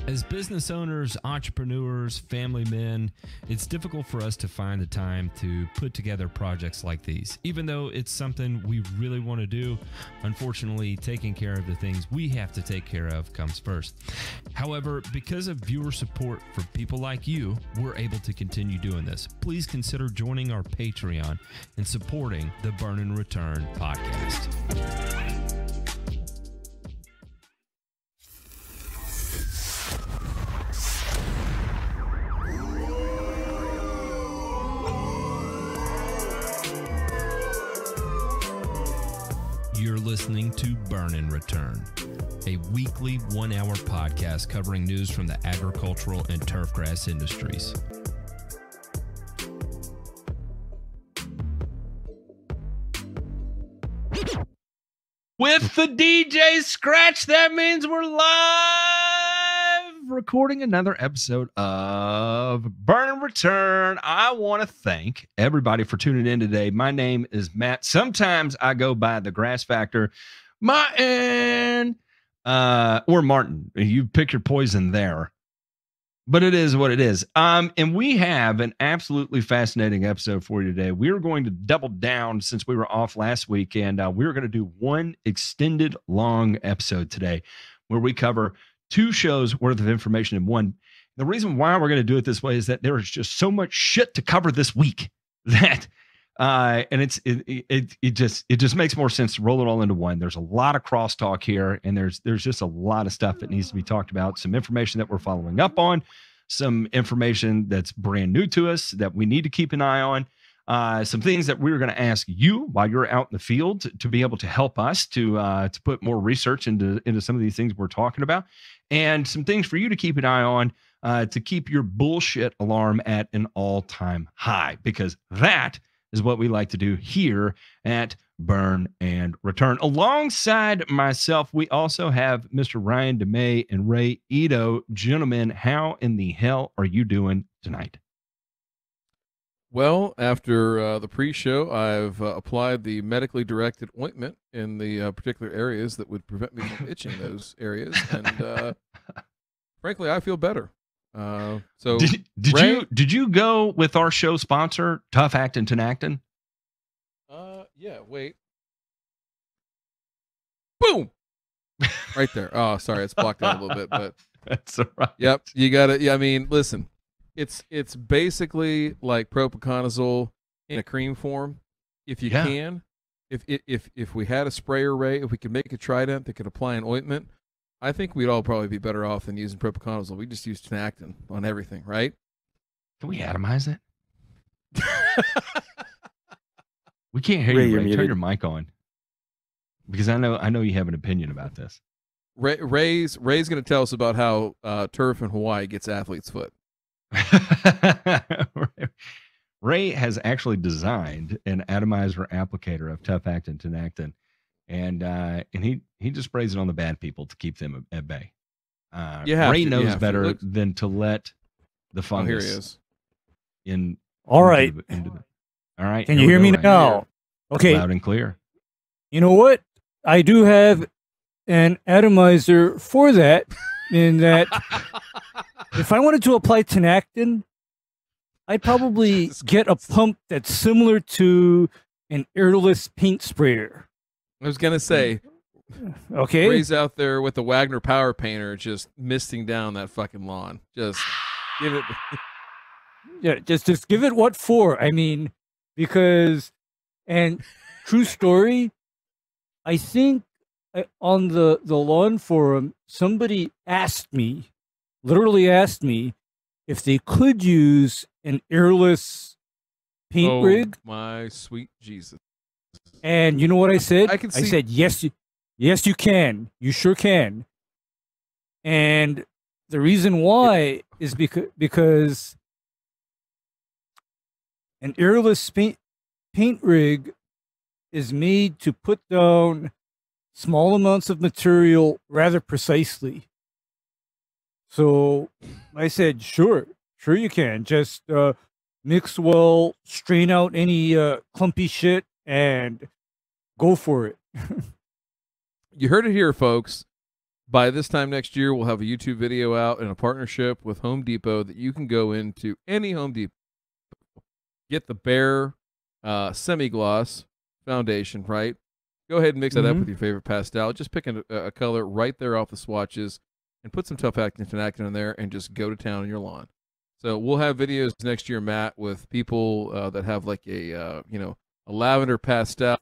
As business owners, entrepreneurs, family men, it's difficult for us to find the time to put together projects like these. Even though it's something we really want to do, unfortunately, taking care of the things we have to take care of comes first. However, because of viewer support for people like you, we're able to continue doing this. Please consider joining our Patreon and supporting the Burn and Return podcast. You're listening to Burn and Return, a weekly 1-hour podcast covering news from the agricultural and turfgrass industries. With the DJ scratch, that means we're live recording another episode of Burn and Return. I want to thank everybody for tuning in today. My name is Matt. Sometimes I go by the Grass Factor, Martin, or Martin. You pick your poison there. But it is what it is. And we have an absolutely fascinating episode for you today. We're going to double down since we were off last week, and we're going to do one extended long episode today where we cover 2 shows worth of information in one. The reason why we're going to do it this way is that there is just so much shit to cover this week that and it just makes more sense to roll it all into one. There's a lot of crosstalk here, and there's just a lot of stuff that needs to be talked about. Some information that we're following up on, some information that's brand new to us that we need to keep an eye on, some things that we're going to ask you while you're out in the field to be able to help us to put more research into some of these things we're talking about, and some things for you to keep an eye on to keep your bullshit alarm at an all-time high, because that is what we like to do here at Burn and Return. Alongside myself, we also have Mr. Ryan DeMay and Ray Ito. Gentlemen, how in the hell are you doing tonight? Well, after the pre-show, I've applied the medically directed ointment in the particular areas that would prevent me from itching those areas, and frankly, I feel better. So did you go with our show sponsor, Tough Actin' Tenactin? Yeah, wait. Boom! Right there. Oh, sorry, it's blocked out a little bit, but that's all right. Yep, you got it. Yeah, I mean, listen, it's basically like propiconazole in a cream form. If you can, if we had a sprayer, Ray, if we could make a Trident that could apply an ointment, I think we'd all probably be better off than using propiconazole. We just use tenactin on everything, right? Can we atomize it? We can't hear Ray, you, Ray. Turn your mic on, because I know you have an opinion about this. Ray's going to tell us about how turf in Hawaii gets athlete's foot. Ray has actually designed an atomizer applicator of Tough Actin' Tenactin, and he just sprays it on the bad people to keep them at bay. Ray knows better than to let the fungus. Here he is. All right. All right. Can you hear me now? Okay. Loud and clear. You know what? I do have an atomizer for that, in that if I wanted to apply tenactin, I'd probably get a pump that's similar to an airless paint sprayer. I was going to say, okay, Ray's out there with the Wagner power painter just misting down that fucking lawn. Just give it. Yeah, just give it what for. I mean, because, and true story, I think on the lawn forum, somebody literally asked me if they could use an airless paint rig. My sweet Jesus. And you know what I said? I said, yes, you can. You sure can. And the reason why is because an airless paint rig is made to put down small amounts of material rather precisely. So I said, sure you can. Just mix well, strain out any clumpy shit, and go for it. You heard it here, folks. By this time next year, we'll have a YouTube video out in a partnership with Home Depot that you can go into any Home Depot, get the Bare semi-gloss foundation, right? Go ahead and mix that up with your favorite pastel. Just pick a color right there off the swatches and put some tough actin in there and just go to town on your lawn. So we'll have videos next year, Matt, with people that have like a lavender pastel.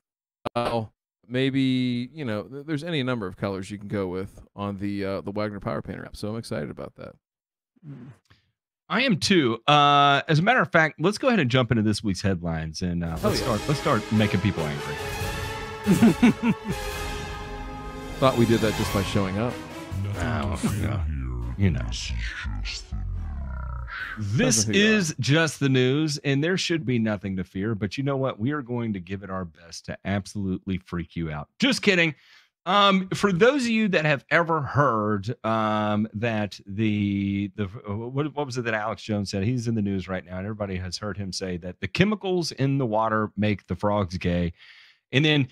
Maybe, there's any number of colors you can go with on the Wagner Power Painter app. So I'm excited about that. I am too. As a matter of fact, let's go ahead and jump into this week's headlines and let's start making people angry. Thought we did that just by showing up. This is just the news, and there should be nothing to fear. But you know what? We are going to give it our best to absolutely freak you out. Just kidding. For those of you that have ever heard that what was it that Alex Jones said? He's in the news right now, and everybody has heard him say that the chemicals in the water make the frogs gay. And then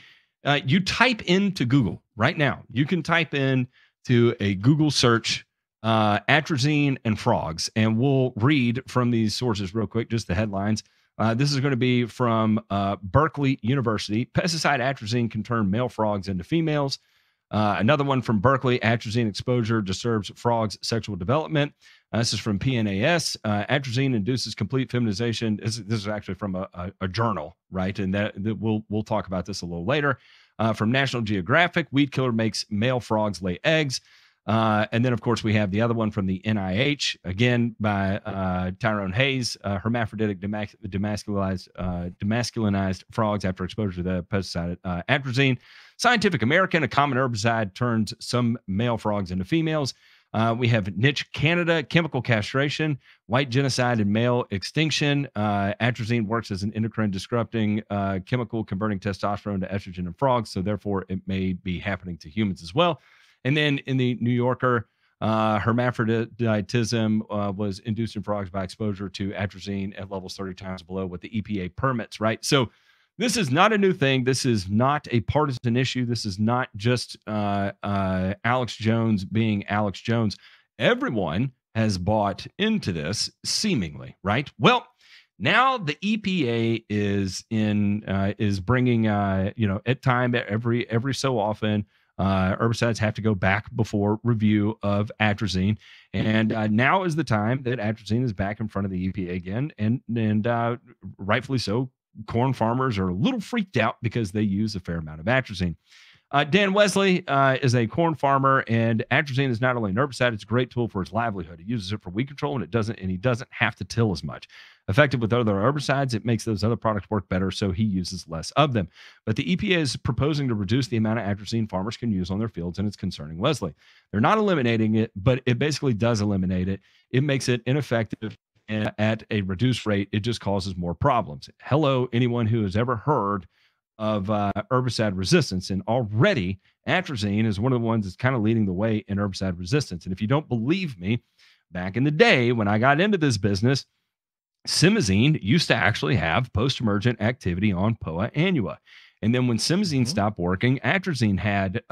you type into Google right now. You can type in to a Google search atrazine and frogs, and we'll read from these sources real quick, just the headlines. This is going to be from Berkeley University. Pesticide atrazine can turn male frogs into females. Another one from Berkeley, atrazine exposure disturbs frogs' sexual development. This is from PNAS. Atrazine induces complete feminization. This is actually from a journal, right? And that we'll talk about this a little later. From National Geographic, weed killer makes male frogs lay eggs. And then, of course, we have the other one from the NIH, again by Tyrone Hayes, hermaphroditic demasculinized frogs after exposure to the pesticide atrazine. Scientific American, a common herbicide turns some male frogs into females. We have Niche Canada, chemical castration, white genocide, and male extinction. Atrazine works as an endocrine disrupting chemical converting testosterone to estrogen in frogs, so therefore it may be happening to humans as well. And then in the New Yorker, hermaphroditism was induced in frogs by exposure to atrazine at levels 30 times below what the EPA permits, right? So this is not a new thing. This is not a partisan issue. This is not just Alex Jones being Alex Jones. Everyone has bought into this, seemingly, right? Well, now the EPA is bringing, at time every so often, herbicides have to go back before review of atrazine, and now is the time that atrazine is back in front of the EPA again, and rightfully so. Corn farmers are a little freaked out because they use a fair amount of atrazine. Dan Wesley is a corn farmer, and atrazine is not only an herbicide; it's a great tool for his livelihood. He uses it for weed control, and he doesn't have to till as much. Effective with other herbicides, it makes those other products work better, so he uses less of them. But the EPA is proposing to reduce the amount of atrazine farmers can use on their fields, and it's concerning Wesley. They're not eliminating it, but it basically does eliminate it. It makes it ineffective, and at a reduced rate, it just causes more problems. Hello, anyone who has ever heard of herbicide resistance, and already atrazine is one of the ones that's kind of leading the way in herbicide resistance. And if you don't believe me, back in the day when I got into this business, Simazine used to actually have post-emergent activity on Poa annua. And then when Simazine stopped working, atrazine had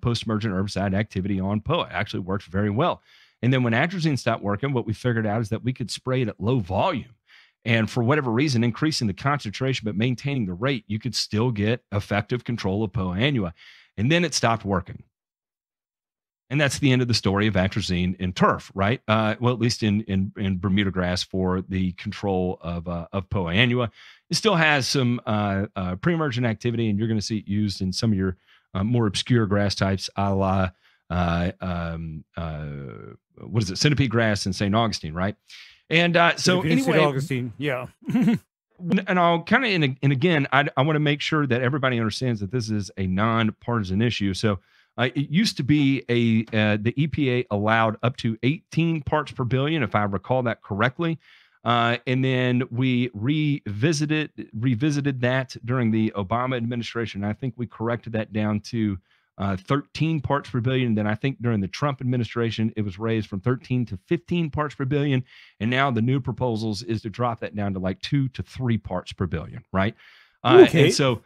post-emergent herbicide activity on Poa. It actually worked very well. And then when atrazine stopped working, what we figured out is that we could spray it at low volume. And for whatever reason, increasing the concentration but maintaining the rate, you could still get effective control of Poa annua. And then it stopped working. And that's the end of the story of atrazine in turf, right? Well, at least in Bermuda grass for the control of Poa annua. It still has some pre-emergent activity, and you're going to see it used in some of your more obscure grass types, a la centipede grass in St. Augustine, right? And so anyway, St. Augustine, yeah. And I'll kind of, and again, I want to make sure that everybody understands that this is a non-partisan issue. So it used to be the EPA allowed up to 18 parts per billion, if I recall that correctly. And then we revisited that during the Obama administration. I think we corrected that down to 13 parts per billion. Then I think during the Trump administration, it was raised from 13 to 15 parts per billion. And now the new proposals is to drop that down to like 2 to 3 parts per billion, right? Okay. And so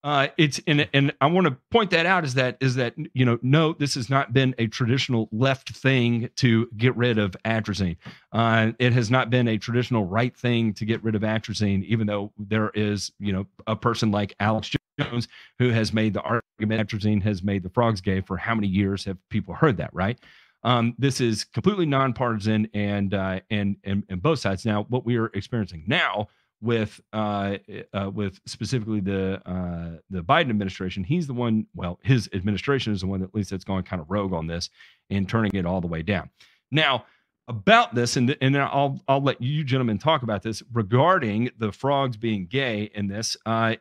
It's and I want to point that out is that no, this has not been a traditional left thing to get rid of atrazine. It has not been a traditional right thing to get rid of atrazine, even though there is a person like Alex Jones who has made the argument atrazine has made the frogs gay. For how many years have people heard that, right? This is completely nonpartisan and both sides. Now, what we are experiencing now with specifically the Biden administration, he's the one. Well, his administration is the one that at least that's going kind of rogue on this and turning it all the way down. Now, about this, and I'll let you gentlemen talk about this regarding the frogs being gay in this.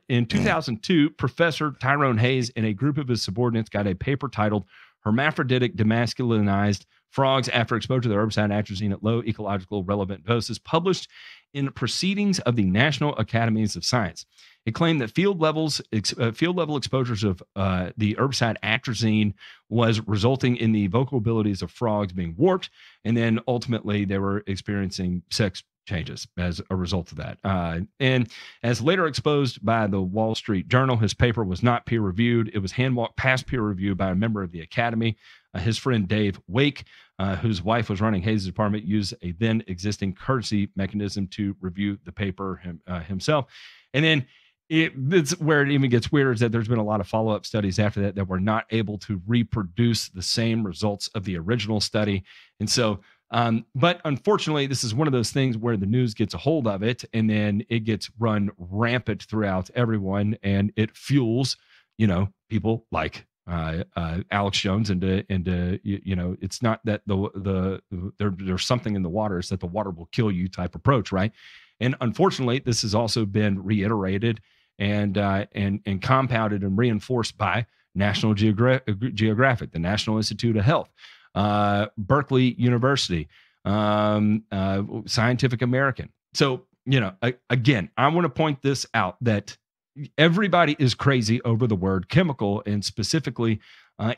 In 2002, Professor Tyrone Hayes and a group of his subordinates got a paper titled "Hermaphroditic Demasculinized Frogs After Exposure to the Herbicide Atrazine at Low Ecological Relevant Doses," published in Proceedings of the National Academies of Science. It claimed that field level exposures of the herbicide atrazine was resulting in the vocal abilities of frogs being warped, and then ultimately they were experiencing sex changes as a result of that. And as later exposed by the Wall Street Journal, his paper was not peer-reviewed. It was hand-walked past peer review by a member of the Academy. His friend Dave Wake, whose wife was running Hayes' department, used a then existing courtesy mechanism to review the paper himself. And then it's where it even gets weirder, is that there's been a lot of follow-up studies after that were not able to reproduce the same results of the original study. And so, but unfortunately, this is one of those things where the news gets a hold of it and then it gets run rampant throughout everyone, and it fuels, people like Alex Jones and it's not that there's something in the water, it's that the water will kill you type approach, right? And unfortunately, this has also been reiterated and compounded and reinforced by National Geographic, the National Institute of Health, Berkeley University, Scientific American. So, again, I want to point this out that everybody is crazy over the word chemical, and specifically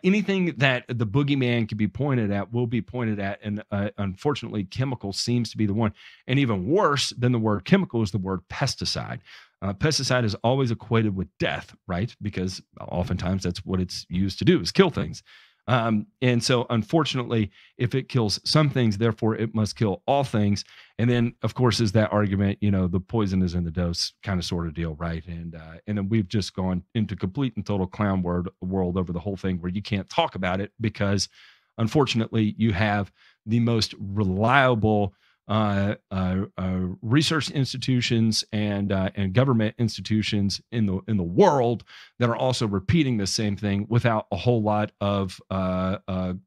anything that the boogeyman can be pointed at will be pointed at. And unfortunately, chemical seems to be the one. And even worse than the word chemical is the word pesticide. Pesticide is always equated with death, right? Because oftentimes that's what it's used to do, is kill things. And so unfortunately, if it kills some things, therefore it must kill all things. And then of course is that argument, the poison is in the dose kind of sort of deal, right? And then we've just gone into complete and total clown world over the whole thing, where you can't talk about it because unfortunately you have the most reliable research institutions and government institutions in the world that are also repeating the same thing without a whole lot of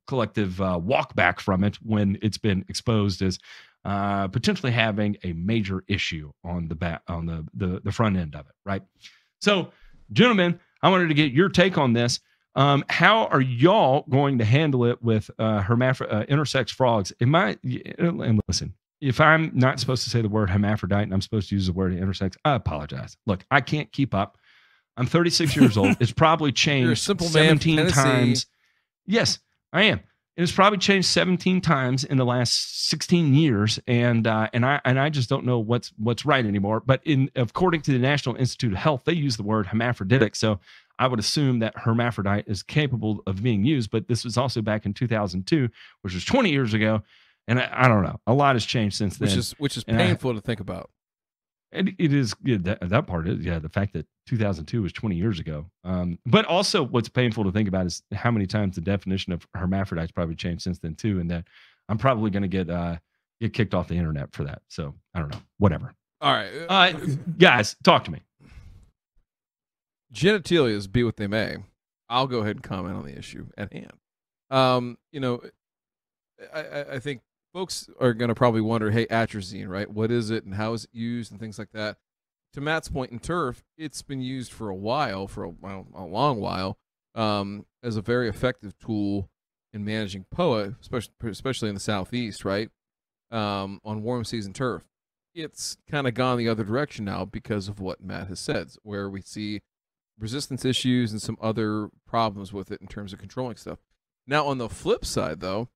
collective walk back from it when it's been exposed as potentially having a major issue on the front end of it, right? So, gentlemen, I wanted to get your take on this. How are y'all going to handle it with intersex frogs? And listen, if I'm not supposed to say the word hermaphrodite and I'm supposed to use the word intersex, I apologize. Look, I can't keep up. I'm 36 years old. It's probably changed 17 times. Yes, I am. It's probably changed 17 times in the last 16 years, and I just don't know what's right anymore. But according to the National Institute of Health, they use the word hermaphroditic. So I would assume that hermaphrodite is capable of being used. But this was also back in 2002, which was 20 years ago. And I don't know. A lot has changed since then. Which is painful to think about. And it is, that part is, the fact that 2002 was 20 years ago. But also what's painful to think about is how many times the definition of hermaphrodites probably changed since then too. And that I'm probably going to get kicked off the internet for that. So I don't know, whatever. All right. Guys, talk to me. Genitalias be what they may. I'll go ahead and comment on the issue at hand. I think folks are going to probably wonder, hey, atrazine, right? What is it and how is it used and things like that. To Matt's point in turf, it's been used for a long while, as a very effective tool in managing POA, especially in the Southeast, right? On warm season turf. It's kind of gone the other direction now because of what Matt has said, where we see resistance issues and some other problems with it in terms of controlling stuff. Now, on the flip side, though,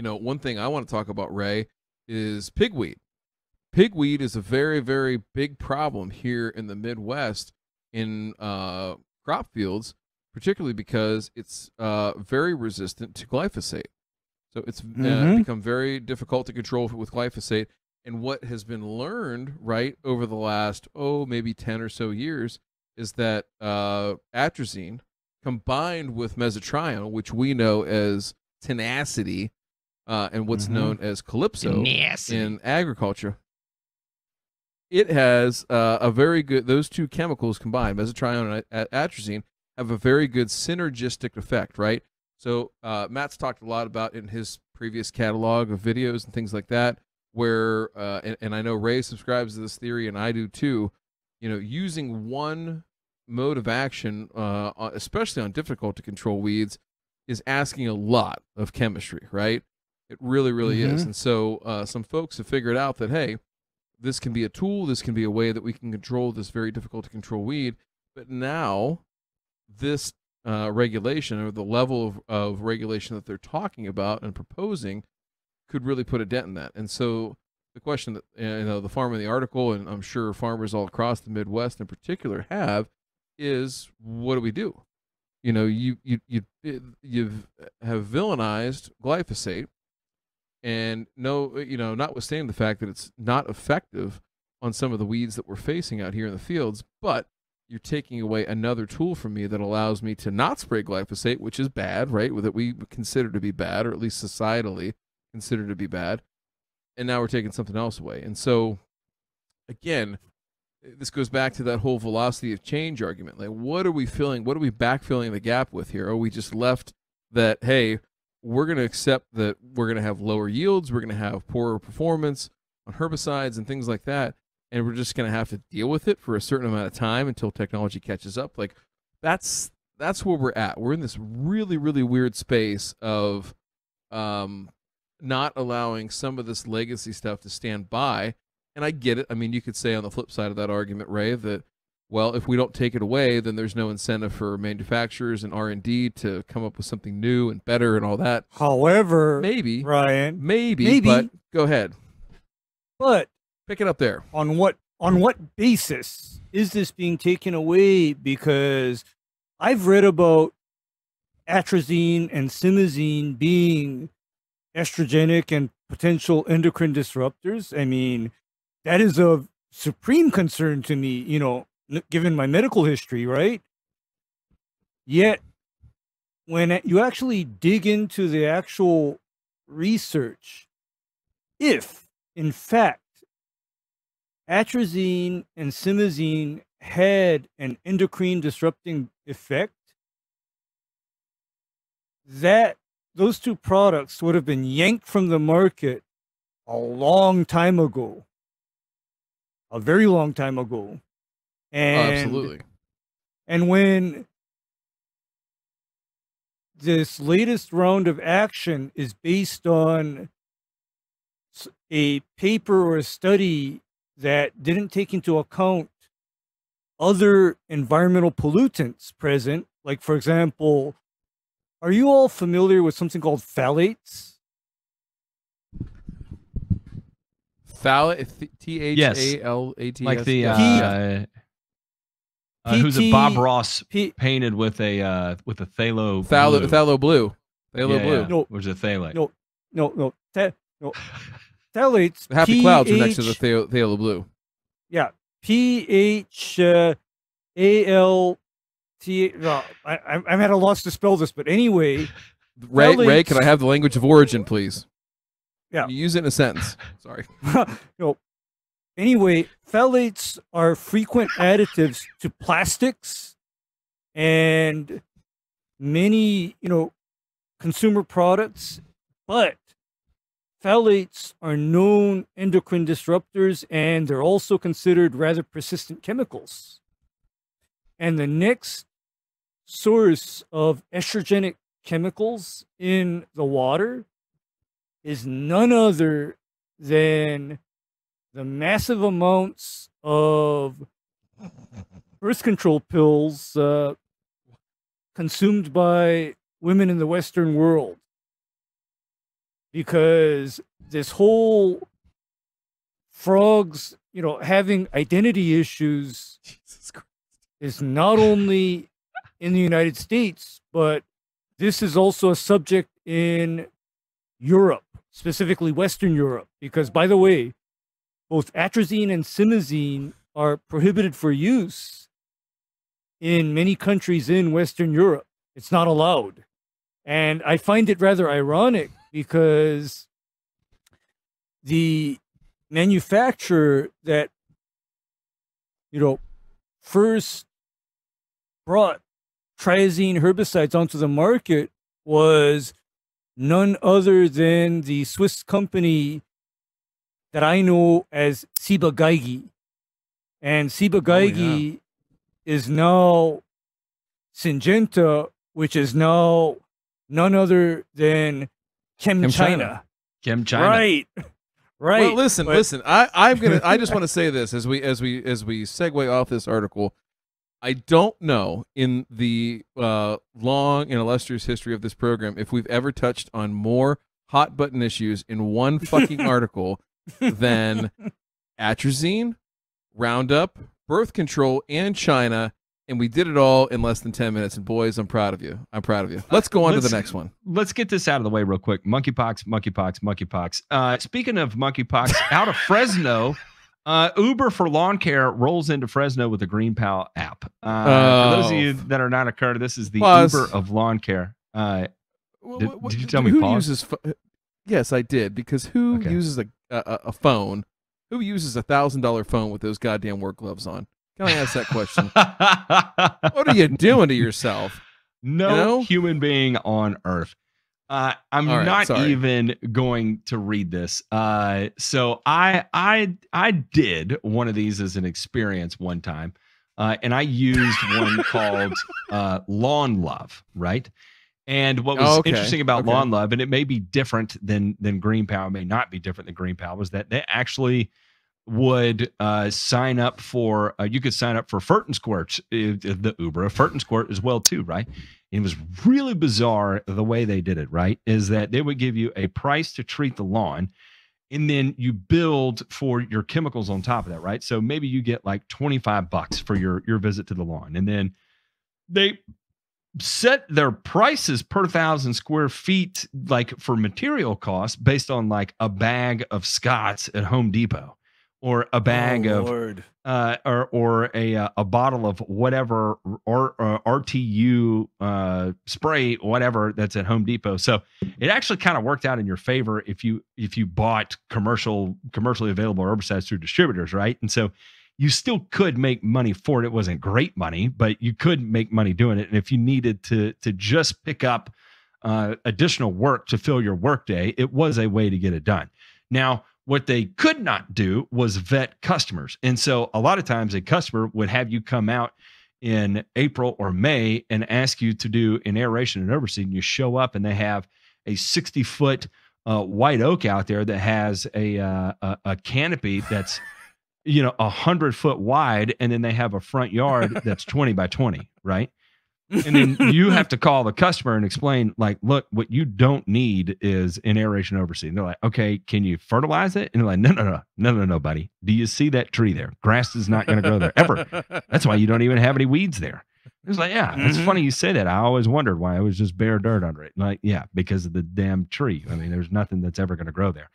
one thing I want to talk about, Ray, is pigweed. Pigweed is a very, very big problem here in the Midwest in crop fields, particularly because it's very resistant to glyphosate. So it's become very difficult to control with glyphosate. And what has been learned, right, over the last, maybe 10 or so years, is that atrazine combined with mesotrione, which we know as tenacity and what's known as calypso in agriculture, it has a very good, those two chemicals combined, mesotrione and atrazine, have a very good synergistic effect, right? So Matt's talked a lot about in his previous catalog of videos and things like that, where, and I know Ray subscribes to this theory, and I do too, using one mode of action, especially on difficult to control weeds, is asking a lot of chemistry, right? It really, really is. And so some folks have figured out that, hey, this can be a tool, this can be a way that we can control this very difficult to control weed, but now this regulation, or the level of regulation that they're talking about and proposing, could really put a dent in that. And so the question that the farmer in the article, and I'm sure farmers all across the Midwest in particular have, is what do we do? You have villainized glyphosate, and notwithstanding the fact that it's not effective on some of the weeds that we're facing out here in the fields, but you're taking away another tool from me that allows me to not spray glyphosate, which is bad, right? That we consider to be bad, or at least societally considered to be bad. And now we're taking something else away. And so, again, this goes back to that whole velocity of change argument. Like, what are we filling? What are we backfilling the gap with here? Are we just left that, hey, we're going to accept that we're going to have lower yields, we're going to have poorer performance on herbicides and things like that, and we're just going to have to deal with it for a certain amount of time until technology catches up? Like, that's where we're at. We're in this really, really weird space of not allowing some of this legacy stuff to stand by. And I get it. I mean, you could say on the flip side of that argument, Ray, that, well, if we don't take it away, then there's no incentive for manufacturers and R&D to come up with something new and better and all that. However, maybe, Ryan, maybe, but go ahead. But pick it up there. On what basis is this being taken away? Because I've read about atrazine and simazine being estrogenic and potential endocrine disruptors. I mean, that is of supreme concern to me, given my medical history, right? Yet, when you actually dig into the actual research, if, in fact, atrazine and simazine had an endocrine disrupting effect, those two products would have been yanked from the market a long time ago. A very long time ago. And, absolutely. And when this latest round of action is based on a paper or a study that didn't take into account other environmental pollutants present, like, for example, are you all familiar with something called phthalates? Phthalate, T-H-A-L-A-T-S. Like the who's a Bob Ross painted with a phthalo blue. Phthalo blue. Blue. No, which is a phthalate. No. Phthalates. The happy clouds are next to the phthalo blue. Yeah. P-H-A-L-T. No, I'm at a loss to spell this, but anyway. Ray, can I have the language of origin, please? Yeah. You use it in a sentence. Sorry. No. Anyway, phthalates are frequent additives to plastics and many, consumer products, but phthalates are known endocrine disruptors, and they're also considered rather persistent chemicals. And the next source of estrogenic chemicals in the water is none other than the massive amounts of birth control pills consumed by women in the Western world. Because this whole frogs, having identity issues Jesus Christ. is not only in the United States, but this is also a subject in Europe, specifically Western Europe. Because, by the way, both atrazine and simazine are prohibited for use in many countries in Western Europe. It's not allowed. And I find it rather ironic because the manufacturer that, first brought triazine herbicides onto the market was none other than the Swiss company that I know as Ciba-Geigy. And Ciba-Geigy is now Syngenta, which is now none other than ChemChina. ChemChina. Right. Right. Well, listen. I just want to say this as we segue off this article. I don't know in the long and illustrious history of this program if we've ever touched on more hot button issues in one fucking article than atrazine, Roundup, birth control, and China, and we did it all in less than 10 minutes. And boys, I'm proud of you. I'm proud of you. Let's go on to the next one. Let's get this out of the way real quick. Monkeypox. Speaking of monkeypox, out of Fresno, Uber for lawn care rolls into Fresno with the GreenPal app. For those of you that are not occurred, this is the Uber of lawn care. Did you tell me pause? Yes, I did. Because who uses a phone? Who uses $1,000 phone with those goddamn work gloves on? Can I ask that question? What are you doing to yourself? No human being on earth. I'm not even going to read this. So I did one of these as an experience one time, and I used one called Lawn Love, right? And what was interesting about Lawn Love, and it may be different than GreenPal, it may not be different than GreenPal, was that they actually would sign up for, you could sign up for Furt & Squirt, the Uber, Furt & Squirt as well too, right? And it was really bizarre the way they did it, right? Is that they would give you a price to treat the lawn, and then you build for your chemicals on top of that, right? So maybe you get like $25 for your visit to the lawn, and then they set their prices per 1,000 square feet, like for material costs, based on like a bag of Scott's at Home Depot, or a bag of or a bottle of whatever, or RTU spray, whatever that's at Home Depot. So it actually kind of worked out in your favor if you bought commercially available herbicides through distributors, right? And so you still could make money for it. It wasn't great money, but you could make money doing it. And if you needed to just pick up additional work to fill your workday, it was a way to get it done. Now, what they could not do was vet customers. And so a lot of times a customer would have you come out in April or May and ask you to do an aeration and overseed, and you show up and they have a 60-foot white oak out there that has a canopy that's 100-foot wide, and then they have a front yard that's 20 by 20, right? And then you have to call the customer and explain, like, look, what you don't need is an aeration overseed. And they're like, okay, can you fertilize it? And they're like, no, buddy. Do you see that tree there? Grass is not going to grow there ever. That's why you don't even have any weeds there. It's like, yeah, it's funny you say that. I always wondered why it was just bare dirt under it. Like, yeah, because of the damn tree. I mean, there's nothing that's ever going to grow there.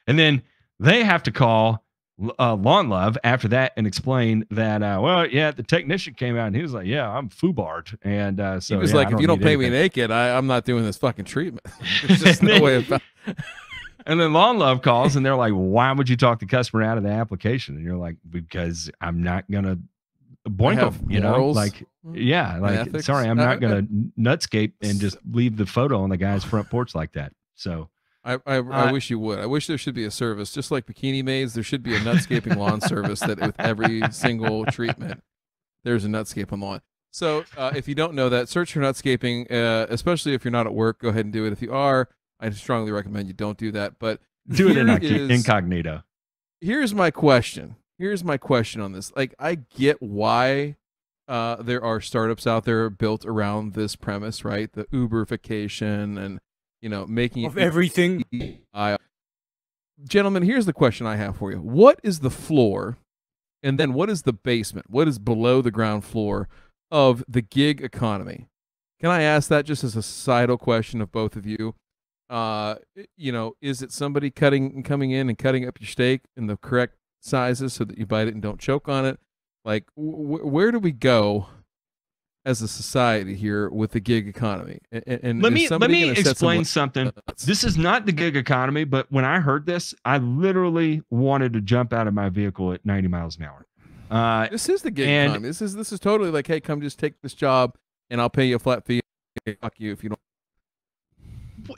And then they have to call Lawn Love after that and explain that, the technician came out and he was like, yeah, I'm FUBART. And so he was like, if you don't pay me naked, I'm not doing this fucking treatment. There's just no way about it. And then Lawn Love calls and they're like, why would you talk the customer out of the application? And you're like, because I'm not going to boink them, morals, ethics. Sorry, I'm not going to nutscape and just leave the photo on the guy's front porch like that. So I wish you would. I wish there should be a service, just like bikini maids. There should be a nutscaping lawn service that with every single treatment, there's a nutscape on the lawn. So if you don't know that, search for nutscaping, especially if you're not at work. Go ahead and do it. If you are, I strongly recommend you don't do that. But do it incognito. Here's my question. On this. Like, I get why there are startups out there built around this premise, right? The Uberification and making of everything. Gentlemen, here's the question I have for you. What is the floor And then what is the basement? What is below the ground floor of the gig economy? Can I ask that just as a societal question of both of you? Is it somebody coming in and cutting up your steak in the correct sizes so that you bite it and don't choke on it? Like, where do we go as a society here with the gig economy? And let me explain something. This is not the gig economy, but when I heard this, I literally wanted to jump out of my vehicle at 90 miles an hour. This is the gig economy. This is totally like, hey, come just take this job and I'll pay you a flat fee. Fuck you if you don't.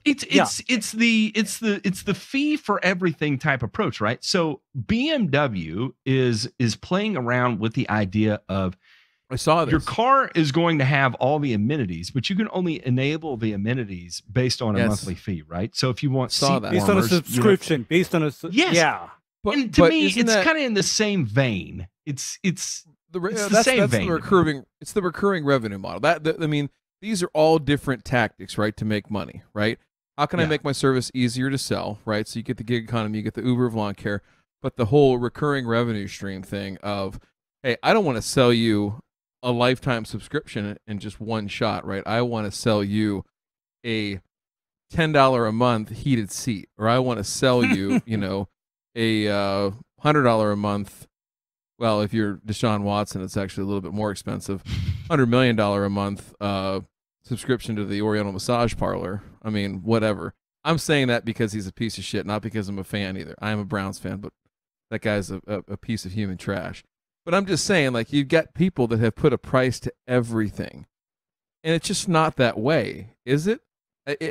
It's the fee for everything type approach, right? So BMW is playing around with the idea of, I saw this. Your car is going to have all the amenities, but you can only enable the amenities based on a monthly fee, right? So if you want based on a subscription, But and to me, it's kind of in the same vein. It's the same vein. It's the recurring revenue model. I mean, these are all different tactics, right, to make money, right? How can I make my service easier to sell, right? So you get the gig economy, you get the Uber of lawn care, but the whole recurring revenue stream thing of, hey, I don't want to sell you a lifetime subscription in just one shot, right? I want to sell you a $10 a month heated seat, or I want to sell you, a $100 a month. Well, if you're Deshaun Watson, it's actually a little bit more expensive. $100 million a month subscription to the Oriental Massage Parlor. I mean, whatever. I'm saying that because he's a piece of shit, not because I'm a fan either. I am a Browns fan, but that guy's a piece of human trash. But I'm just saying, like, you've got people that have put a price to everything, and it's just not that way, is it?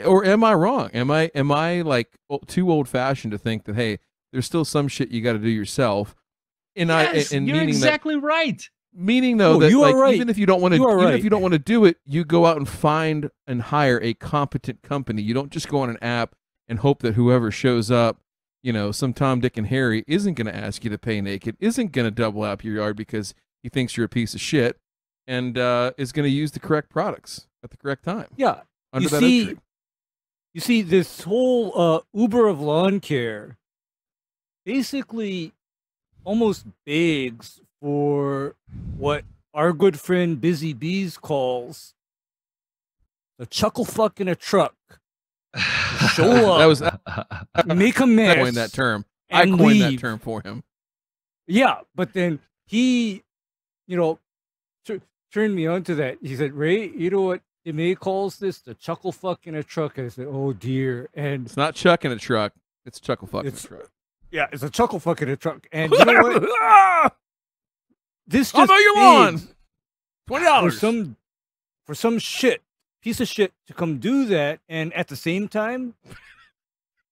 Or am I wrong? Am I like too old fashioned to think that, hey, there's still some shit you got to do yourself? Yes, you're exactly right. Meaning though that like, even if you don't want to do it, you go out and find and hire a competent company. You don't just go on an app and hope that whoever shows up, some Tom, Dick, and Harry isn't going to ask you to pay naked, isn't going to double up your yard because he thinks you're a piece of shit, and is going to use the correct products at the correct time. Yeah. You see, this whole Uber of lawn care basically almost begs for what our good friend Busy Bees calls the chuckle fuck in a truck. Show up. That was make a mess. I coined that term. I coined that term for him. Yeah, but then he, turned me on to that. He said, "Ray, you know what DeMay calls this? The chuckle fuck in a truck." And I said, "Oh dear." And it's not chuck in a truck. It's chuckle fuck in a truck. Yeah, it's a chuckle fuck in a truck. And you know what? This just your lawn. $20 for some piece of shit to come do that. And at the same time,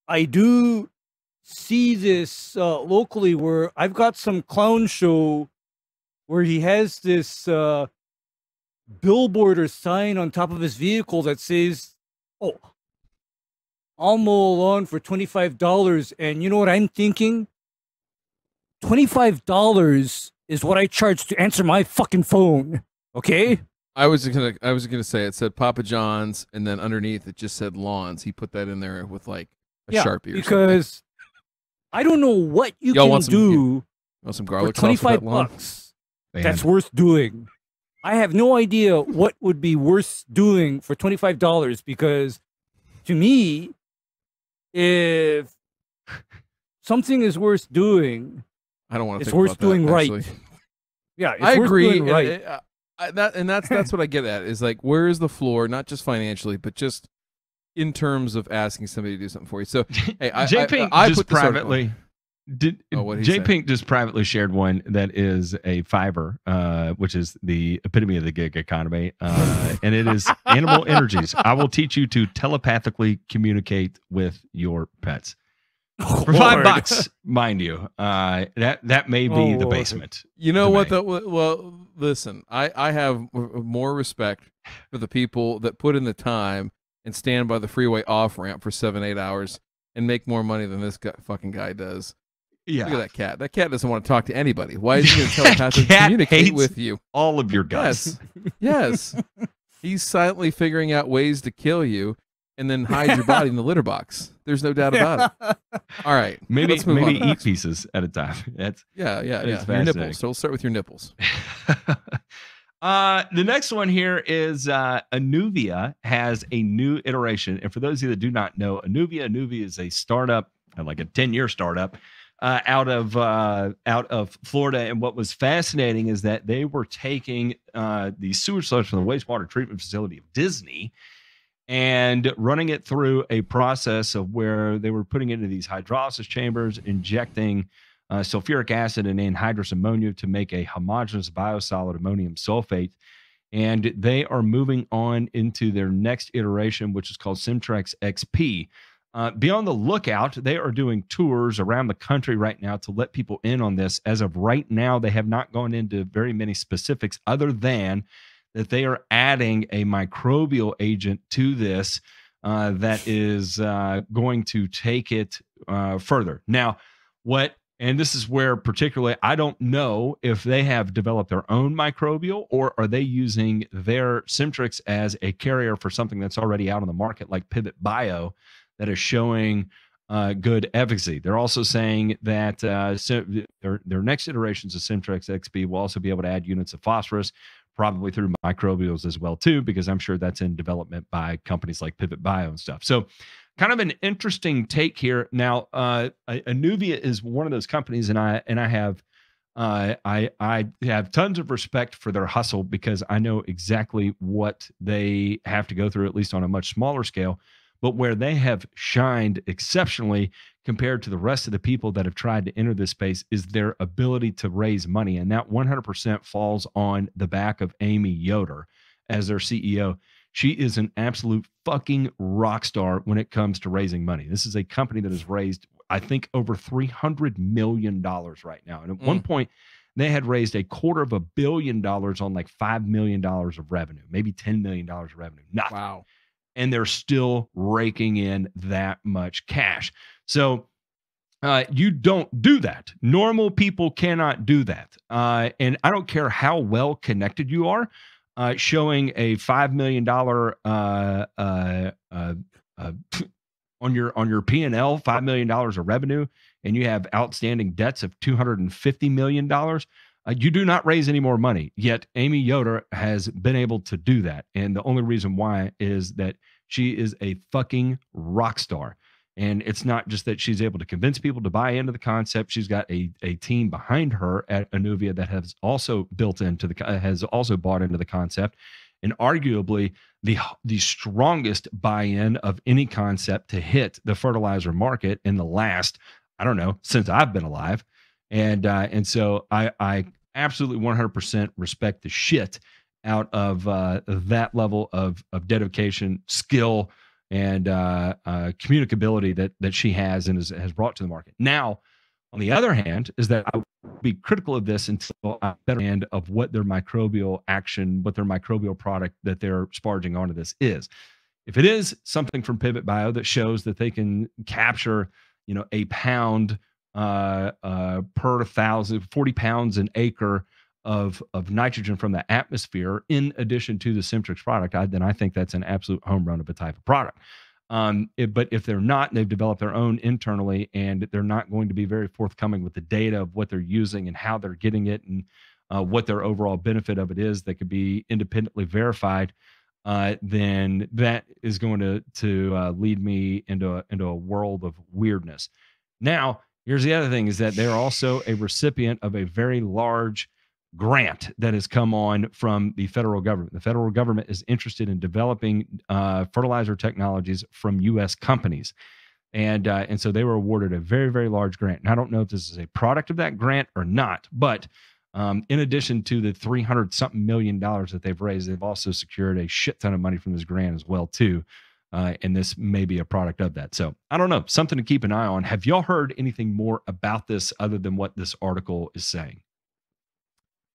I do see this locally where I've got some clown show where he has this billboard or sign on top of his vehicle that says, "Oh, I'll mow a lawn for $25. And you know what I'm thinking? $25 is what I charge to answer my fucking phone. Okay? I was gonna say it said Papa John's, and then underneath it just said Lawns. He put that in there with like a Sharpie or because something. I don't know what you can do want some garlic for $25 that's worth doing. I have no idea what would be worth doing for $25 because to me, if something is worth doing, I don't want to. It's worth doing right. Yeah, I agree. Right. That's what I get at is like, where is the floor? Not just financially, but just in terms of asking somebody to do something for you. So, hey, J Pink just privately J Pink just privately shared one that is a fiber, which is the epitome of the gig economy, and it is animal energies. I will teach you to telepathically communicate with your pets. For $5, mind you. That may be the basement. You know what? Well, listen. I have more respect for the people that put in the time and stand by the freeway off ramp for 7-8 hours and make more money than this fucking guy does. Yeah. Look at that cat. That cat doesn't want to talk to anybody. Why is he going to telepathically communicate with you? All of your guts. Yes. He's silently figuring out ways to kill you. and then hide your body in the litter box. There's no doubt about it. All right, maybe let's move on. eat pieces at a time. That's yeah. Your fascinating. nipples. So we'll start with your nipples. The next one here is Anuvia has a new iteration. And for those of you that do not know, Anuvia is a startup, like a 10-year startup, out of Florida. And what was fascinating is that they were taking the sewage sludge from the wastewater treatment facility of Disney and running it through a process of where they were putting it into these hydrolysis chambers, injecting sulfuric acid and anhydrous ammonia to make a homogeneous biosolid ammonium sulfate. And they are moving on into their next iteration, which is called Simtrex XP. Be on the lookout. They are doing tours around the country right now to let people in on this. As of right now, they have not gone into very many specifics other than that they are adding a microbial agent to this that is going to take it further. Now, and this is where particularly I don't know if they have developed their own microbial or are they using their Simtrex as a carrier for something that's already out on the market like Pivot Bio that is showing good efficacy. They're also saying that their next iterations of Simtrex XP will also be able to add units of phosphorus, probably through microbials as well too, because I'm sure that's in development by companies like Pivot Bio and stuff. So kind of an interesting take here. Now, Anuvia is one of those companies, and I have tons of respect for their hustle because I know exactly what they have to go through, at least on a much smaller scale. But where they have shined exceptionally compared to the rest of the people that have tried to enter this space is their ability to raise money. And that 100% falls on the back of Amy Yoder as their CEO. She is an absolute fucking rock star when it comes to raising money. This is a company that has raised, I think, over $300 million right now. And at one point, they had raised $250 million on like $5 million of revenue, maybe $10 million of revenue. Nothing. Wow. And they're still raking in that much cash. So you don't do that. Normal people cannot do that. And I don't care how well connected you are. Showing a $5 million on your P&L, $5 million of revenue, and you have outstanding debts of $250 million. You do not raise any more money. Yet Amy Yoder has been able to do that. And the only reason why is that she is a fucking rock star. And it's not just that she's able to convince people to buy into the concept. She's got a team behind her at Anuvia that has also bought into the concept, and arguably the strongest buy-in of any concept to hit the fertilizer market in the last, I don't know, since I've been alive. And so I absolutely 100% respect the shit out of that level of dedication, skill, and communicability that she has and has brought to the market. Now, on the other hand, is that I would be critical of this until I better understand of what their microbial action, what their microbial product that they're sparging onto this is. If it is something from Pivot Bio that shows that they can capture, a pound per 1,000, 40 pounds an acre of nitrogen from the atmosphere, in addition to the Simtrex product, then I think that's an absolute home run of a type of product. But if they're not, and they've developed their own internally, and they're not going to be very forthcoming with the data of what they're using and how they're getting it, and what their overall benefit of it is that could be independently verified, then that is going to lead me into a world of weirdness. Now, here's the other thing: is that they're also a recipient of a very large grant that has come on from the federal government. The federal government is interested in developing fertilizer technologies from U.S. companies. And so they were awarded a very, very large grant. And I don't know if this is a product of that grant or not, but in addition to the $300-something million that they've raised, they've also secured a shit ton of money from this grant as well, too. And this may be a product of that. So I don't know, something to keep an eye on. Have y'all heard anything more about this other than what this article is saying?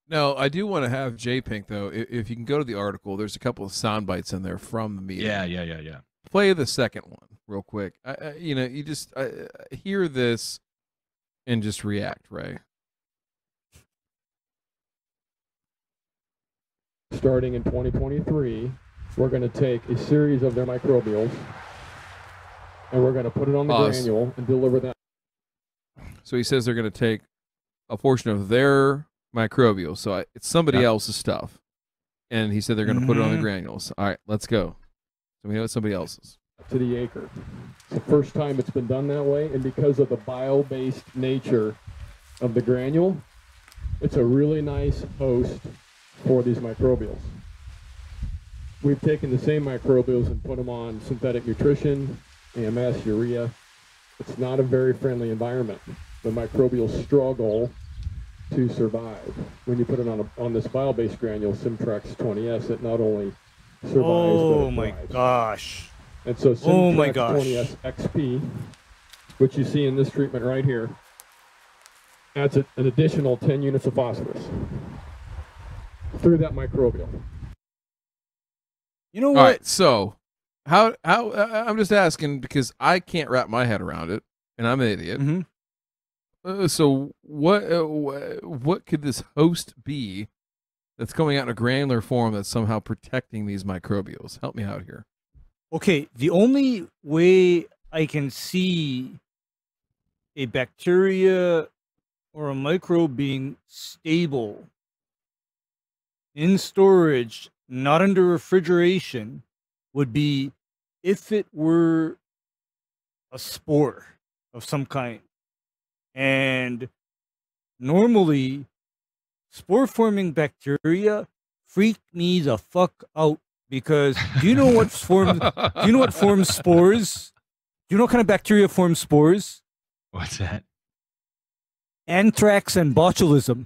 No, I do want to have J-Pink, though. If you can go to the article, there's a couple of sound bites in there from the meeting. Yeah. Play the second one real quick. You just hear this and just react, Ray. Starting in 2023, we're going to take a series of their microbials and we're going to put it on the granule and deliver that. So he says they're going to take a portion of their microbial. So it's somebody else's stuff. And he said they're going to put it on the granules. All right, let's go. So we know it's somebody else's. To the acre. It's the first time it's been done that way, and because of the bio-based nature of the granule, it's a really nice host for these microbials. We've taken the same microbials and put them on synthetic nutrition, AMS, urea. It's not a very friendly environment. The microbials struggle to survive. When you put it on this bio-based granule, Simtrax 20S, it not only survives, but it thrives. Gosh. And so Simtrax 20S XP, which you see in this treatment right here, adds an additional 10 units of phosphorus through that microbial. You know what? All right, so how I'm just asking because I can't wrap my head around it, and I'm an idiot. So what could this host be that's coming out in a granular form that's somehow protecting these microbials? Help me out here. Okay, the only way I can see a bacteria or a microbe being stable in storage, not under refrigeration, would be if it were a spore of some kind. And normally, spore-forming bacteria freak me the fuck out. Because do you know what forms? Do you know what forms spores? Do you know what kind of bacteria forms spores? What's that? Anthrax and botulism.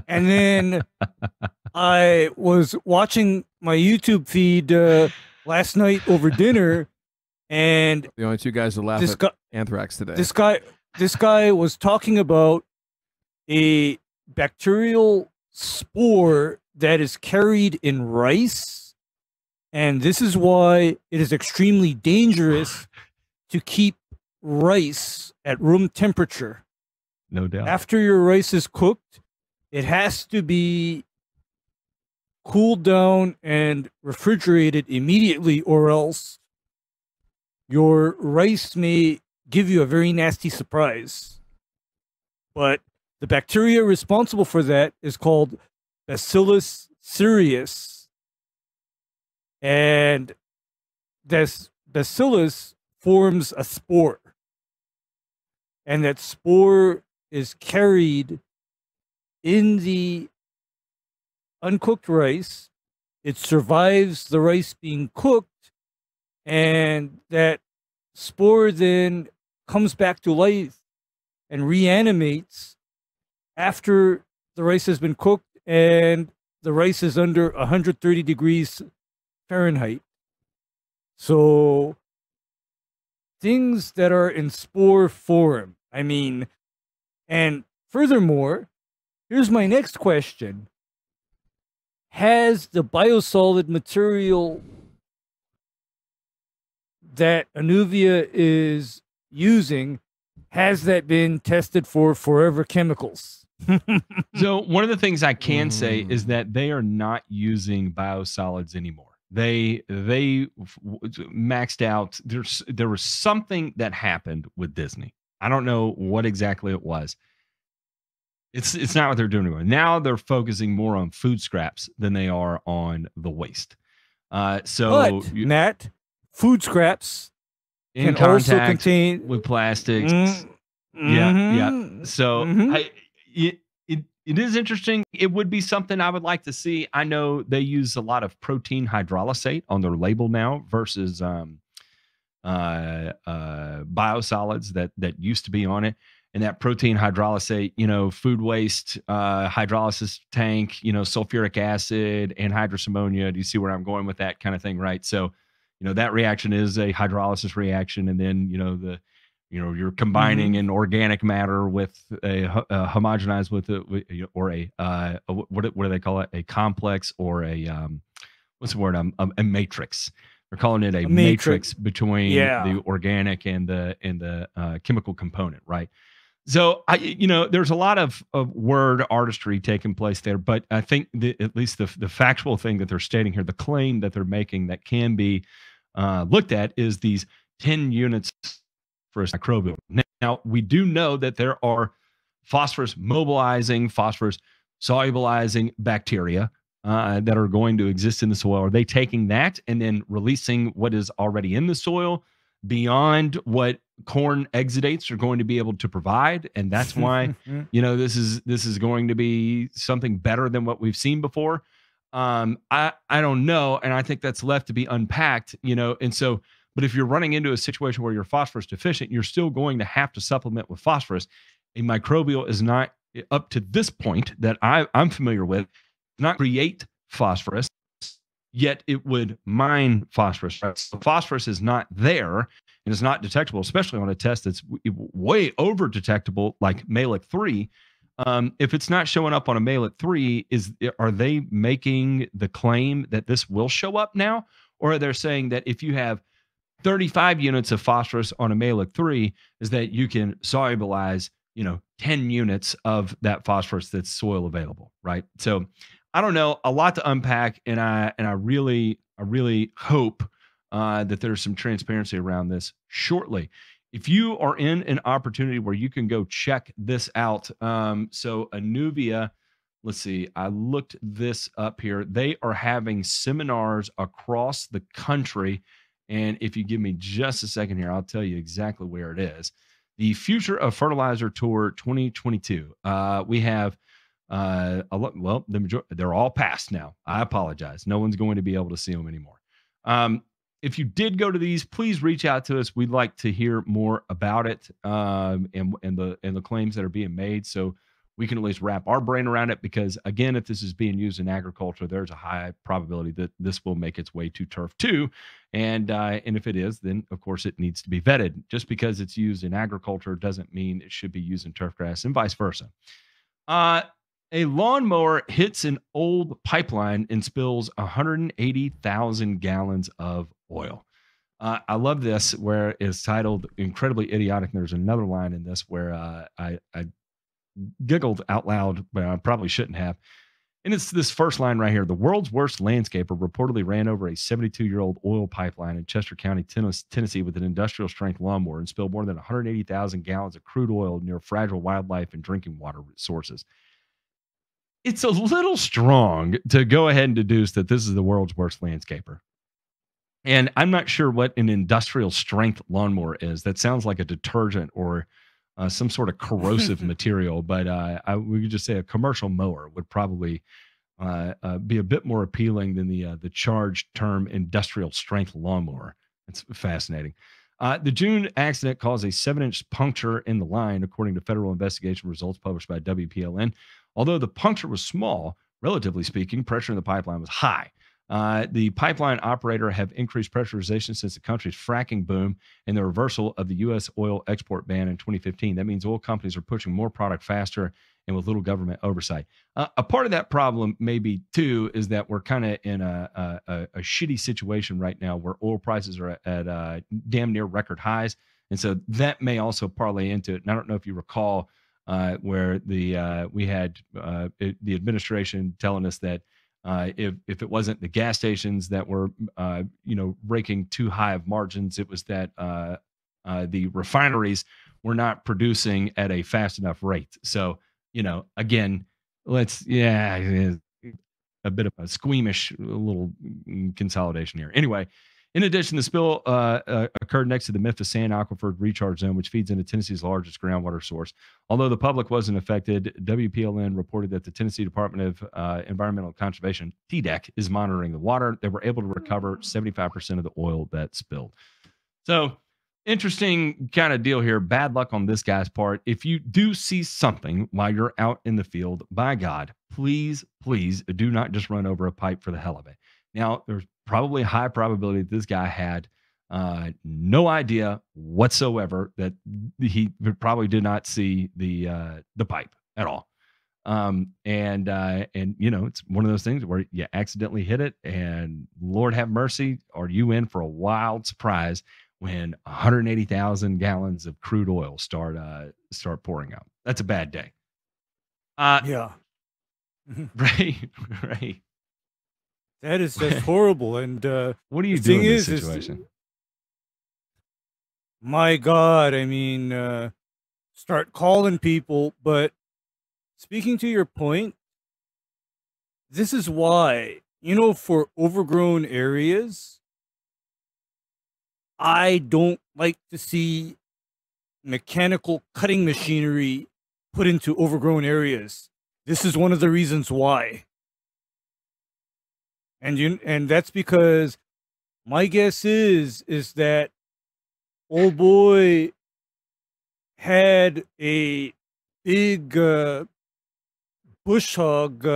And then I was watching my YouTube feed last night over dinner, and the only two guys that laugh at anthrax today. This guy was talking about a bacterial spore that is carried in rice, and this is why it is extremely dangerous to keep rice at room temperature. No doubt. After your rice is cooked, it has to be cooled down and refrigerated immediately, or else your rice may give you a very nasty surprise. But the bacteria responsible for that is called Bacillus cereus, and this bacillus forms a spore, and that spore is carried in the uncooked rice. It survives the rice being cooked, and that spore then comes back to life and reanimates after the rice has been cooked and the rice is under 130 degrees Fahrenheit. So things that are in spore form, I mean, and furthermore, here's my next question. Has the biosolid material that Anuvia is using, has that been tested for forever chemicals? So one of the things I can say is that they are not using biosolids anymore. They maxed out. There was something that happened with Disney. I don't know what exactly it was. It's not what they're doing anymore. Now they're focusing more on food scraps than they are on the waste. But Nat, food scraps in can also contact contain with plastics. Yeah. So it is interesting. It would be something I would like to see. I know they use a lot of protein hydrolysate on their label now versus biosolids that used to be on it. And that protein hydrolysate, food waste, hydrolysis tank, sulfuric acid, anhydrous ammonia. Do you see where I'm going with that kind of thing, right? So, that reaction is a hydrolysis reaction, and then you're combining an organic matter with a homogenized what do they call it? A complex or a what's the word? A matrix. They're calling it a matrix between the organic and the chemical component, right? So there's a lot of word artistry taking place there, but I think at least the factual thing that they're stating here, the claim that they're making that can be looked at is these 10 units for microbial. Now, we do know that there are phosphorus mobilizing, phosphorus solubilizing bacteria that are going to exist in the soil. Are they taking that and then releasing what is already in the soil beyond what corn exudates are going to be able to provide? And that's why, this is going to be something better than what we've seen before. I don't know. And I think that's left to be unpacked, and so, but if you're running into a situation where you're phosphorus deficient, you're still going to have to supplement with phosphorus. A microbial is not, up to this point that I'm familiar with, not create phosphorus, yet it would mine phosphorus. So phosphorus is not there and it's not detectable, especially on a test that's way over detectable like Malic 3. If it's not showing up on a Malic 3, are they making the claim that this will show up now? Or are they saying that if you have 35 units of phosphorus on a Malic 3, is that you can solubilize 10 units of that phosphorus that's soil available, right? So I don't know, a lot to unpack, and I really hope that there's some transparency around this shortly. If you are in an opportunity where you can go check this out, so Anuvia, let's see, I looked this up here. They are having seminars across the country, and if you give me just a second here, I'll tell you exactly where it is. The Future of Fertilizer Tour 2022. We have they're all passed now. I apologize. No one's going to be able to see them anymore. If you did go to these, please reach out to us. We'd like to hear more about it and the claims that are being made, so we can at least wrap our brain around it. Because again, if this is being used in agriculture, there's a high probability that this will make its way to turf too. And if it is, then of course it needs to be vetted. Just because it's used in agriculture doesn't mean it should be used in turf grass, and vice versa. A lawnmower hits an old pipeline and spills 180,000 gallons of oil. I love this, where it's titled "Incredibly Idiotic." And there's another line in this where I giggled out loud, but I probably shouldn't have. And it's this first line right here. The world's worst landscaper reportedly ran over a 72-year-old oil pipeline in Chester County, Tennessee with an industrial strength lawnmower and spilled more than 180,000 gallons of crude oil near fragile wildlife and drinking water sources. It's a little strong to go ahead and deduce that this is the world's worst landscaper. And I'm not sure what an industrial strength lawnmower is. That sounds like a detergent or some sort of corrosive material, but we could just say a commercial mower would probably be a bit more appealing than the charged term industrial strength lawnmower. It's fascinating. The June accident caused a 7-inch puncture in the line, according to federal investigation results published by WPLN. Although the puncture was small, relatively speaking, pressure in the pipeline was high. The pipeline operator have increased pressurization since the country's fracking boom and the reversal of the U.S. oil export ban in 2015. That means oil companies are pushing more product faster and with little government oversight. A part of that problem, maybe too, is that we're kind of in a shitty situation right now where oil prices are at damn near record highs, and so that may also parlay into it. And I don't know if you recall where we had the administration telling us that. If it wasn't the gas stations that were, raking too high of margins, it was that the refineries were not producing at a fast enough rate. So, again, a bit of a squeamish little consolidation here. Anyway, in addition, the spill occurred next to the Memphis Sand Aquifer recharge zone, which feeds into Tennessee's largest groundwater source. Although the public wasn't affected, WPLN reported that the Tennessee Department of Environmental Conservation, TDEC, is monitoring the water. They were able to recover 75% of the oil that spilled. So, interesting kind of deal here. Bad luck on this guy's part. If you do see something while you're out in the field, by God, please do not just run over a pipe for the hell of it. Now, there's probably a high probability that this guy had no idea whatsoever that he probably did not see the pipe at all. It's one of those things where you accidentally hit it, and Lord have mercy, are you in for a wild surprise when 180,000 gallons of crude oil start pouring out. That's a bad day. Yeah. Right. That is just horrible. And what do you the do in thing this is situation? My God, I mean, start calling people. But speaking to your point, this is why, for overgrown areas, I don't like to see mechanical cutting machinery put into overgrown areas. This is one of the reasons why. And that's because my guess is that old boy had a big bush hog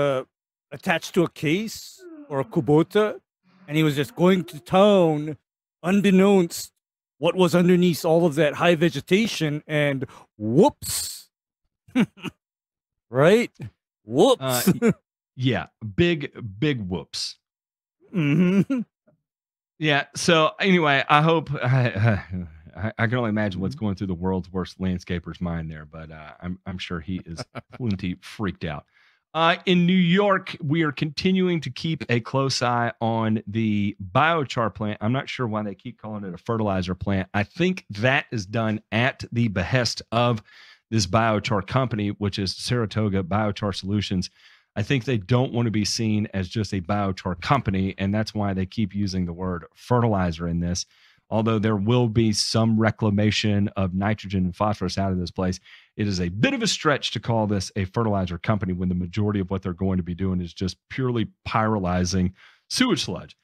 attached to a case or a kubota, and he was just going to town unbeknownst what was underneath all of that high vegetation, and whoops. Right? Whoops. Yeah, big whoops. Mm-hmm. Yeah. So anyway, I hope I can only imagine what's going through the world's worst landscaper's mind there, but I'm sure he is plenty freaked out. In New York, we are continuing to keep a close eye on the biochar plant. I'm not sure why they keep calling it a fertilizer plant. I think that is done at the behest of this biochar company, which is Saratoga Biochar Solutions. I think they don't want to be seen as just a biochar company, and that's why they keep using the word fertilizer in this. Although there will be some reclamation of nitrogen and phosphorus out of this place, it is a bit of a stretch to call this a fertilizer company when the majority of what they're going to be doing is just purely pyrolyzing sewage sludge.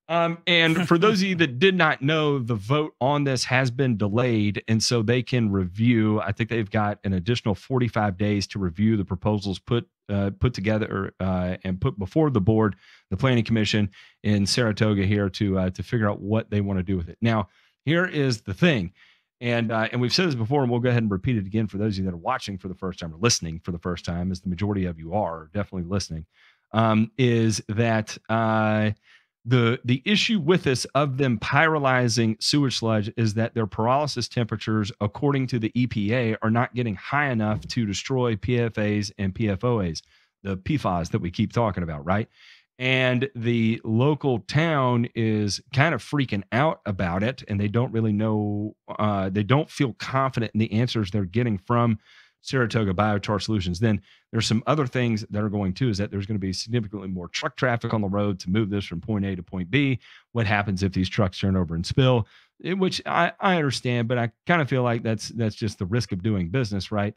And for those of you that did not know, the vote on this has been delayed, and so they can review. I think they've got an additional 45 days to review the proposals put together and put before the board, the Planning Commission in Saratoga here to figure out what they want to do with it. Now, here is the thing, and we've said this before, and we'll go ahead and repeat it again for those of you that are watching for the first time or listening for the first time, as the majority of you are definitely listening, is that the issue with this of them pyrolyzing sewage sludge is that their pyrolysis temperatures, according to the EPA, are not getting high enough to destroy PFAs and PFOAs, the PFAS that we keep talking about, right? And the local town is kind of freaking out about it, and they don't really know, they don't feel confident in the answers they're getting from Saratoga Biochar Solutions. Then there's some other things that are going to, is that there's going to be significantly more truck traffic on the road to move this from point A to point B. What happens if these trucks turn over and spill? Which I understand, but I kind of feel like that's just the risk of doing business, right?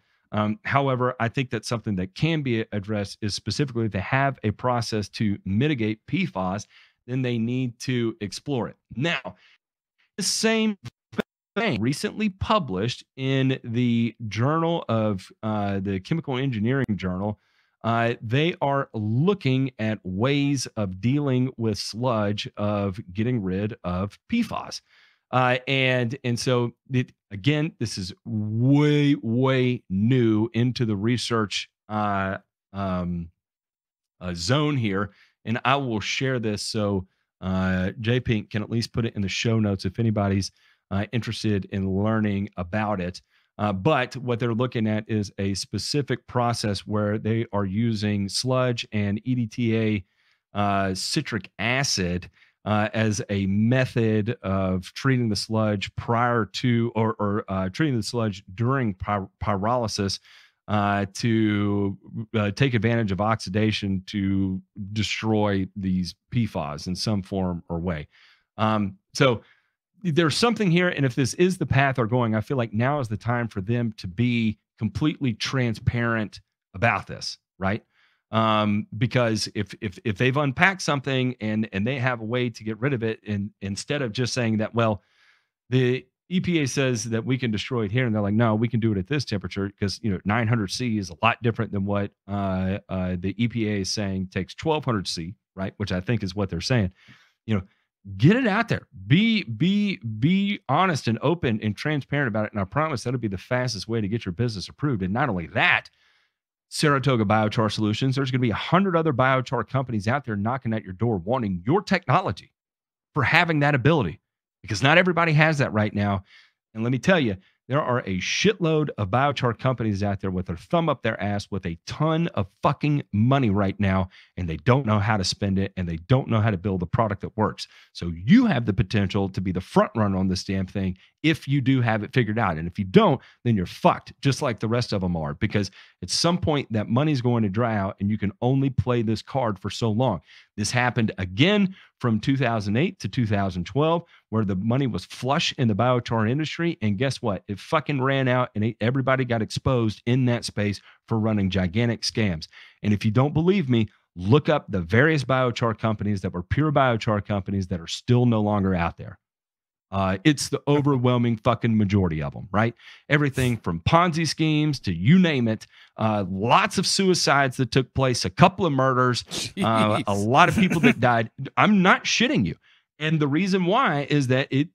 However, I think that something that can be addressed is specifically if they have a process to mitigate PFAS, then they need to explore it. Now, the same thing recently published in the Journal of the Chemical Engineering Journal. They are looking at ways of dealing with sludge, of getting rid of PFAS. And so again, this is way new into the research zone here, and I will share this so J Pink can at least put it in the show notes if anybody's interested in learning about it. But what they're looking at is a specific process where they are using sludge and EDTA citric acid as a method of treating the sludge prior to or treating the sludge during pyrolysis to take advantage of oxidation to destroy these PFAS in some form or way. So there's something here, and if this is the path they're going, I feel like now is the time for them to be completely transparent about this, right? Because if they've unpacked something and they have a way to get rid of it, and instead of just saying that, well, the EPA says that we can destroy it here, and they're like, no, we can do it at this temperature because 900 C is a lot different than what the EPA is saying takes 1200 C, right? Which I think is what they're saying. Get it out there. Be honest and open and transparent about it. And I promise that'll be the fastest way to get your business approved. And not only that, Saratoga Biochar Solutions, there's going to be 100 other biochar companies out there knocking at your door wanting your technology for having that ability, because not everybody has that right now. And let me tell you, There are a shitload of biochar companies out there with their thumb up their ass with a ton of fucking money right now, and they don't know how to spend it, and they don't know how to build a product that works. So you have the potential to be the front runner on this damn thing if you do have it figured out. And if you don't, then you're fucked, just like the rest of them are, because at some point that money's going to dry out, and you can only play this card for so long. This happened again from 2008 to 2012, where the money was flush in the biochar industry. And guess what? It fucking ran out, and everybody got exposed in that space for running gigantic scams. And if you don't believe me, look up the various biochar companies that were pure biochar companies that are still no longer out there. It's the overwhelming fucking majority of them, right? Everything from Ponzi schemes to you name it. Lots of suicides that took place, a couple of murders, a lot of people that died. I'm not shitting you. And the reason why is that it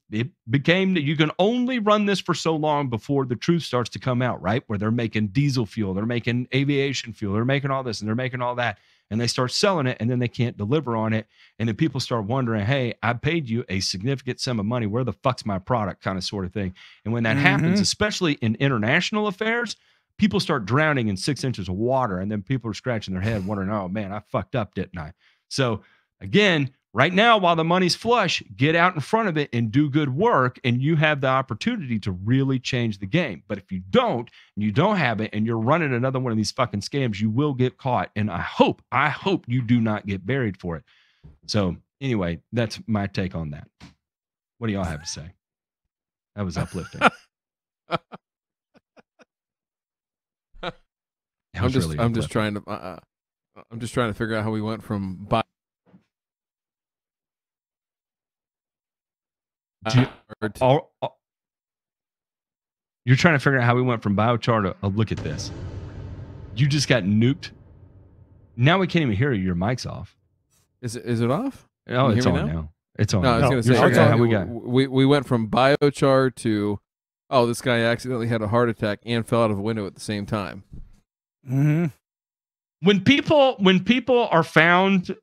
became that you can only run this for so long before the truth starts to come out, right? Where they're making diesel fuel, they're making aviation fuel, they're making all this and they're making all that. And they start selling it, and then they can't deliver on it. And then people start wondering, hey, I paid you a significant sum of money. Where the fuck's my product, kind of sort of thing. And when that happens, especially in international affairs, people start drowning in 6 inches of water. And then people are scratching their head wondering, oh, man, I fucked up, didn't I? So, again, right now, while the money's flush, get out in front of it and do good work, and you have the opportunity to really change the game. But if you don't, and you don't have it, and you're running another one of these fucking scams, you will get caught. And I hope you do not get buried for it. So anyway, that's my take on that. What do y'all have to say? That was uplifting. I'm just trying to figure out how we went from you're trying to figure out how we went from biochar to look at this. You just got nuked. Now we can't even hear you. Your mic's off. Is it off? Oh, it's on now. It's on. No, I was going to say, we went from biochar to, oh, this guy accidentally had a heart attack and fell out of a window at the same time. Mm-hmm. When people are found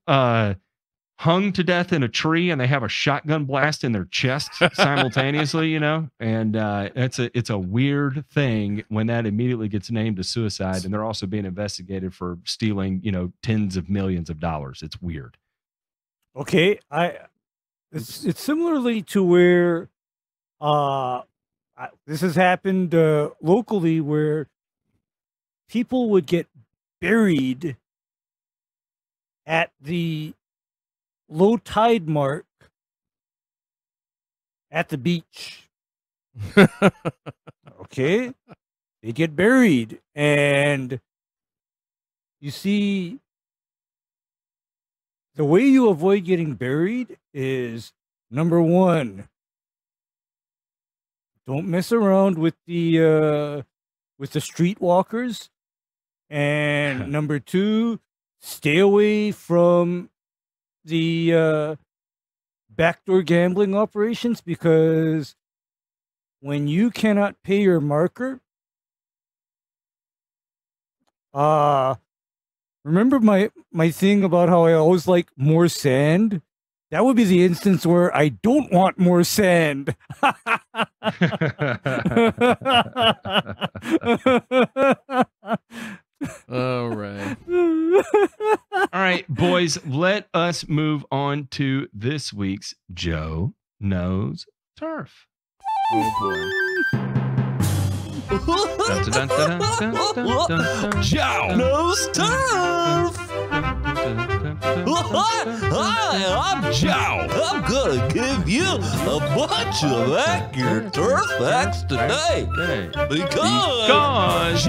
hung to death in a tree and they have a shotgun blast in their chest simultaneously, and it's a weird thing when that immediately gets named a suicide, and they're also being investigated for stealing, tens of millions of dollars. It's weird. Okay, it's similarly to where this has happened locally, where people would get buried at the low tide mark at the beach. Okay, they get buried, and you see, the way you avoid getting buried is, number one, don't mess around with the streetwalkers, and number two, stay away from the backdoor gambling operations, because when you cannot pay your marker, remember my thing about how I always like more sand? That would be the instance where I don't want more sand. All right. All right, boys, let us move on to this week's Joe Knows Turf. Oh, boy. Joe Knows Turf. Hi, I'm Joe. I'm gonna give you a bunch of accurate turf facts today because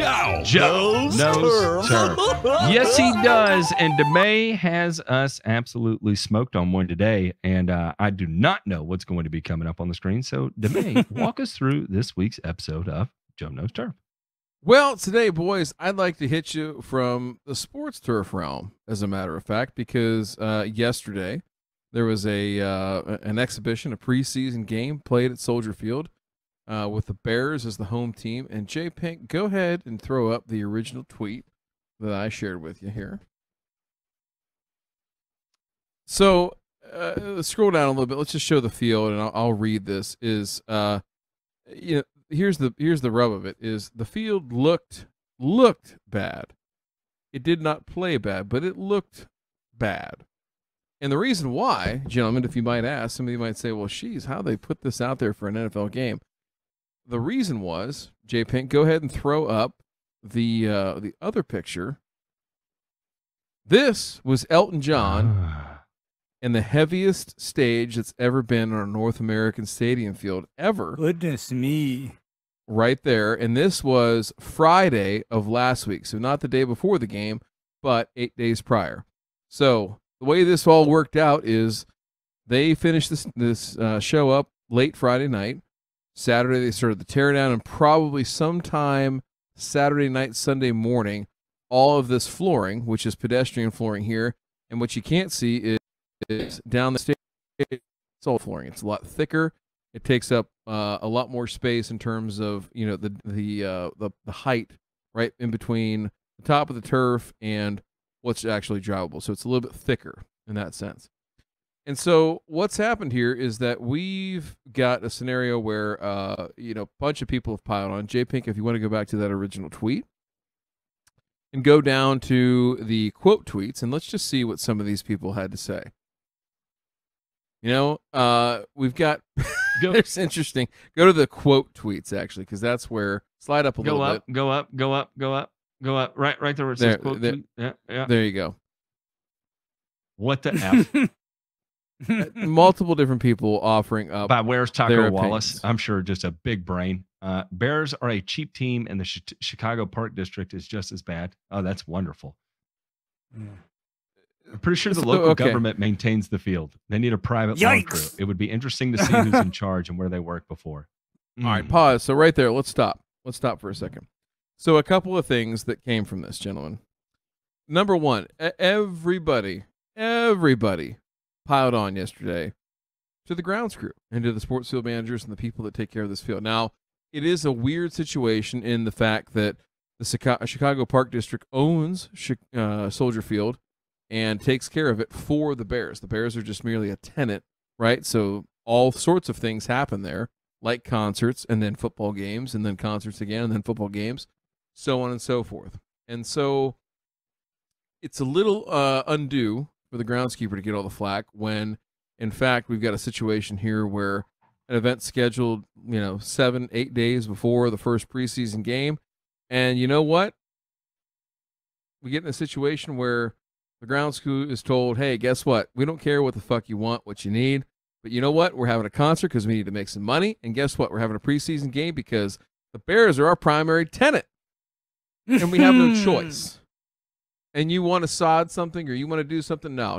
Joe knows turf. Yes, he does. And DeMay has us absolutely smoked on one today. And I do not know what's going to be coming up on the screen. So, DeMay, walk us through this week's episode of Joe Knows Turf. Well, today, boys, I'd like to hit you from the sports turf realm, as a matter of fact, because yesterday there was an exhibition, a preseason game played at Soldier Field with the Bears as the home team. And Jay Pink, go ahead and throw up the original tweet that I shared with you here. So let's scroll down a little bit. Let's just show the field, and I'll read this. here's the rub of it is the field looked bad. It did not play bad, but it looked bad. And the reason why, gentlemen, if you might ask, somebody might say, well, geez, how they put this out there for an NFL game? The reason was, J Pink, go ahead and throw up the other picture. This was Elton John and the heaviest stage that's ever been on a North American stadium field ever. Goodness me. Right there. And this was Friday of last week. So not the day before the game, but 8 days prior. So the way this all worked out is they finished this show up late Friday night. Saturday they started the teardown, and probably sometime Saturday night, Sunday morning, all of this flooring, which is pedestrian flooring here, and what you can't see is down the stage, it's all flooring. It's a lot thicker. It takes up a lot more space in terms of, you know, the height right in between the top of the turf and what's actually drivable. So it's a little bit thicker in that sense. And so what's happened here is that we've got a scenario where, you know, a bunch of people have piled on. J-Pink, if you want to go back to that original tweet and go down to the quote tweets, and let's just see what some of these people had to say. You know, we've got, it's interesting. Go to the quote tweets, actually, because that's where, slide up a little bit. Go up. Right there where it says quote tweet. Yeah. There you go. What the F? Multiple different people offering up. By where's Taco their Wallace? opinions. I'm sure just a big brain. Bears are a cheap team, and the Chicago Park District is just as bad. Oh, that's wonderful. I'm pretty sure the local government maintains the field. They need a private lawn crew. It would be interesting to see who's in charge and where they work before. All right, pause. So right there, let's stop. Let's stop for a second. So a couple of things that came from this, gentlemen. Number one, everybody piled on yesterday to the grounds crew and to the sports field managers and the people that take care of this field. Now, it is a weird situation in the fact that the Chicago Park District owns Soldier Field and takes care of it for the Bears. The Bears are just merely a tenant, right? So all sorts of things happen there, like concerts and then football games and then concerts again and then football games, so on and so forth. And so it's a little undue for the groundskeeper to get all the flack when, in fact, we've got a situation here where an event scheduled, 7-8 days before the first preseason game. And you know what? We get in a situation where the grounds crew is told, hey, guess what? We don't care what the fuck you want, what you need. But you know what? We're having a concert because we need to make some money. And guess what? We're having a preseason game because the Bears are our primary tenant. And we have no choice. And you want to sod something or you want to do something? No.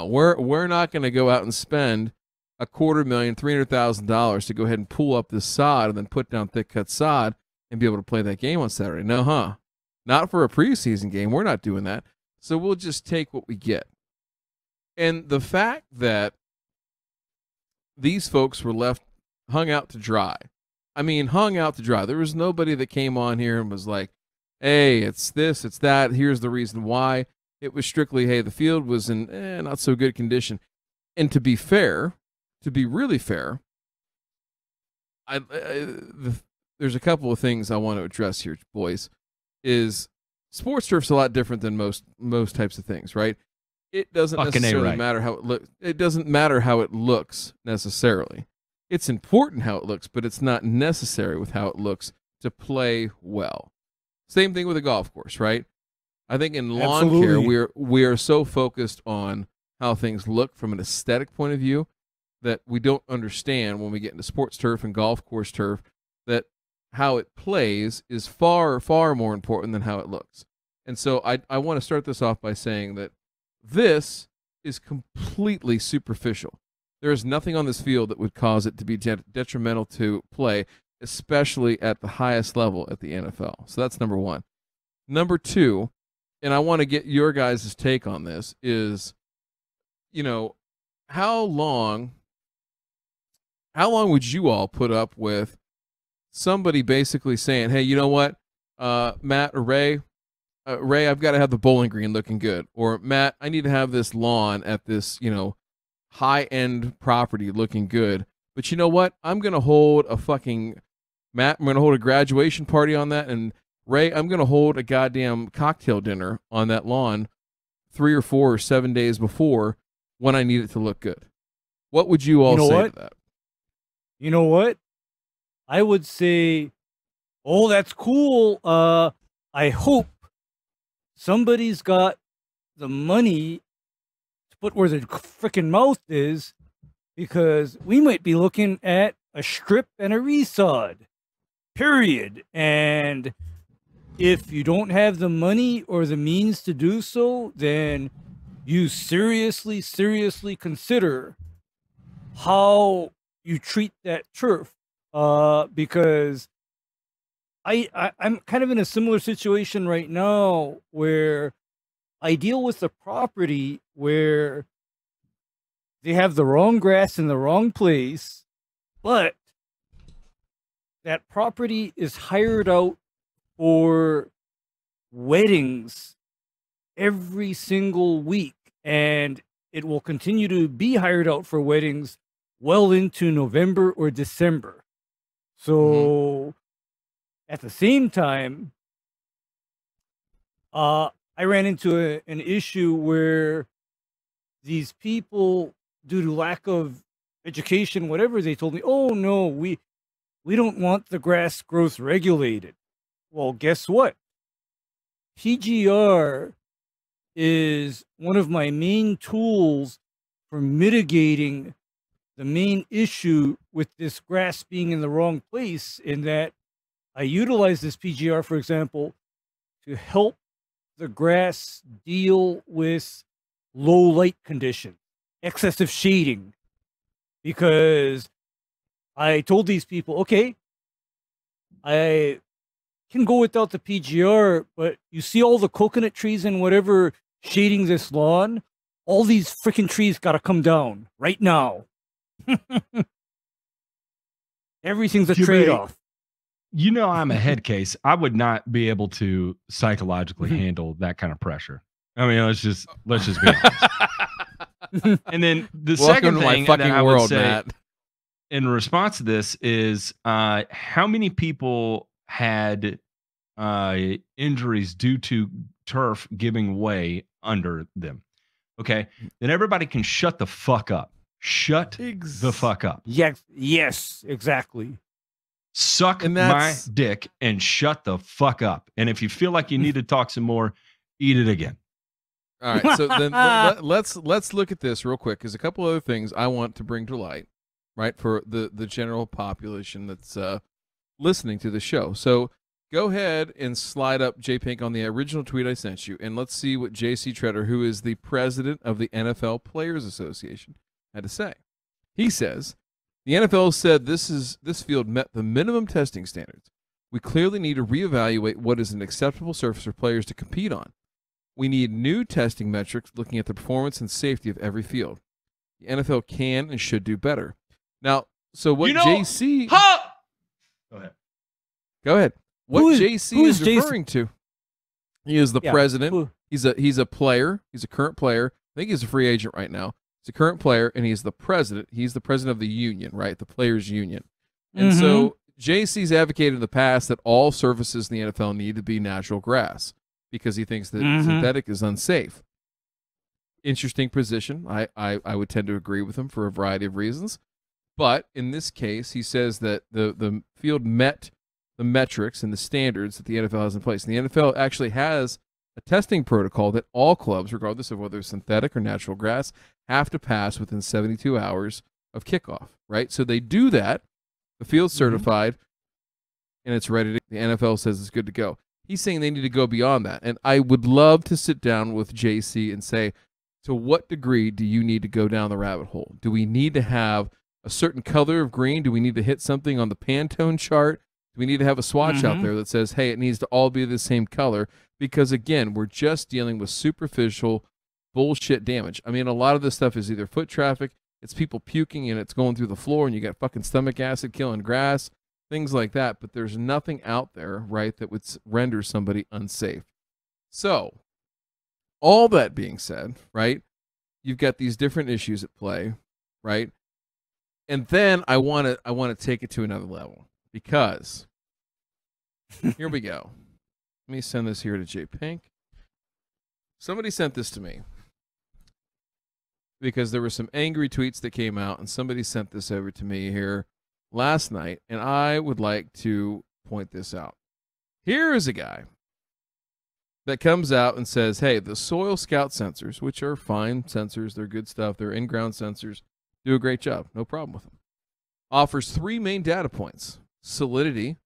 We're not going to go out and spend $250,000, $300,000 to go ahead and pull up this sod and then put down thick cut sod and be able to play that game on Saturday. No, not for a preseason game. We're not doing that. So we'll just take what we get. And the fact that these folks were hung out to dry. I mean, hung out to dry. There was nobody that came on here and was like, hey, it's this, it's that. Here's the reason why. It was strictly, hey, the field was in not so good condition. And to be fair, to be really fair, there's a couple of things I want to address here, boys. Is sports turf's a lot different than most types of things, right? It doesn't necessarily matter how it looks. It doesn't matter how it looks necessarily. It's important how it looks, but it's not necessary with how it looks to play well. Same thing with a golf course, right? I think in lawn care, we are so focused on how things look from an aesthetic point of view that we don't understand when we get into sports turf and golf course turf that how it plays is far, far more important than how it looks. And so I want to start this off by saying that this is completely superficial. There is nothing on this field that would cause it to be detrimental to play, especially at the highest level at the NFL. So that's number one. Number two, and I want to get your guys' take on this, is, how long would you all put up with somebody basically saying, hey, you know what, Matt or Ray, I've got to have the bowling green looking good. Or Matt, I need to have this lawn at this, high-end property looking good. But you know what? I'm going to hold a fucking Matt, I'm going to hold a graduation party on that. And Ray, I'm going to hold a goddamn cocktail dinner on that lawn 3 or 4 or 7 days before when I need it to look good. What would you all say to that? You know what? I would say, oh, that's cool. I hope somebody's got the money to put where the freaking mouth is, because we might be looking at a strip and a resod, period. And if you don't have the money or the means to do so, then you seriously consider how you treat that turf. Because I'm kind of in a similar situation right now where I deal with the property where they have the wrong grass in the wrong place, but that property is hired out for weddings every single week, and it will continue to be hired out for weddings well into November or December. So at the same time, I ran into an issue where these people, due to lack of education, whatever, they told me, oh no, we don't want the grass growth regulated. Well, guess what? PGR is one of my main tools for mitigating the main issue with this grass being in the wrong place, in that I utilize this PGR, for example, to help the grass deal with low light conditions, excessive shading, because I told these people, okay, I can go without the PGR, but you see all the coconut trees and whatever shading this lawn, all these freaking trees got to come down right now. Everything's a trade-off. You know, I'm a head case. I would not be able to psychologically handle that kind of pressure. I mean, let's just be honest. And then the second thing that I would say, Matt, in response to this is, how many people had injuries due to turf giving way under them? Okay, then everybody can shut the fuck up. Shut the fuck up. Yes, exactly. Suck my dick and shut the fuck up. And if you feel like you need to talk some more, eat it again. All right, so then let's look at this real quick, because a couple other things I want to bring to light, right, for the general population that's listening to the show. So go ahead and slide up JPink on the original tweet I sent you, and let's see what JC Treader, who is the president of the NFL Players Association, had to say. He says, the NFL said this field met the minimum testing standards. We clearly need to reevaluate what is an acceptable surface for players to compete on. We need new testing metrics looking at the performance and safety of every field. The NFL can and should do better. Now, so what JC... Go ahead. What JC is referring to, he is the president. He's a player. He's a current player. I think he's a free agent right now. He's a current player, and he's the president. He's the president of the union, right? The players' union. And so JC's advocated in the past that all surfaces in the NFL need to be natural grass, because he thinks that synthetic is unsafe. Interesting position. I would tend to agree with him for a variety of reasons. But in this case, he says that the field met the metrics and the standards that the NFL has in place. And the NFL actually has a testing protocol that all clubs, regardless of whether it's synthetic or natural grass, have to pass within 72 hours of kickoff, right? So they do that. The field's certified, and it's ready. The NFL says it's good to go. He's saying they need to go beyond that. And I would love to sit down with JC and say, to what degree do you need to go down the rabbit hole? Do we need to have a certain color of green? Do we need to hit something on the Pantone chart? Do we need to have a swatch out there that says, hey, it needs to all be the same color? Because, again, we're just dealing with superficial bullshit damage. I mean, a lot of this stuff is either foot traffic, it's people puking and it's going through the floor, and you got fucking stomach acid killing grass, things like that. But there's nothing out there, right, that would render somebody unsafe. So, all that being said, right, you've got these different issues at play, right? And then I want to take it to another level. because here we go. Let me send this here to J Pink. Somebody sent this to me because there were some angry tweets that came out, and somebody sent this over to me here last night, and I would like to point this out. Here is a guy that comes out and says, hey, the Soil Scout sensors, which are fine sensors, they're good stuff, they're in-ground sensors, do a great job, no problem with them, offers 3 main data points: salinity,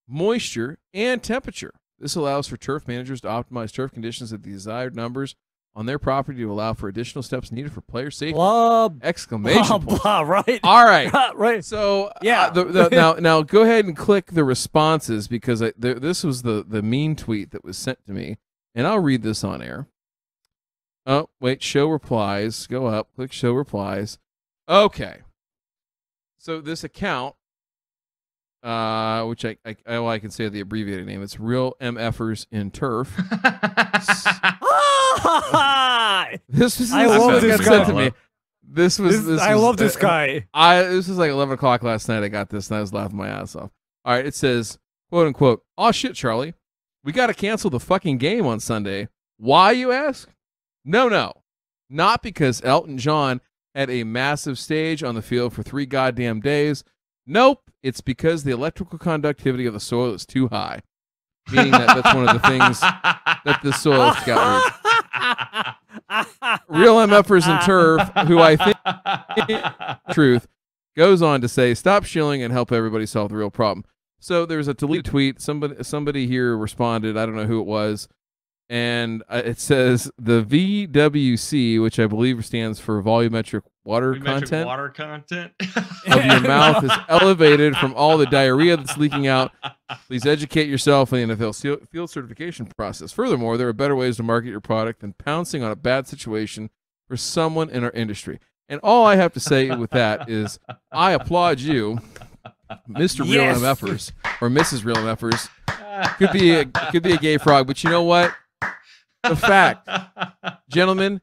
moisture, and temperature. This allows for turf managers to optimize turf conditions at the desired numbers on their property to allow for additional steps needed for player safety. Blah, exclamation blah, point. blah, right. All right. Right. So yeah. Now go ahead and click the responses, because this was the mean tweet that was sent to me, and I'll read this on air. Oh, wait, show replies. Go up, click show replies. Okay. So this account, which I can say the abbreviated name, it's Real MFers in Turf. This was I love this guy. to me. This I love this guy. This was like 11 o'clock last night. I got this, and I was laughing my ass off. All right, it says, quote unquote, "Oh shit, Charlie, we got to cancel the fucking game on Sunday. Why, you ask? No, not because Elton John had a massive stage on the field for 3 goddamn days. Nope, it's because the electrical conductivity of the soil is too high." Meaning that's one of the things that the Soil Scout reads. Real MFers in Turf, who I think truth, goes on to say, "Stop shilling and help everybody solve the real problem." So there's a deleted tweet. Somebody here responded. I don't know who it was. And it says the VWC, which I believe stands for volumetric water content. Water content of your mouth is elevated from all the diarrhea that's leaking out. Please educate yourself in the NFL field certification process. Furthermore, there are better ways to market your product than pouncing on a bad situation for someone in our industry. And all I have to say with that is, I applaud you, Mr. Real MFers or Mrs. Real MFers. Could be a gay frog, but you know what? The fact, gentlemen,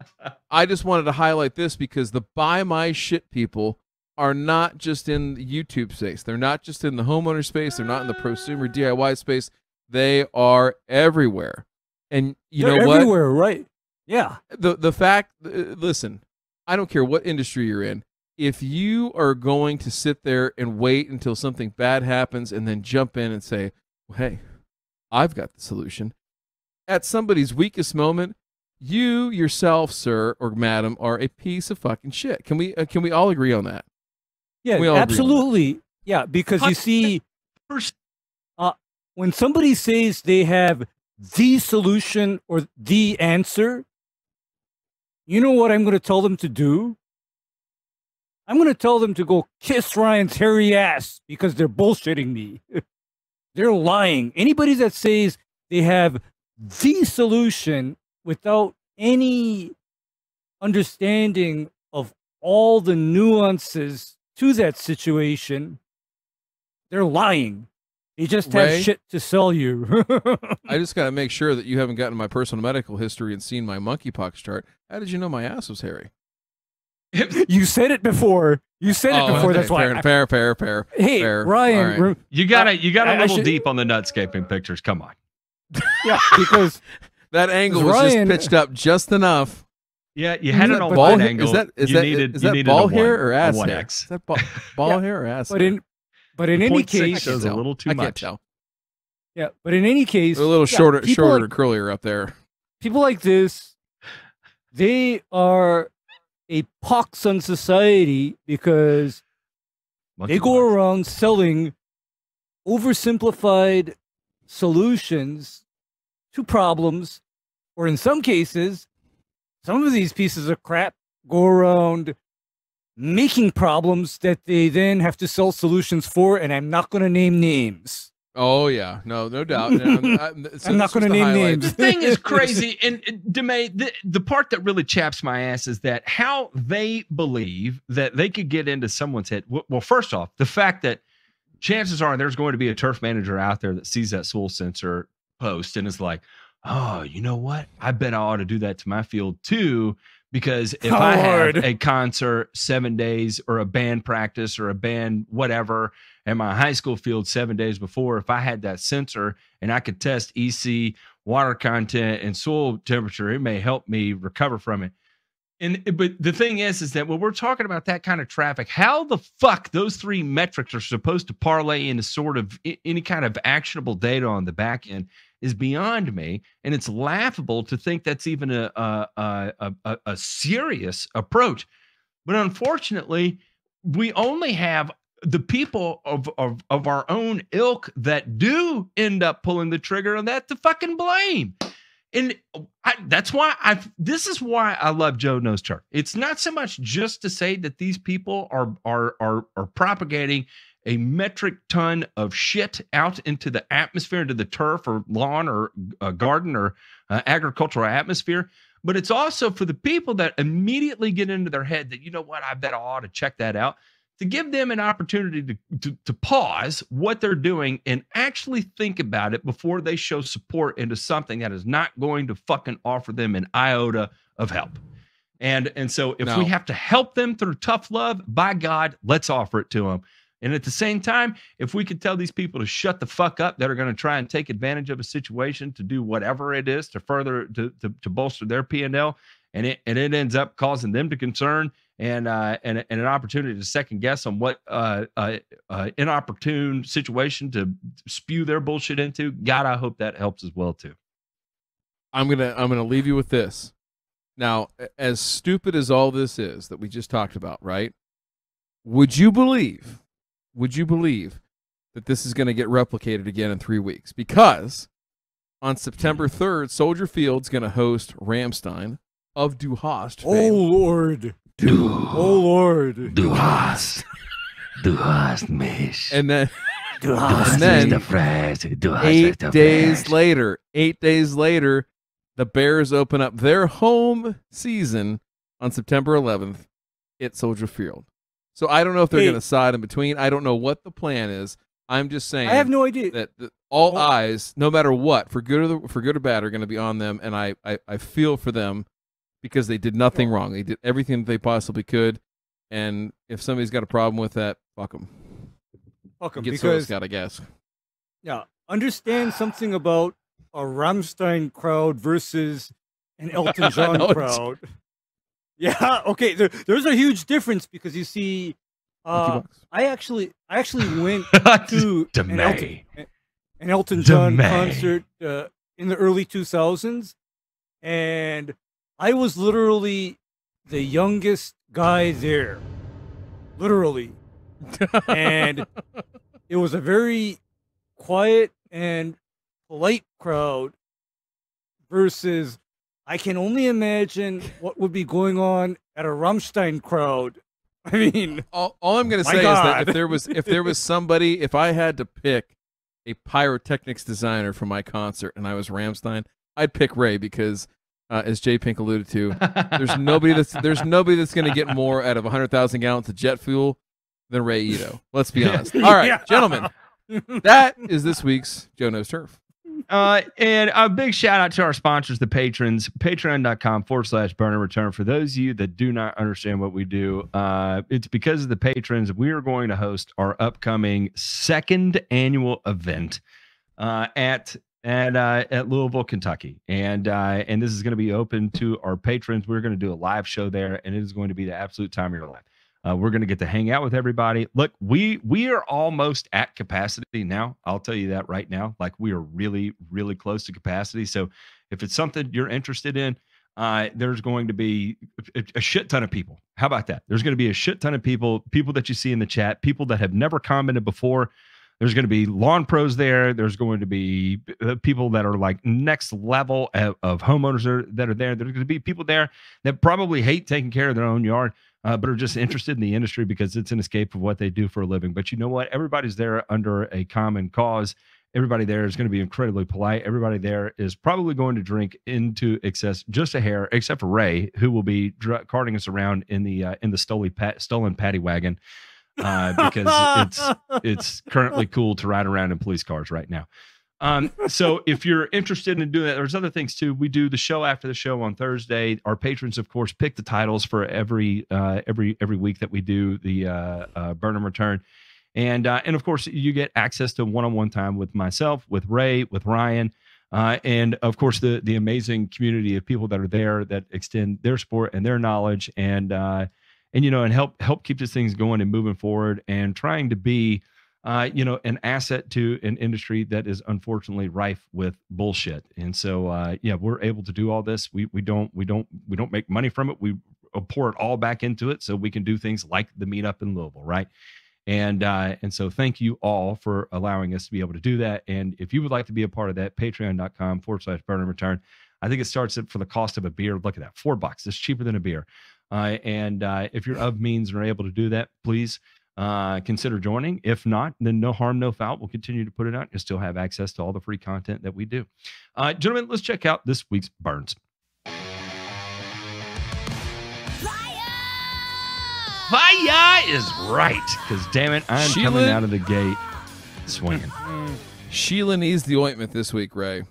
I just wanted to highlight this because the buy my shit people are not just in the YouTube space. They're not just in the homeowner space. They're not in the prosumer DIY space. They are everywhere. And They're know what? Everywhere, right? Yeah. The fact, listen, I don't care what industry you're in. If you are going to sit there and wait until something bad happens and then jump in and say, well, hey, I've got the solution, at somebody's weakest moment, you yourself, sir or madam, are a piece of fucking shit. Can we all agree on that? Yeah, absolutely. Yeah, because you see, when somebody says they have the solution or the answer, you know what I'm going to tell them to do? I'm going to tell them to go kiss Ryan's hairy ass because they're bullshitting me. They're lying. Anybody that says they have the solution without any understanding of all the nuances to that situation, they're lying. They just have shit to sell you. I just got to make sure that you haven't gotten my personal medical history and seen my monkeypox chart. How did you know my ass was hairy? You said it before. That's why. Fair. Hey, fair. Ryan, Right. You got a little deep on the nutscaping pictures. Come on. Yeah, because that angle was just pitched up just enough. Yeah, you had it on ball one angle. Is that ball hair or ass hair? Is that ball hair or ass hair? But in any case, shows a little too much. I can't tell. Yeah, but in any case, a little shorter, curlier up there. People like this, they are a pox on society because they go around selling oversimplified solutions to problems, or in some cases, some of these pieces of crap go around making problems that they then have to sell solutions for, and I'm not going to name names. Oh, yeah. No doubt. I'm not going to name names. The thing is crazy. And DeMay, the part that really chaps my ass is that how they believe that they could get into someone's head. Well, first off, the fact that chances are there's going to be a turf manager out there that sees that soil sensor post and is like, oh, you know what? I bet I ought to do that to my field too. Because if I have a concert 7 days or a band practice or a band whatever, at my high school field 7 days before, if I had that sensor and I could test EC, water content, and soil temperature, it may help me recover from it. But the thing is that when we're talking about that kind of traffic, how the fuck those three metrics are supposed to parlay into sort of any kind of actionable data on the back end is beyond me, and it's laughable to think that's even a serious approach. But unfortunately, we only have the people of our own ilk that do end up pulling the trigger on that to fucking blame. And this is why I love Joe Knows Turf. It's not so much just to say that these people are propagating a metric ton of shit out into the atmosphere, into the turf or lawn or garden or agricultural atmosphere, but it's also for the people that immediately get into their head that, you know what, I bet I ought to check that out, to give them an opportunity to pause what they're doing and actually think about it before they show support into something that is not going to fucking offer them an iota of help. And so if we have to help them through tough love, by God, let's offer it to them. And at the same time, if we could tell these people to shut the fuck up that are going to try and take advantage of a situation to do whatever it is to further to bolster their P&L, and it ends up causing them to concern and an opportunity to second guess on what inopportune situation to spew their bullshit into. God, I hope that helps as well too. I'm gonna leave you with this. Now, as stupid as all this is that we just talked about, right? Would you believe that this is going to get replicated again in 3 weeks? Because on September 3rd, Soldier Field's going to host Ramstein of Du Hast fame. Oh, Lord. Oh, Lord. Du hast mich. And then, Du hast then fresh. 8 days later, the Bears open up their home season on September 11th at Soldier Field. So I don't know if they're going to side in between. I don't know what the plan is. I'm just saying. I have no idea. That all eyes, no matter what, for good or bad, are going to be on them, and I feel for them because they did nothing wrong. They did everything that they possibly could, and if somebody's got a problem with that, fuck them. Fuck them, because got, I guess. Yeah, understand something about a Rammstein crowd versus an Elton John crowd. Yeah, okay. There's a huge difference because you see, I actually went to an Elton John concert in the early 2000s, and I was literally the youngest guy there, literally, and it was a very quiet and polite crowd versus. I can only imagine what would be going on at a Rammstein crowd. I mean, all I'm going to say is that if there was somebody, if I had to pick a pyrotechnics designer for my concert and I was Rammstein, I'd pick Ray because, as J Pink alluded to, there's nobody that's going to get more out of 100,000 gallons of jet fuel than Ray Ito. Let's be honest. All right, gentlemen, that is this week's Joe Knows Turf. And a big shout out to our sponsors, the patrons, patreon.com/burn-and-return. For those of you that do not understand what we do, it's because of the patrons. We are going to host our upcoming second annual event at Louisville, Kentucky. And this is going to be open to our patrons. We're going to do a live show there, and it is going to be the absolute time of your life. We're going to get to hang out with everybody. Look, we are almost at capacity now. I'll tell you that right now. Like, we are really, really close to capacity. So if it's something you're interested in, there's going to be a shit ton of people. How about that? There's going to be a shit ton of people that you see in the chat, people that have never commented before. There's going to be lawn pros there. There's going to be people that are like next level of homeowners that are there. There's going to be people there that probably hate taking care of their own yard, but are just interested in the industry because it's an escape of what they do for a living. But you know what? Everybody's there under a common cause. Everybody there is going to be incredibly polite. Everybody there is probably going to drink into excess, just a hair, except for Ray, who will be carting us around in the stolen paddy wagon. Because it's currently cool to ride around in police cars right now. So if you're interested in doing that, there's other things too. We do the show after the show on Thursday. Our patrons, of course, pick the titles for every week that we do the Burn and Return. And of course, you get access to one-on-one time with myself, with Ray, with Ryan, and of course, the amazing community of people that are there that extend their support and their knowledge, and help keep these things going and moving forward, and trying to be an asset to an industry that is unfortunately rife with bullshit. And so, we're able to do all this. We don't make money from it. We pour it all back into it so we can do things like the meetup in Louisville, right? And so thank you all for allowing us to be able to do that. And if you would like to be a part of that, patreon.com/burn-and-return. I think it starts for the cost of a beer. Look at that, $4. It's cheaper than a beer. And if you're of means and are able to do that, please consider joining. If not, then no harm, no foul. We'll continue to put it out. You'll still have access to all the free content that we do. Gentlemen, let's check out this week's Burns. Fire is right, because damn it, I'm coming out of the gate swinging. Sheila needs the ointment this week, Ray.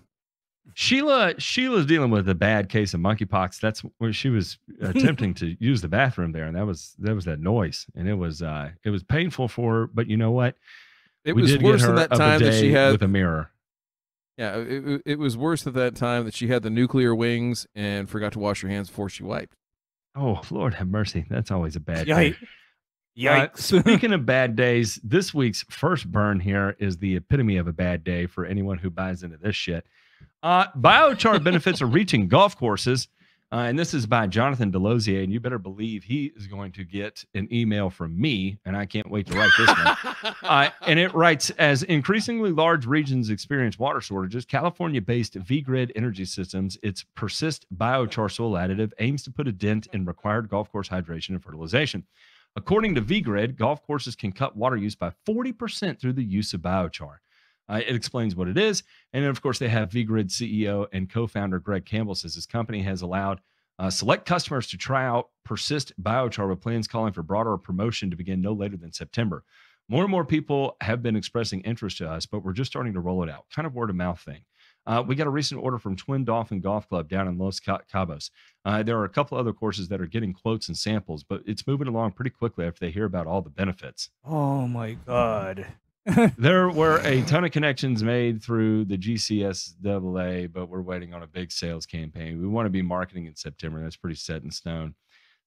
Sheila's dealing with a bad case of monkeypox. That's where she was attempting to use the bathroom there, and that was that noise, and it was painful for her. But you know what? It was worse than that time that she had with a mirror. Yeah, it was worse at that time that she had the nuclear wings and forgot to wash her hands before she wiped. Oh, Lord have mercy. That's always a bad Yikes. day. Yikes. Speaking of bad days, this week's first burn here is the epitome of a bad day for anyone who buys into this shit. Biochar benefits are reaching golf courses. And this is by Jonathan Delosier, and you better believe he is going to get an email from me, and I can't wait to write this one. And it writes, as increasingly large regions experience water shortages, California-based VGrid Energy Systems, its Persist biochar soil additive, aims to put a dent in required golf course hydration and fertilization. According to VGrid, golf courses can cut water use by 40% through the use of biochar. It explains what it is. And then, of course, they have VGrid CEO and co-founder Greg Campbell says his company has allowed select customers to try out Persist biochar with plans calling for broader promotion to begin no later than September. More and more people have been expressing interest to us, but we're just starting to roll it out. Kind of word of mouth thing. We got a recent order from Twin Dolphin Golf Club down in Los Cabos. There are a couple other courses that are getting quotes and samples, but it's moving along pretty quickly after they hear about all the benefits. Oh, my God. There were a ton of connections made through the GCSAA, but we're waiting on a big sales campaign. We want to be marketing in September. That's pretty set in stone.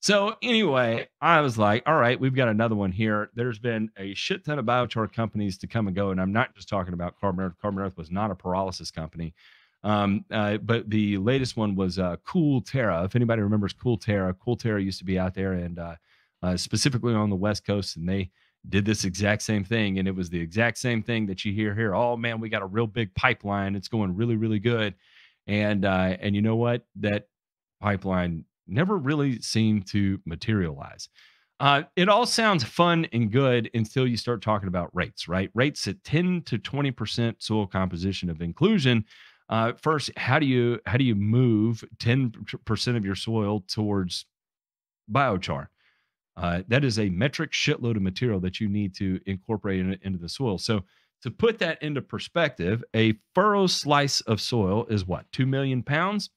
So anyway, I was like, all right, we've got another one here. There's been a shit ton of biochar companies to come and go, and I'm not just talking about Carbon Earth. Carbon Earth was not a pyrolysis company. But the latest one was Cool Terra. If anybody remembers Cool Terra used to be out there and specifically on the West Coast, and they did this exact same thing. And it was the exact same thing that you hear here. Oh man, we got a real big pipeline. It's going really, really good. And you know what? That pipeline never really seemed to materialize. It all sounds fun and good until you start talking about rates, right? Rates at 10 to 20% soil composition of inclusion. First, how do you move 10% of your soil towards biochar? That is a metric shitload of material that you need to incorporate into the soil. So to put that into perspective, a furrow slice of soil is what? 2 million pounds?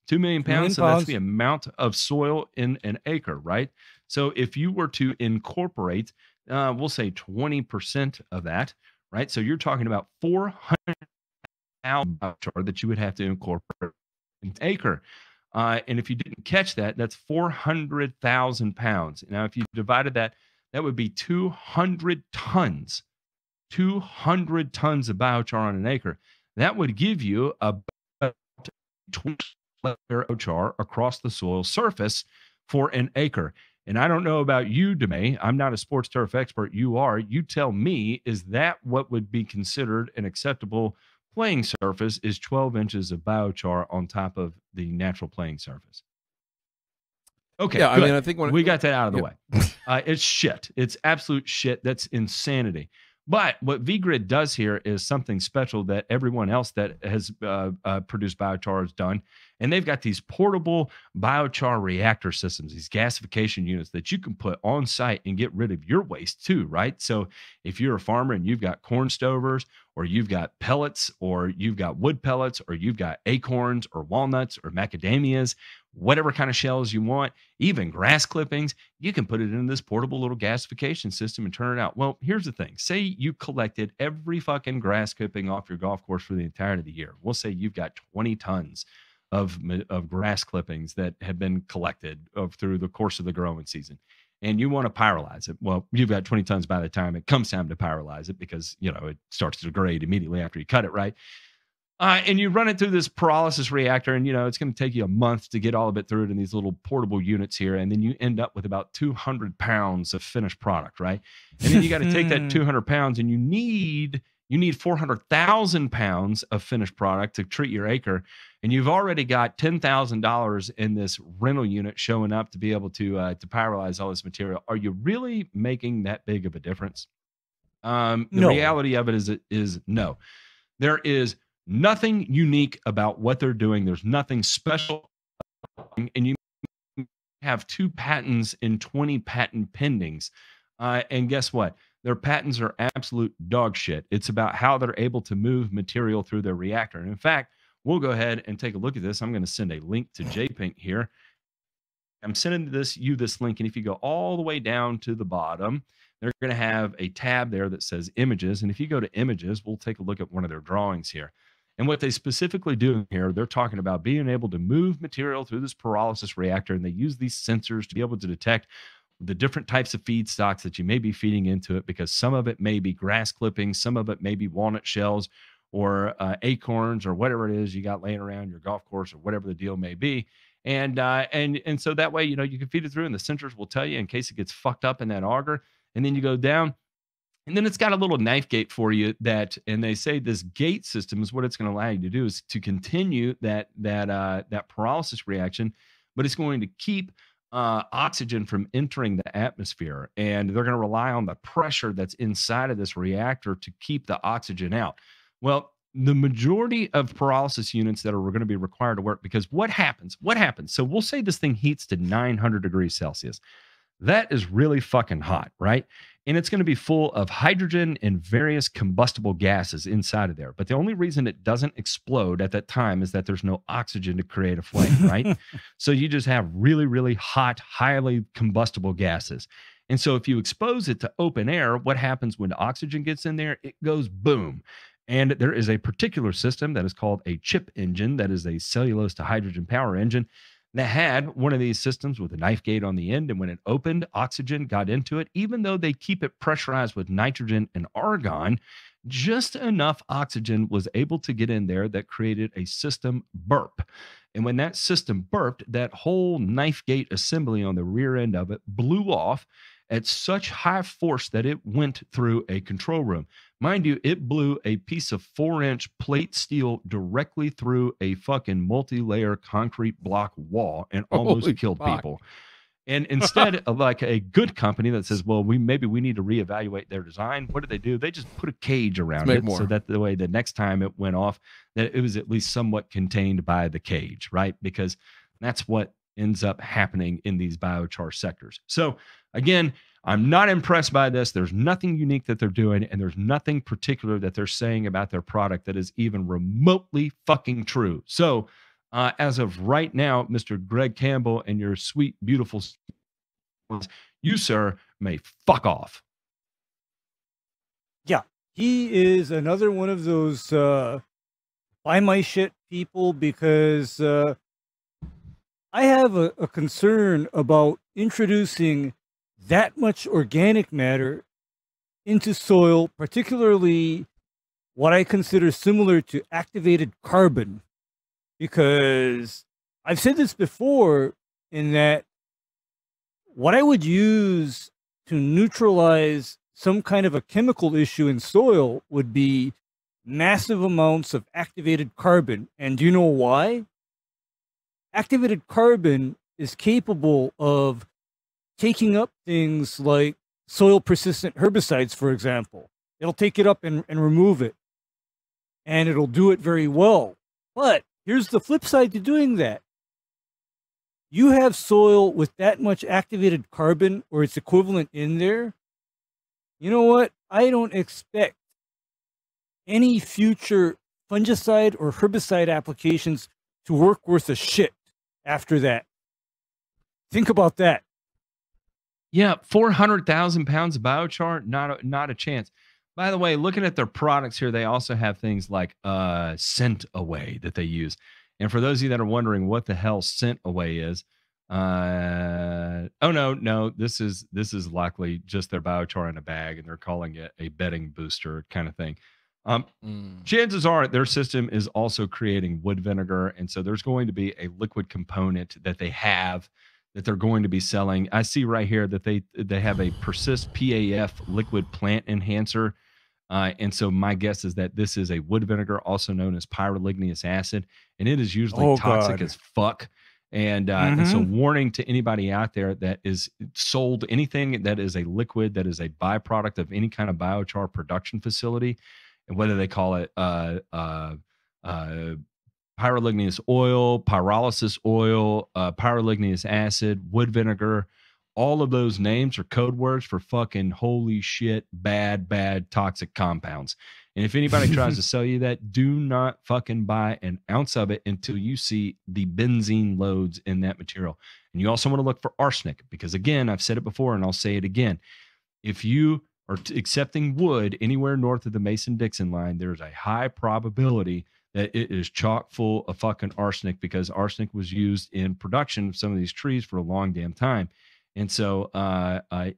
2 million pounds. So that's the amount of soil in an acre, right? So if you were to incorporate, we'll say 20% of that, right? So you're talking about 400 pounds of biochar that you would have to incorporate an acre. And if you didn't catch that, that's 400,000 pounds. Now, if you divided that, that would be 200 tons. 200 tons of biochar on an acre. That would give you about 20 biochar across the soil surface for an acre. And I don't know about you, DeMay. I'm not a sports turf expert. You are. You tell me, is that what would be considered an acceptable playing surface? Is 12 inches of biochar on top of the natural playing surface? Okay, yeah, good. I mean, I think when we got that out of the way. It's shit. It's absolute shit. That's insanity. But what VGrid does here is something special that everyone else that has produced biochar has done. And they've got these portable biochar reactor systems, these gasification units that you can put on site and get rid of your waste too, right? So if you're a farmer and you've got corn stovers, or you've got pellets, or you've got wood pellets, or you've got acorns or walnuts or macadamias, whatever kind of shells you want, even grass clippings. You can put it in this portable little gasification system and turn it out. Well, here's the thing. Say you collected every fucking grass clipping off your golf course for the entirety of the year. We'll say you've got 20 tons of grass clippings that have been collected through the course of the growing season, and you want to pyrolyze it. Well, you've got 20 tons by the time it comes time to pyrolyze it, because, you know, it starts to degrade immediately after you cut it, right? And you run it through this pyrolysis reactor, and, you know, it's going to take you a month to get all of it through it in these little portable units here. And then you end up with about 200 pounds of finished product, right? And then you got to take that 200 pounds, and you need 400,000 pounds of finished product to treat your acre. And you've already got $10,000 in this rental unit showing up to be able to pyrolyze all this material. Are you really making that big of a difference? The reality of it is no. There is nothing unique about what they're doing. There's nothing special. And you have 2 patents and 20 patent pendings. And guess what? Their patents are absolute dog shit. It's about how they're able to move material through their reactor. And in fact, we'll go ahead and take a look at this. I'm going to send a link to JPink here. I'm sending you this link. And if you go all the way down to the bottom, they're going to have a tab there that says images. And if you go to images, we'll take a look at one of their drawings here. And what they specifically do here, they're talking about being able to move material through this pyrolysis reactor. And they use these sensors to be able to detect the different types of feedstocks that you may be feeding into it, because some of it may be grass clippings, some of it may be walnut shells or acorns or whatever it is you got laying around your golf course or whatever the deal may be. And so that way, you know, you can feed it through, and the sensors will tell you in case it gets fucked up in that auger. And then you go down, and then it's got a little knife gate for you and they say this gate system is what it's going to allow you to do, is to continue that pyrolysis reaction, but it's going to keep oxygen from entering the atmosphere. And they're going to rely on the pressure that's inside of this reactor to keep the oxygen out. Well, the majority of pyrolysis units that are going to be required to work, because what happens? So we'll say this thing heats to 900 degrees Celsius. That is really fucking hot, right? And it's going to be full of hydrogen and various combustible gases inside of there. But the only reason it doesn't explode at that time is that there's no oxygen to create a flame, right? So you just have really, really hot, highly combustible gases. And so if you expose it to open air, what happens when the oxygen gets in there? It goes boom. And there is a particular system that is called a chip engine, that is a cellulose to hydrogen power engine, that had one of these systems with a knife gate on the end. And when it opened, oxygen got into it. Even though they keep it pressurized with nitrogen and argon, just enough oxygen was able to get in there that created a system burp. And when that system burped, that whole knife gate assembly on the rear end of it blew off at such high force that it went through a control room. Mind you, it blew a piece of 4-inch plate steel directly through a fucking multi-layer concrete block wall and almost killed people. And instead of like a good company that says, well, maybe we need to reevaluate their design, what do? They just put a cage around it so that the way the next time it went off, that it was at least somewhat contained by the cage, right? Because that's what ends up happening in these biochar sectors. So again, I'm not impressed by this. There's nothing unique that they're doing, and there's nothing particular that they're saying about their product that is even remotely fucking true. So as of right now, Mr. Greg Campbell and your sweet, beautiful, you, sir, may fuck off. Yeah, he is another one of those buy my shit people, because I have a concern about introducing that much organic matter into soil, particularly what I consider similar to activated carbon, because I've said this before, in that what I would use to neutralize some kind of a chemical issue in soil would be massive amounts of activated carbon. And do you know why? Activated carbon is capable of taking up things like soil persistent herbicides, for example. It'll take it up and remove it, and it'll do it very well. But here's the flip side to doing that. You have soil with that much activated carbon or its equivalent in there. You know what? I don't expect any future fungicide or herbicide applications to work worth a shit, after that. Think about that. Yeah, 400,000 pounds of biochar, not a chance. By the way, looking at their products here, they also have things like Scent Away that they use. And for those of you that are wondering what the hell Scent Away is, no, this is likely just their biochar in a bag, and they're calling it a bedding booster kind of thing. Chances are their system is also creating wood vinegar, and so there's going to be a liquid component that they have that they're going to be selling. I see right here that they have a Persist PAF liquid plant enhancer. And so my guess is that this is a wood vinegar, also known as pyroligneous acid, and it is usually toxic as fuck. And so warning to anybody out there that is sold anything that is a liquid that is a byproduct of any kind of biochar production facility, and whether they call it pyroligneous oil, pyrolysis oil, pyroligneous acid, wood vinegar, all of those names are code words for fucking holy shit, bad, toxic compounds. And if anybody tries to sell you that, do not fucking buy an ounce of it until you see the benzene loads in that material. And you also want to look for arsenic, because again, I've said it before and I'll say it again. If you are accepting wood anywhere north of the Mason-Dixon line, there's a high probability that it is chock full of fucking arsenic, because arsenic was used in production of some of these trees for a long damn time. And so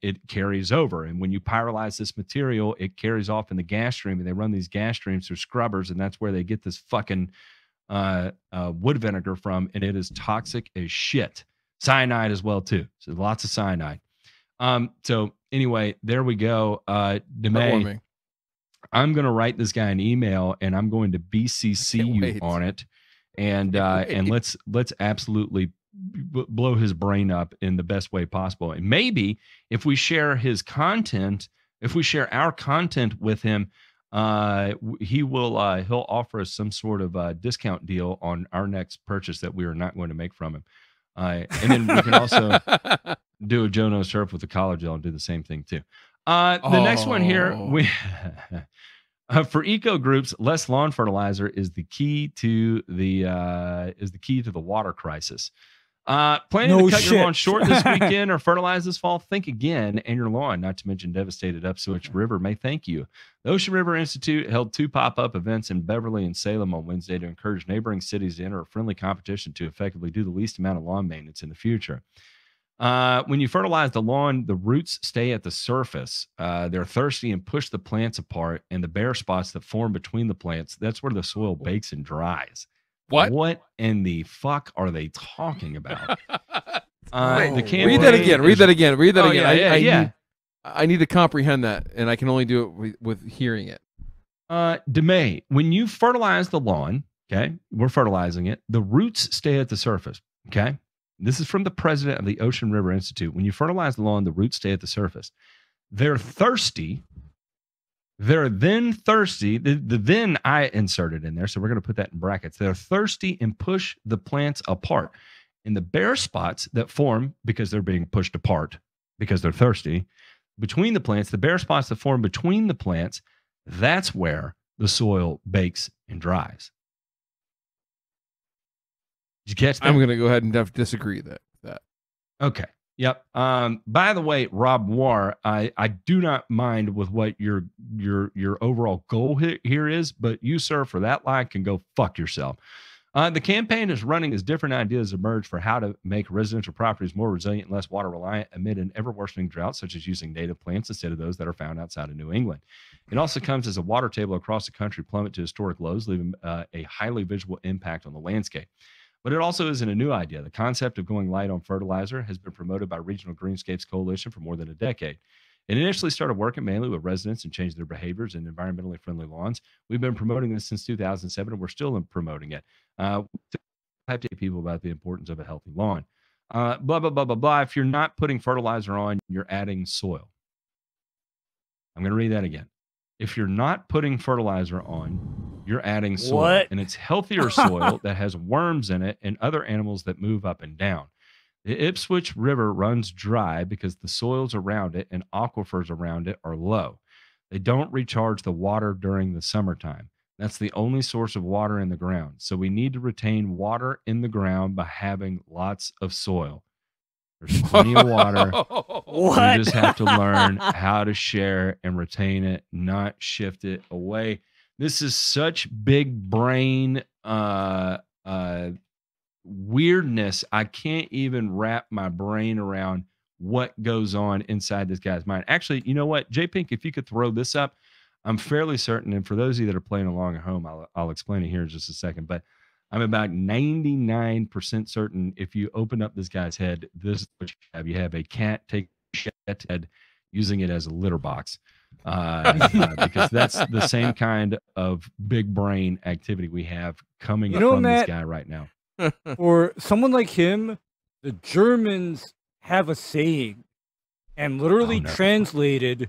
it carries over. And when you pyrolyze this material, it carries off in the gas stream, and they run these gas streams through scrubbers, and that's where they get this fucking wood vinegar from, and it is toxic as shit. Cyanide as well, too. So lots of cyanide. So anyway, there we go. DeMay, I'm going to write this guy an email, and I'm going to BCC you on it. And let's absolutely blow his brain up in the best way possible. And maybe if we share his content, if we share our content with him, he'll offer us some sort of discount deal on our next purchase that we are not going to make from him. And then we can also do a Jono Surf with the collar gel and do the same thing too. The next one here, we for eco groups, less lawn fertilizer is the key to the water crisis. Planning to cut your lawn short this weekend or fertilize this fall? Think again, and your lawn, not to mention devastated Upswitch River, may thank you. The Ocean River Institute held 2 pop-up events in Beverly and Salem on Wednesday to encourage neighboring cities to enter a friendly competition to effectively do the least amount of lawn maintenance in the future. When you fertilize the lawn, the roots stay at the surface. They're thirsty and push the plants apart, and the bare spots that form between the plants, that's where the soil bakes and dries. What in the fuck are they talking about? Read that again. I need to comprehend that, and I can only do it with hearing it. DeMay, when you fertilize the lawn, okay, we're fertilizing it, the roots stay at the surface, okay? This is from the president of the Ocean River Institute. When you fertilize the lawn, the roots stay at the surface. They're thirsty. They're then thirsty. The then I inserted in there, so we're going to put that in brackets. They're thirsty and push the plants apart. And the bare spots that form, because they're being pushed apart, because they're thirsty, between the plants, the bare spots that form between the plants, that's where the soil bakes and dries. Did you catch that? I'm going to go ahead and disagree that. Okay. Yep. By the way, Rob War, I do not mind with what your overall goal here is, but you, sir, for that line can go fuck yourself. The campaign is running as different ideas emerge for how to make residential properties more resilient and less water reliant amid an ever worsening drought, such as using native plants instead of those that are found outside of New England. It also comes as a water table across the country plummet to historic lows, leaving a highly visible impact on the landscape. But it also isn't a new idea. The concept of going light on fertilizer has been promoted by Regional Greenscapes Coalition for more than a decade. It initially started working mainly with residents and changed their behaviors in environmentally friendly lawns. We've been promoting this since 2007, and we're still promoting it. Type to people about the importance of a healthy lawn. Blah, blah, blah, blah, blah. If you're not putting fertilizer on, you're adding soil. I'm going to read that again. If you're not putting fertilizer on, you're adding soil. What? And it's healthier soil that has worms in it and other animals that move up and down. The Ipswich River runs dry because the soils around it and aquifers around it are low. They don't recharge the water during the summertime. That's the only source of water in the ground. So we need to retain water in the ground by having lots of soil. There's plenty of water. What? You just have to learn how to share and retain it, not shift it away. This is such big brain weirdness. I can't even wrap my brain around what goes on inside this guy's mind. Actually, you know what, J-Pink, if you could throw this up, I'm fairly certain, and for those of you that are playing along at home, I'll explain it here in just a second, but I'm about 99% certain if you open up this guy's head, this is what you have. You have a cat take its head using it as a litter box. Because that's the same kind of big brain activity we have coming from this guy right now. For someone like him, the Germans have a saying, and literally translated,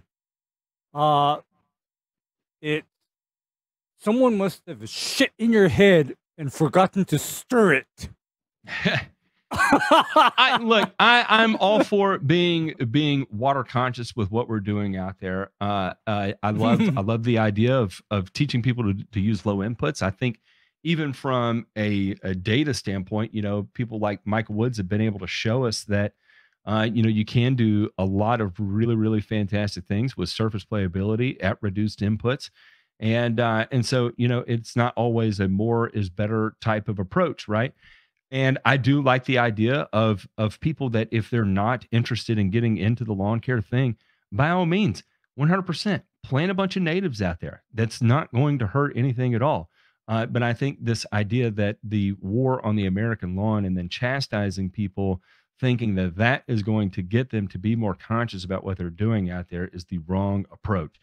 someone must have shit in your head and forgotten to stir it. I'm all for being water conscious with what we're doing out there. I love the idea of teaching people to use low inputs. I think even from a data standpoint, people like Michael Woods have been able to show us that you can do a lot of really, really fantastic things with surface playability at reduced inputs. And so, it's not always a more is better type of approach, right? And I do like the idea of people that if they're not interested in getting into the lawn care thing, by all means, 100%, plant a bunch of natives out there. That's not going to hurt anything at all. But I think this idea that the war on the American lawn and then chastising people thinking that is going to get them to be more conscious about what they're doing out there is the wrong approach.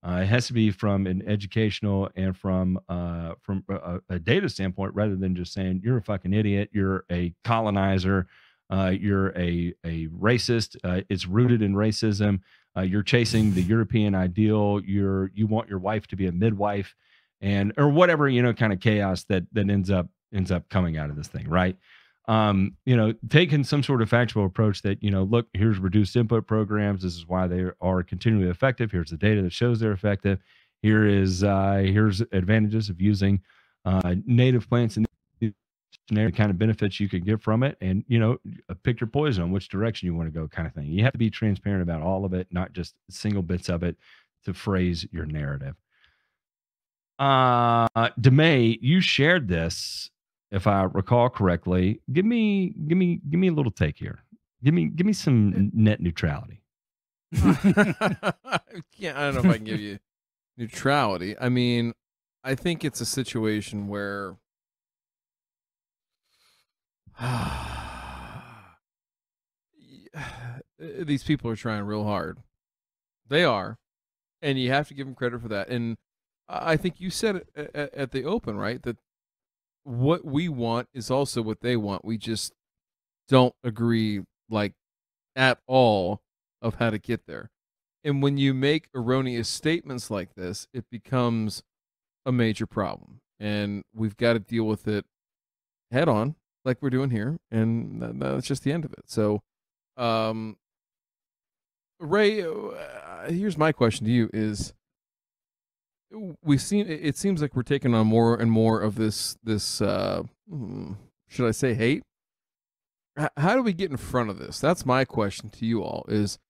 It has to be from an educational and from a data standpoint, rather than just saying you're a fucking idiot, you're a colonizer, you're a racist. It's rooted in racism. You're chasing the European ideal. You want your wife to be a midwife, or whatever kind of chaos that ends up coming out of this thing, right? Taking some sort of factual approach that, look, here's reduced input programs. This is why they are continually effective. Here's the data that shows they're effective. Here's advantages of using native plants and the kind of benefits you can get from it. And, pick your poison on which direction you want to go kind of thing. You have to be transparent about all of it, not just single bits of it to phrase your narrative. DeMay, you shared this, if I recall correctly. Give me a little take here. Give me some net neutrality. I don't know if I can give you neutrality. I mean, I think it's a situation where these people are trying real hard. They are, and you have to give them credit for that. And I think you said it at the open, right? That what we want is also what they want. We just don't agree, at all, of how to get there. And when you make erroneous statements like this, it becomes a major problem. And we've got to deal with it head on, like we're doing here. And that's just the end of it. So, Ray, here's my question to you is, it seems like we're taking on more and more of this should I say hate? How do we get in front of this? That's my question to you all, is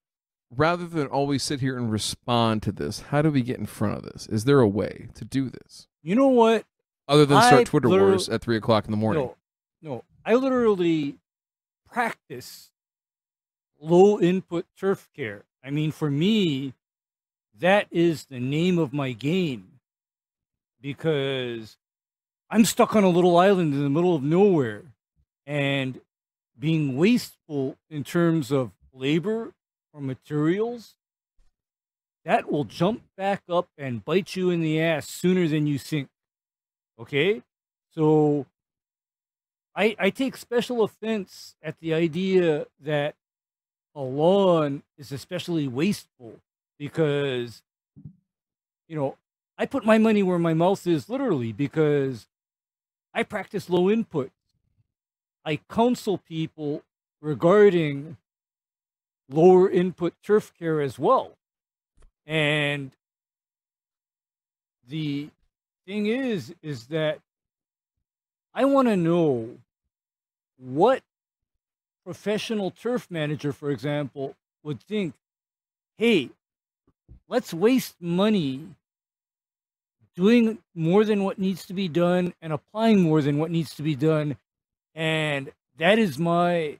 rather than always sit here and respond to this, how do we get in front of this? Is there a way to do this? You know what? Other than start Twitter wars at 3 o'clock in the morning. No, I literally practice low input turf care. I mean, for me, that is the name of my game, because I'm stuck on a little island in the middle of nowhere, and being wasteful in terms of labor or materials, that will jump back up and bite you in the ass sooner than you think. Okay? So I take special offense at the idea that a lawn is especially wasteful, because, I put my money where my mouth is, literally, because I practice low input. I counsel people regarding lower input turf care as well. And the thing is that I want to know what professional turf manager, for example, would think, hey, let's waste money doing more than what needs to be done and applying more than what needs to be done. And that is my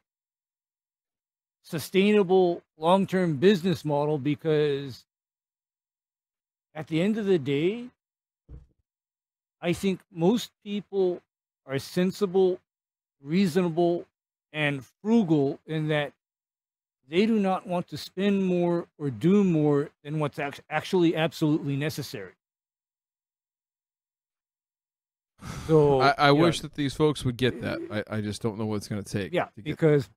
sustainable long-term business model, because at the end of the day, I think most people are sensible, reasonable, and frugal in that they do not want to spend more or do more than what's actually absolutely necessary. So I wish that these folks would get that. I just don't know what it's going to take. Yeah, because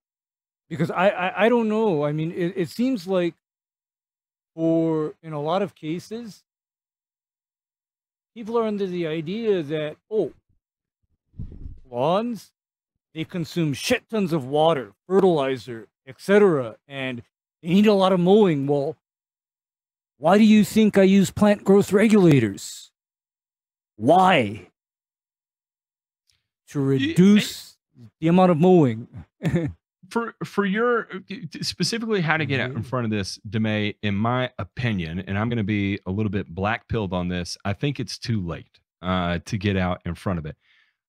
I don't know. I mean, it seems like in a lot of cases, people are under the idea that, lawns, they consume shit tons of water, fertilizer, etc., and they need a lot of mowing. Well, why do you think I use plant growth regulators? Why? To reduce the amount of mowing. For your specifically how to get out in front of this, DeMay, in my opinion, and I'm going to be a little bit black-pilled on this, I think it's too late to get out in front of it.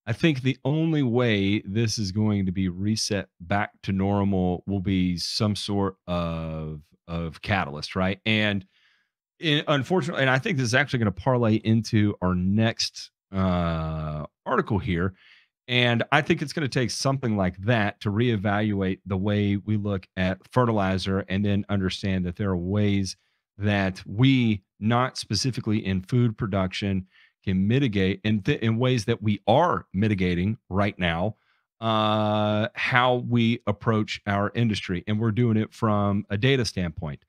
I think the only way this is going to be reset back to normal will be some sort of catalyst, right? And unfortunately, and I think this is actually going to parlay into our next article here. And I think it's going to take something like that to reevaluate the way we look at fertilizer, and then understand that there are ways that we, not specifically in food production, can mitigate in ways that we are mitigating right now how we approach our industry. And we're doing it from a data standpoint.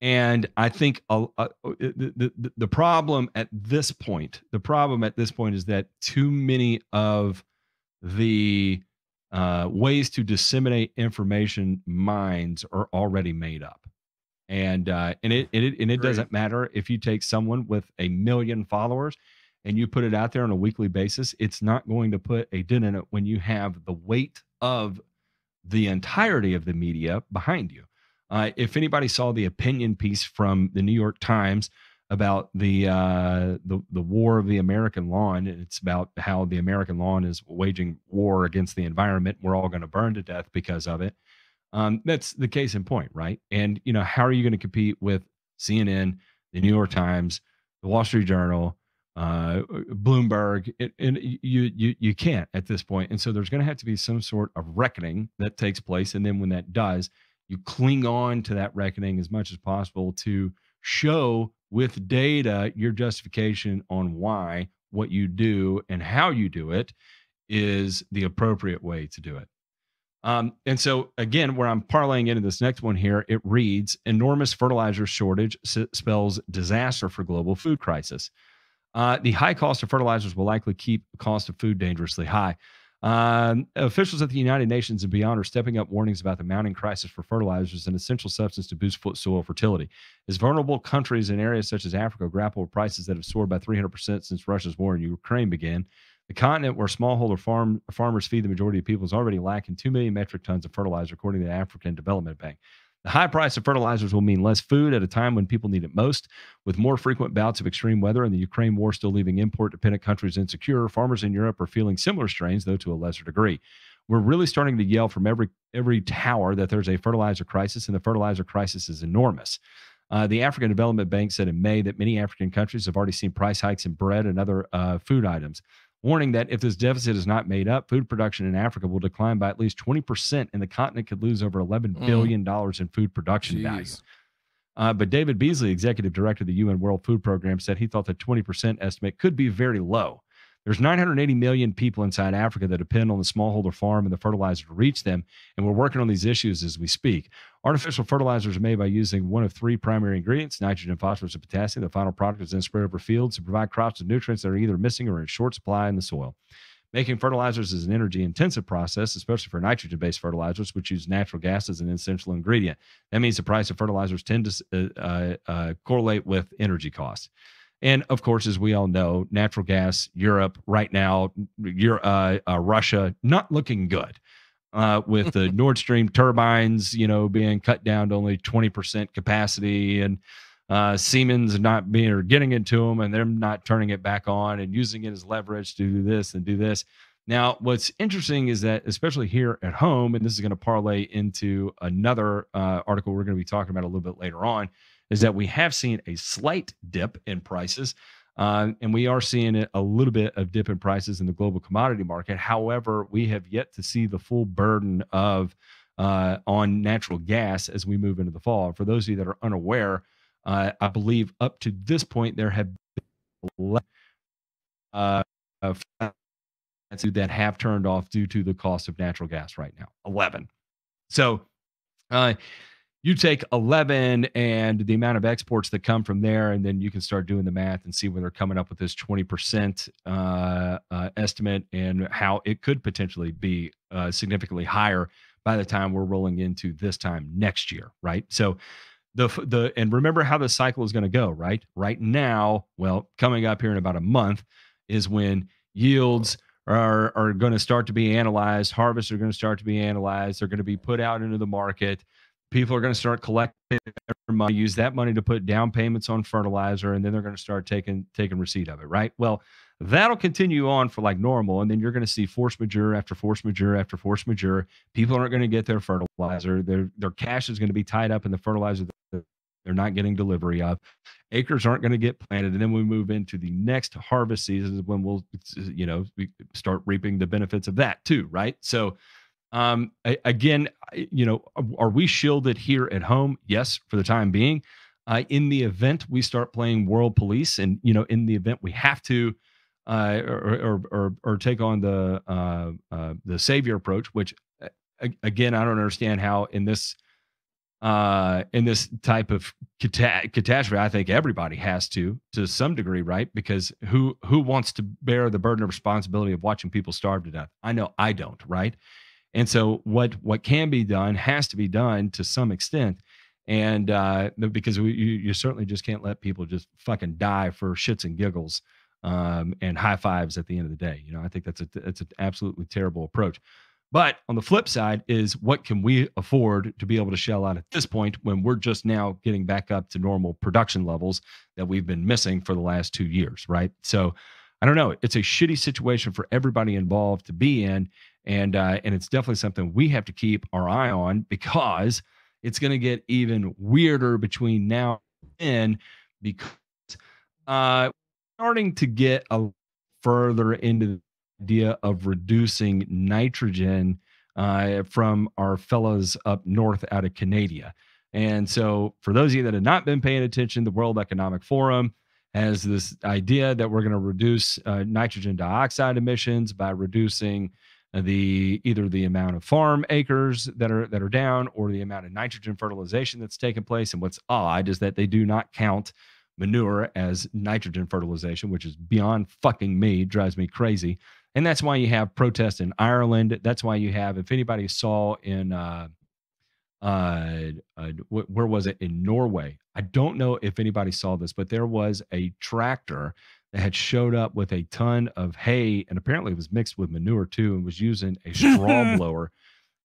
And I think the problem at this point, is that too many of the ways to disseminate information minds are already made up. And it doesn't matter if you take someone with 1 million followers and you put it out there on a weekly basis, it's not going to put a dent in it when you have the weight of the entirety of the media behind you. If anybody saw the opinion piece from the New York Times about the war of the American lawn, it's about how the American lawn is waging war against the environment. We're all going to burn to death because of it. That's the case in point, right? And how are you going to compete with CNN, the New York Times, the Wall Street Journal, Bloomberg? You can't at this point. And so there's going to have to be some sort of reckoning that takes place. And then when that does, you cling on to that reckoning as much as possible to show with data your justification on why what you do and how you do it is the appropriate way to do it. And so again, where I'm parlaying into this next one here, it reads, enormous fertilizer shortage spells disaster for global food crisis. The high cost of fertilizers will likely keep the cost of food dangerously high. Officials at the United Nations and beyond are stepping up warnings about the mounting crisis for fertilizers, an essential substance to boost soil fertility. As vulnerable countries in areas such as Africa grapple with prices that have soared by 300% since Russia's war in Ukraine began, the continent where smallholder farmers feed the majority of people is already lacking 2 million metric tons of fertilizer, according to the African Development Bank. The high price of fertilizers will mean less food at a time when people need it most. With more frequent bouts of extreme weather and the Ukraine war still leaving import-dependent countries insecure, farmers in Europe are feeling similar strains, though to a lesser degree. We're really starting to yell from every tower that there's a fertilizer crisis, and the fertilizer crisis is enormous. The African Development Bank said in May that many African countries have already seen price hikes in bread and other food items, warning that if this deficit is not made up, food production in Africa will decline by at least 20%, and the continent could lose over $11 billion in food production value. But David Beasley, executive director of the UN World Food Program, said he thought the 20% estimate could be very low. There's 980 million people inside Africa that depend on the smallholder farm and the fertilizer to reach them, and we're working on these issues as we speak. Artificial fertilizers are made by using one of 3 primary ingredients, nitrogen, phosphorus, and potassium. The final product is then spread over fields to provide crops with nutrients that are either missing or in short supply in the soil. Making fertilizers is an energy-intensive process, especially for nitrogen-based fertilizers, which use natural gas as an essential ingredient. That means the price of fertilizers tend to correlate with energy costs. And of course, as we all know, natural gas, Europe right now, Russia, not looking good. With the Nord Stream turbines, being cut down to only 20% capacity, and Siemens not being or getting into them, and they're not turning it back on and using it as leverage to do this and do this. Now, what's interesting is that, especially here at home, and this is going to parlay into another article we're going to be talking about a little bit later on, is that we have seen a slight dip in prices. And we are seeing a little bit of dip in prices in the global commodity market. However, we have yet to see the full burden of on natural gas as we move into the fall. For those of you that are unaware, I believe up to this point there have been that have turned off due to the cost of natural gas right now. 11. So you take 11 and the amount of exports that come from there, and then you can start doing the math and see where they're coming up with this 20% estimate and how it could potentially be significantly higher by the time we're rolling into this time next year, right? So and remember how the cycle is going to go, right? Right now, well, coming up here in about a month is when yields are going to start to be analyzed, harvests are going to start to be analyzed, they're going to be put out into the market. People are going to start collecting their money, use that money to put down payments on fertilizer, and then they're going to start taking receipt of it, right? Well, that'll continue on for like normal, and then you're going to see force majeure after force majeure after force majeure. People aren't going to get their fertilizer. Their cash is going to be tied up in the fertilizer that they're not getting delivery of. Acres aren't going to get planted, and then we move into the next harvest season when we'll, we start reaping the benefits of that too, right? So, again, are we shielded here at home? Yes, for the time being. In the event we start playing world police, and in the event we have to, or take on the savior approach, which again I don't understand how in this type of catastrophe, I think everybody has to some degree, right? Because who wants to bear the burden of responsibility of watching people starve to death? I know I don't, right? And so what can be done has to be done to some extent. And because you certainly just can't let people just fucking die for shits and giggles and high fives at the end of the day. I think that's an absolutely terrible approach. But on the flip side is, what can we afford to be able to shell out at this point when we're just now getting back up to normal production levels that we've been missing for the last 2 years, right? So I don't know. It's a shitty situation for everybody involved to be in. And it's definitely something we have to keep our eye on, because it's going to get even weirder between now and then, because starting to get a further into the idea of reducing nitrogen from our fellows up north out of Canada. And so for those of you that have not been paying attention, the World Economic Forum has this idea that we're going to reduce nitrogen dioxide emissions by reducing either the amount of farm acres that are down, or the amount of nitrogen fertilization that's taking place. And what's odd is that they do not count manure as nitrogen fertilization, which is beyond fucking me, drives me crazy. And that's why you have protests in Ireland. That's why you have, if anybody saw in where was it, in Norway? I don't know if anybody saw this, but there was a tractor that had showed up with a ton of hay, and apparently it was mixed with manure too, and was using a straw blower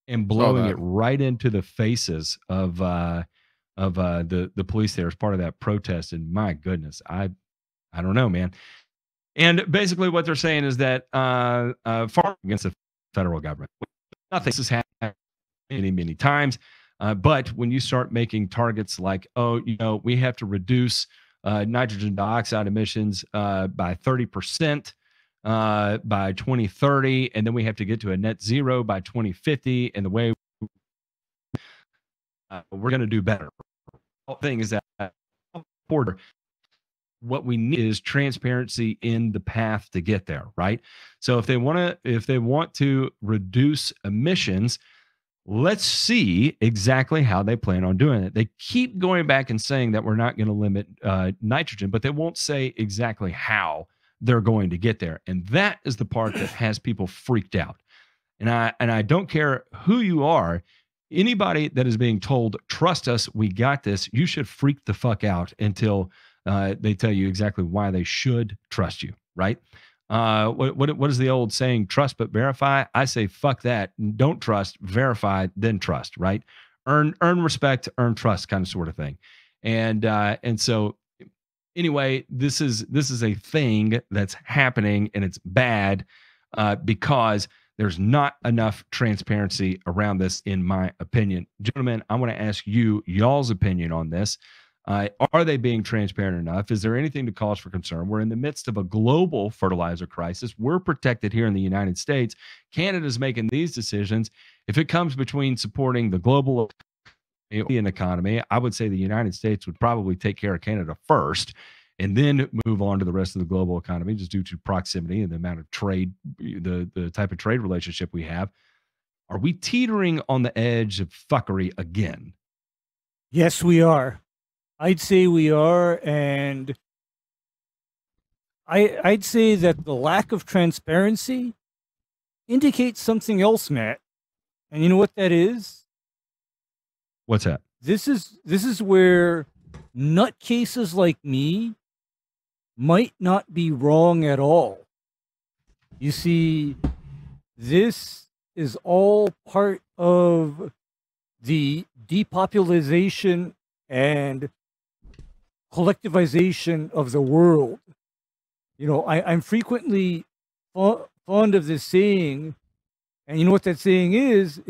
and blowing it right into the faces of the police there as part of that protest. And my goodness, I don't know, man. And basically what they're saying is that farming against the federal government. Nothing. This has happened many, many times. But when you start making targets like, we have to reduce nitrogen dioxide emissions by 30% by 2030, and then we have to get to a net zero by 2050, and the way we're going to do better. The thing is that what we need is transparency in the path to get there, right? So if they want to reduce emissions, let's see exactly how they plan on doing it. They keep going back and saying that we're not going to limit nitrogen, but they won't say exactly how they're going to get there. And that is the part that has people freaked out. And I don't care who you are. Anybody that is being told, trust us, we got this, you should freak the fuck out until They tell you exactly why they should trust you, right? What is the old saying? Trust but verify. I say fuck that. Don't trust, verify, then trust. Right? Earn respect, earn trust, kind of sort of thing. And so anyway, this is a thing that's happening, and it's bad because there's not enough transparency around this, in my opinion. Gentlemen, I want to ask you y'all's opinion on this. Are they being transparent enough? Is there anything to cause for concern? We're in the midst of a global fertilizer crisis. We're protected here in the United States. Canada's making these decisions. If it comes between supporting the global economy, I would say the United States would probably take care of Canada first and then move on to the rest of the global economy, just due to proximity and the amount of trade, the type of trade relationship we have. Are we teetering on the edge of fuckery again? Yes, we are. I'd say we are, and I'd say that the lack of transparency indicates something else, Matt. And you know what that is? What's that? This is where nutcases like me might not be wrong at all. You see, this is all part of the depopulation and collectivization of the world. You know, I'm frequently fond of this saying, and you know what that saying is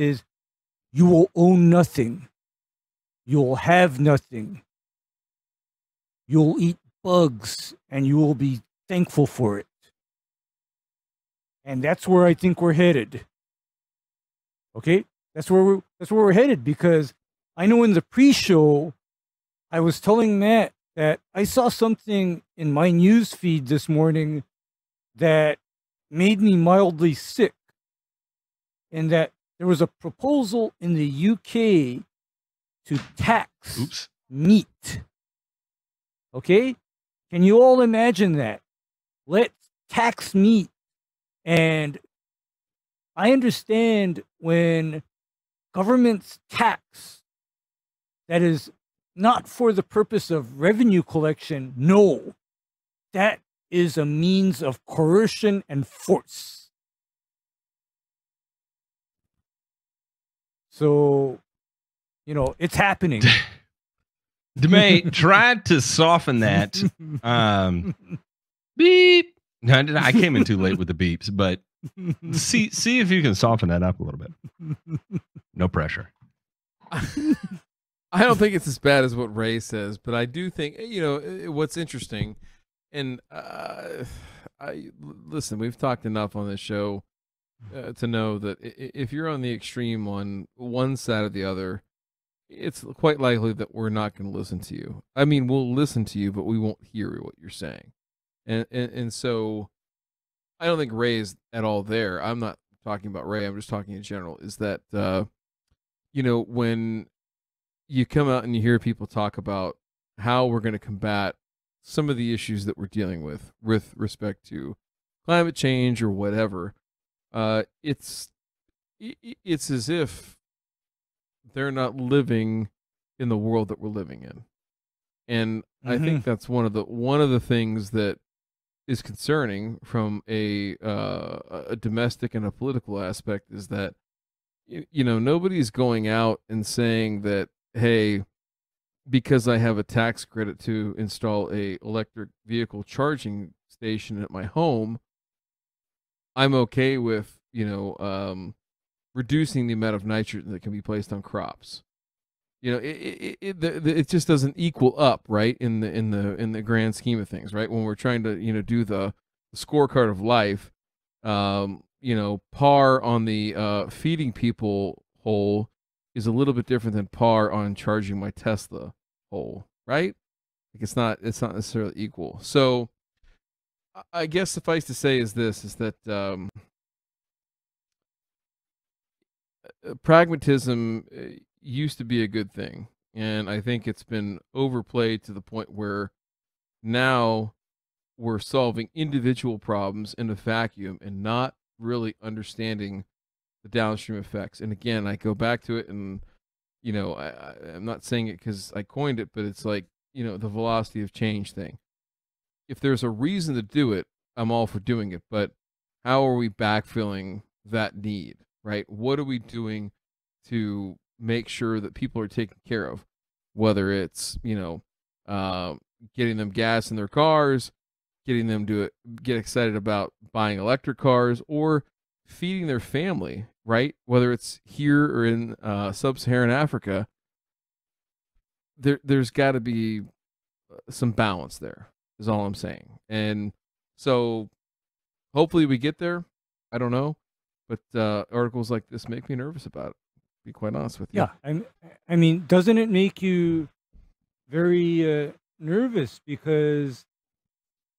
you will own nothing. You'll have nothing. You'll eat bugs, and you will be thankful for it. And that's where I think we're headed. Okay? That's where we're headed, because I know in the pre-show, I was telling Matt that I saw something in my news feed this morning that made me mildly sick, in that there was a proposal in the UK to tax meat. Okay? Can you all imagine that? Let's tax meat. And I understand when governments tax, that is not for the purpose of revenue collection. No, that is a means of coercion and force. So, you know, it's happening. DeMay tried to soften that. Beep. No, I came in too late with the beeps, but see if you can soften that up a little bit. No pressure. I don't think it's as bad as what Ray says, but I do think, you know, what's interesting, and listen, we've talked enough on this show to know that if you're on the extreme on one side or the other, it's quite likely that we're not going to listen to you. I mean, we'll listen to you, but we won't hear what you're saying. And so I don't think Ray is at all there. I'm not talking about Ray. I'm just talking in general, is that, you know, when you come out and you hear people talk about how we're going to combat some of the issues that we're dealing with respect to climate change or whatever, it's as if they're not living in the world that we're living in. And I think that's one of the things that is concerning from a domestic and a political aspect, is that, you know, nobody's going out and saying that, hey, because I have a tax credit to install a electric vehicle charging station at my home, I'm okay with, you know, reducing the amount of nitrogen that can be placed on crops. You know, it just doesn't equal up, right, in the grand scheme of things, right? When we're trying to, you know, do the scorecard of life, you know, par on the feeding people hole is a little bit different than par on charging my Tesla hole, right? Like it's not necessarily equal. So I guess suffice to say is that pragmatism used to be a good thing, and I think it's been overplayed to the point where now we're solving individual problems in a vacuum and not really understanding the downstream effects. And again, I go back to it, and you know, I'm not saying it because I coined it, but it's like, the velocity of change thing. If there's a reason to do it, I'm all for doing it. But how are we backfilling that need, right? What are we doing to make sure that people are taken care of? Whether it's, getting them gas in their cars, getting them to get excited about buying electric cars, or feeding their family, right? Whether it's here or in sub-Saharan Africa, there's got to be some balance there, is all I'm saying. And so hopefully we get there. I don't know. But articles like this make me nervous about it, to be quite honest with you. Yeah, I mean, doesn't it make you very nervous? Because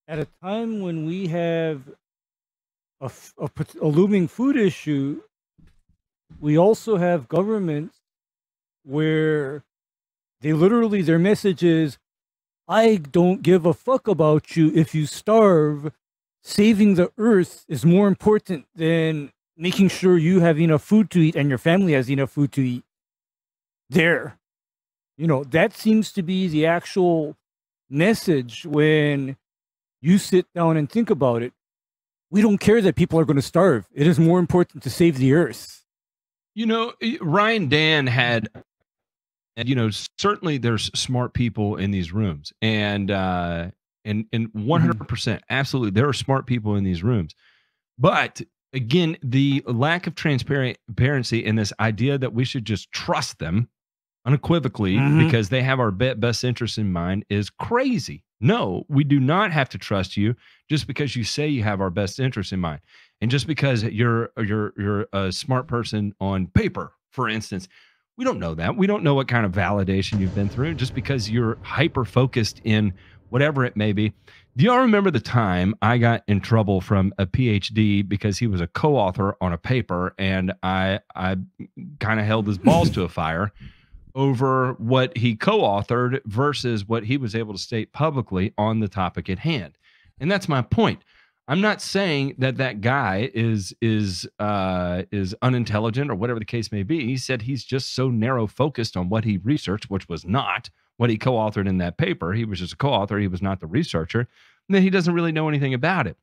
at a time when we have a looming food issue, we also have governments where they literally, their message is, I don't give a fuck about you if you starve. Saving the earth is more important than making sure you have enough food to eat and your family has enough food to eat. There. That seems to be the actual message when you sit down and think about it. We don't care that people are going to starve. It is more important to save the earth. Ryan Dan had, certainly there's smart people in these rooms, and 100%, absolutely, there are smart people in these rooms. But again, the lack of transparency and this idea that we should just trust them unequivocally because they have our best interests in mind is crazy. No, we do not have to trust you just because you say you have our best interests in mind. And just because you're a smart person on paper, for instance, we don't know that. We don't know what kind of validation you've been through just because you're hyper-focused in whatever it may be. Do y'all remember the time I got in trouble from a PhD because he was a co-author on a paper, and I kind of held his balls to a fire over what he co-authored versus what he was able to state publicly on the topic at hand? And that's my point. I'm not saying that guy is unintelligent or whatever the case may be. He said he's just so narrow focused on what he researched, which was not what he co-authored in that paper. He was just a co-author. He was not the researcher. And then he doesn't really know anything about it.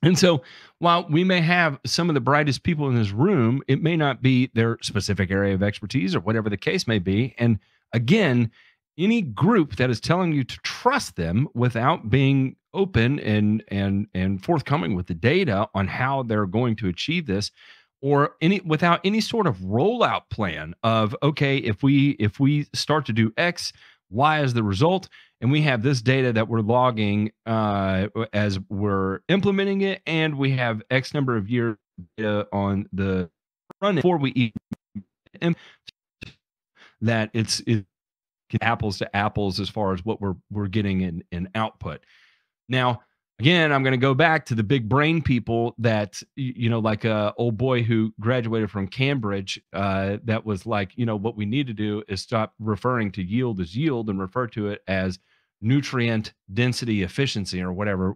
And so while we may have some of the brightest people in this room, it may not be their specific area of expertise or whatever the case may be. And again, any group that is telling you to trust them without being open and forthcoming with the data on how they're going to achieve this, or without any sort of rollout plan of, okay, if we start to do X, Y is the result, and we have this data that we're logging as we're implementing it, and we have X number of years data on the run before we even that it's apples to apples as far as what we're getting in output. Now, again, I'm going to go back to the big brain people that, like a old boy who graduated from Cambridge that was like, what we need to do is stop referring to yield as yield and refer to it as nutrient density efficiency or whatever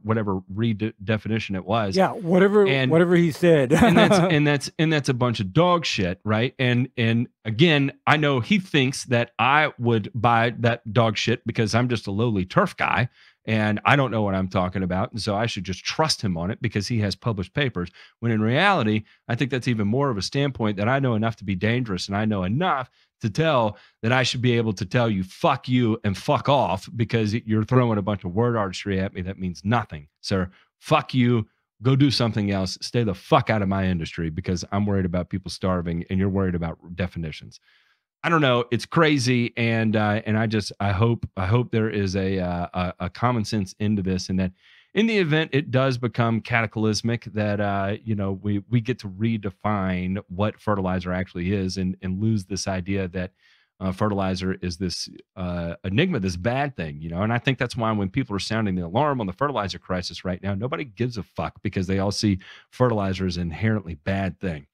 redefinition it was. Yeah, whatever he said. and that's a bunch of dog shit, right? And again, I know he thinks that I would buy that dog shit because I'm just a lowly turf guy and I don't know what I'm talking about, and so I should just trust him on it because he has published papers, when in reality, I think that's even more of a standpoint that I know enough to be dangerous, and I know enough to tell that I should be able to tell you fuck you and fuck off because you're throwing a bunch of word artistry at me that means nothing. Sir, fuck you, go do something else, stay the fuck out of my industry because I'm worried about people starving and you're worried about definitions. I don't know. It's crazy, and I hope there is a common sense into this, and that in the event it does become cataclysmic, that we get to redefine what fertilizer actually is, and lose this idea that fertilizer is this enigma, this bad thing, And I think that's why when people are sounding the alarm on the fertilizer crisis right now, nobody gives a fuck because they all see fertilizer as an inherently bad thing.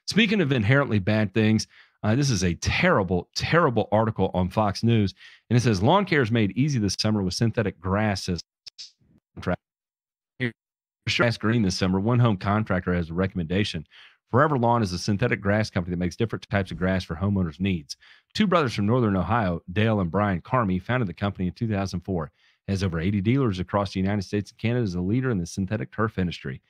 Speaking of inherently bad things. This is a terrible, terrible article on Fox News, and it says lawn care is made easy this summer with synthetic grass. Grass green this summer. One home contractor has a recommendation Forever Lawn is a synthetic grass company that makes different types of grass for homeowners' needs. Two brothers from Northern Ohio, Dale and Brian Carmy, founded the company in 2004. It has over 80 dealers across the United States and Canada, is a leader in the synthetic turf industry.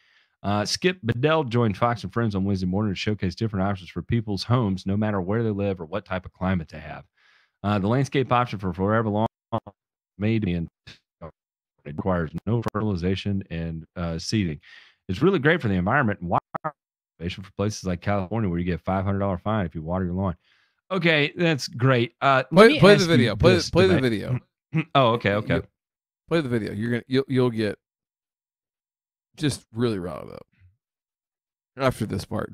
Skip Bedell joined Fox and Friends on Wednesday morning to showcase different options for people's homes, no matter where they live or what type of climate they have. The landscape option for Forever Lawn made in it requires no fertilization and seeding. It's really great for the environment and wildlife for places like California where you get a $500 fine if you water your lawn. Okay, that's great. Play the video. Play the video. Oh, okay. Play the video. You'll get just really riled up after this part.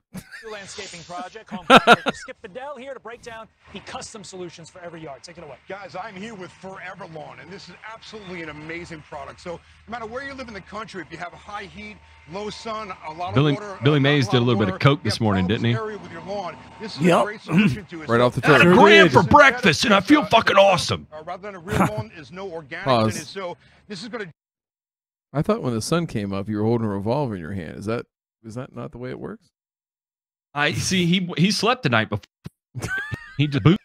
Landscaping project, home contractor Skip Bedell here to break down the custom solutions for every yard. Take it away. Guys, I'm here with Forever Lawn, and this is absolutely an amazing product. So no matter where you live in the country, if you have high heat, low sun, a lot of water. Billy Mays did a little bit of coke this morning, didn't he? With your lawn, this is a great solution to it. Right off the top. top. I had a gram for breakfast, and I feel fucking awesome. Rather than a real lawn, is no organic in it. So this is going to... I thought when the sun came up, you were holding a revolver in your hand. Is that not the way it works? I see. He slept the night before. He just boots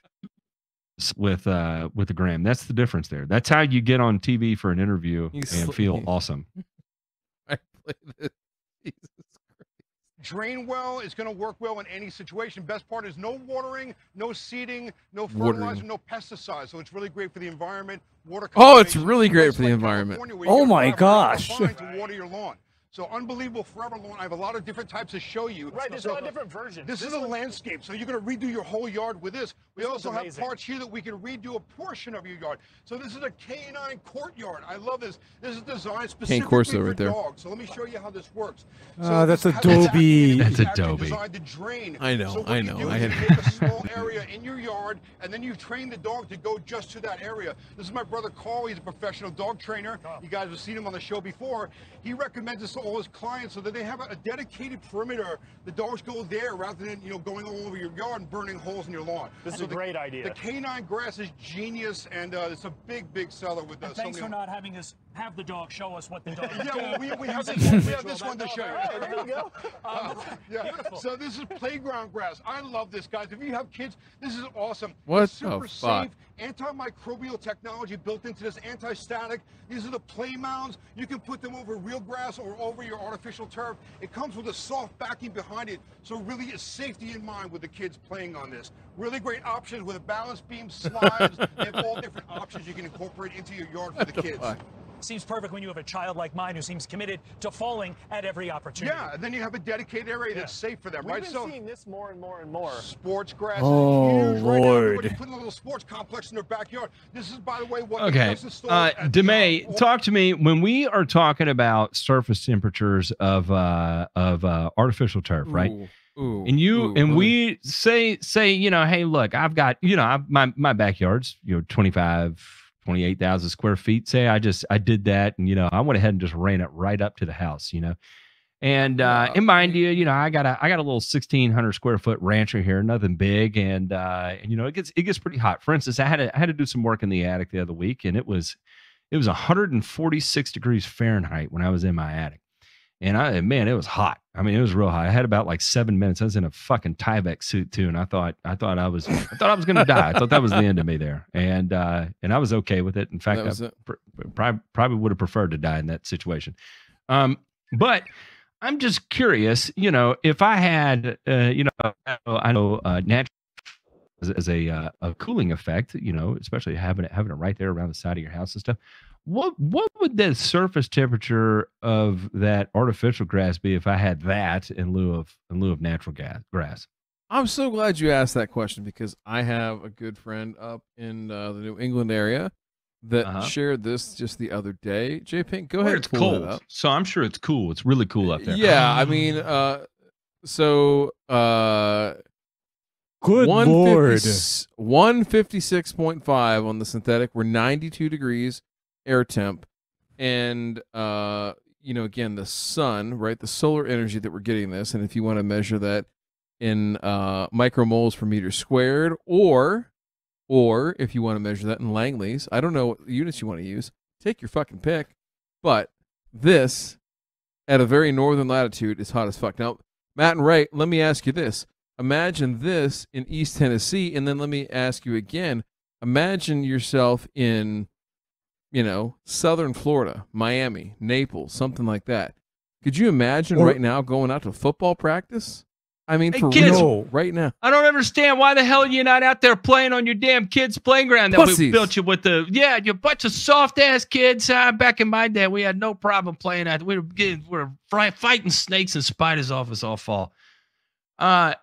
with the gram. That's the difference there. That's how you get on TV for an interview and feel awesome. I play this. Jesus Christ. Drain well. It's going to work well in any situation. Best part is no watering, no seeding, no fertilizer, no pesticides. So it's really great for the environment. Water. Oh, it's really great for the environment. Oh my gosh. To water your lawn. So unbelievable Forever Lawn. I have a lot of different types to show you. Right, there's a lot of different versions. This is a landscape, so you're going to redo your whole yard with this. We also have parts here that we can redo a portion of your yard. So this is a canine courtyard. I love this. This is designed specifically for dogs. So let me show you how this works. So that's Adobe. That's Adobe. Designed to drain. I know. So what you do is you take a small area in your yard, and then you train the dog to go just to that area. This is my brother Carl. He's a professional dog trainer. You guys have seen him on the show before. He recommends this to all his clients so that they have a dedicated perimeter. The dogs go there rather than going all over your yard and burning holes in your lawn. This is a great idea. The canine grass is genius, and it's a big seller with us. Thanks for not having us have the dog show us what the dog is. Yeah, well, we have this one to show you. Right, there you go. Beautiful. So this is playground grass. I love this, guys. If you have kids, this is awesome. What it's super the fuck? safe. Antimicrobial technology built into this, anti-static. These are the play mounds. You can put them over real grass or over your artificial turf. It comes with a soft backing behind it, so really is safety in mind with the kids playing on this. Really great options with a balance beam, slides. They have all different options you can incorporate into your yard for the kids. Seems perfect when you have a child like mine who seems committed to falling at every opportunity. Yeah, and then you have a dedicated area that's safe for them, right? We've been seeing this more and more. Sports grass Oh, is huge right now. Lord. Everybody's putting a little sports complex in their backyard. This is, by the way, what Okay, DeMay, talk to me when we are talking about surface temperatures of artificial turf, right? We say, hey, look, I've got, my backyard's, 28,000 square feet. Say I did that, and I went ahead and just ran it right up to the house, And in mind you, I got a little 1,600 square foot rancher here, nothing big, and it gets pretty hot. For instance, I had to do some work in the attic the other week, and it was 146 degrees Fahrenheit when I was in my attic. And it was hot. I mean, it was real hot. I had about like 7 minutes. I was in a fucking Tyvek suit too, and I thought I was gonna die. I thought that was the end of me there, and I was okay with it. In fact, I probably would have preferred to die in that situation. But I'm just curious, if I had, I know natural as a cooling effect, especially having it right there around the side of your house and stuff. What would the surface temperature of that artificial grass be if I had that in lieu of natural grass? I'm so glad you asked that question because I have a good friend up in the New England area that shared this just the other day. J Pink, go ahead. It's cold, up. So I'm sure it's cool. It's really cool up there. Yeah, I mean, Good Lord. 156.5 on the synthetic. We're 92 degrees air temp. And, again, the sun, right? The solar energy that we're getting this. And if you want to measure that in micromoles per meter squared, or if you want to measure that in Langleys, I don't know what units you want to use. Take your fucking pick. But this, at a very northern latitude, is hot as fuck. Now, Matt and Ray, let me ask you this. Imagine this in East Tennessee, and then let me ask you again. Imagine yourself in, southern Florida, Miami, Naples, something like that. Could you imagine right now going out to football practice? I mean, for kids, real, right now. I don't understand why the hell you're not out there playing on your damn kids' playground that we built you with you're a bunch of soft ass kids. Back in my day, we had no problem playing out. We were fighting snakes and spiders off us all fall. I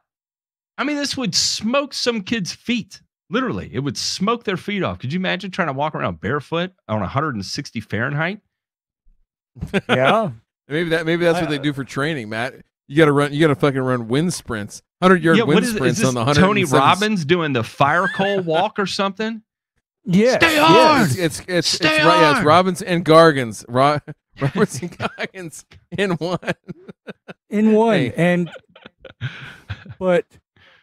mean, this would smoke some kids' feet. Literally, it would smoke their feet off. Could you imagine trying to walk around barefoot on 160 Fahrenheit? Yeah. Maybe that's what they do for training, Matt. You got to fucking run wind sprints, 100-yard wind sprints on the 100. Tony Robbins doing the fire coal walk or something? Yeah. Stay hard. It's right. Yeah, it's Robbins and Gargans. Roberts and Gargans in one. In one. Hey. But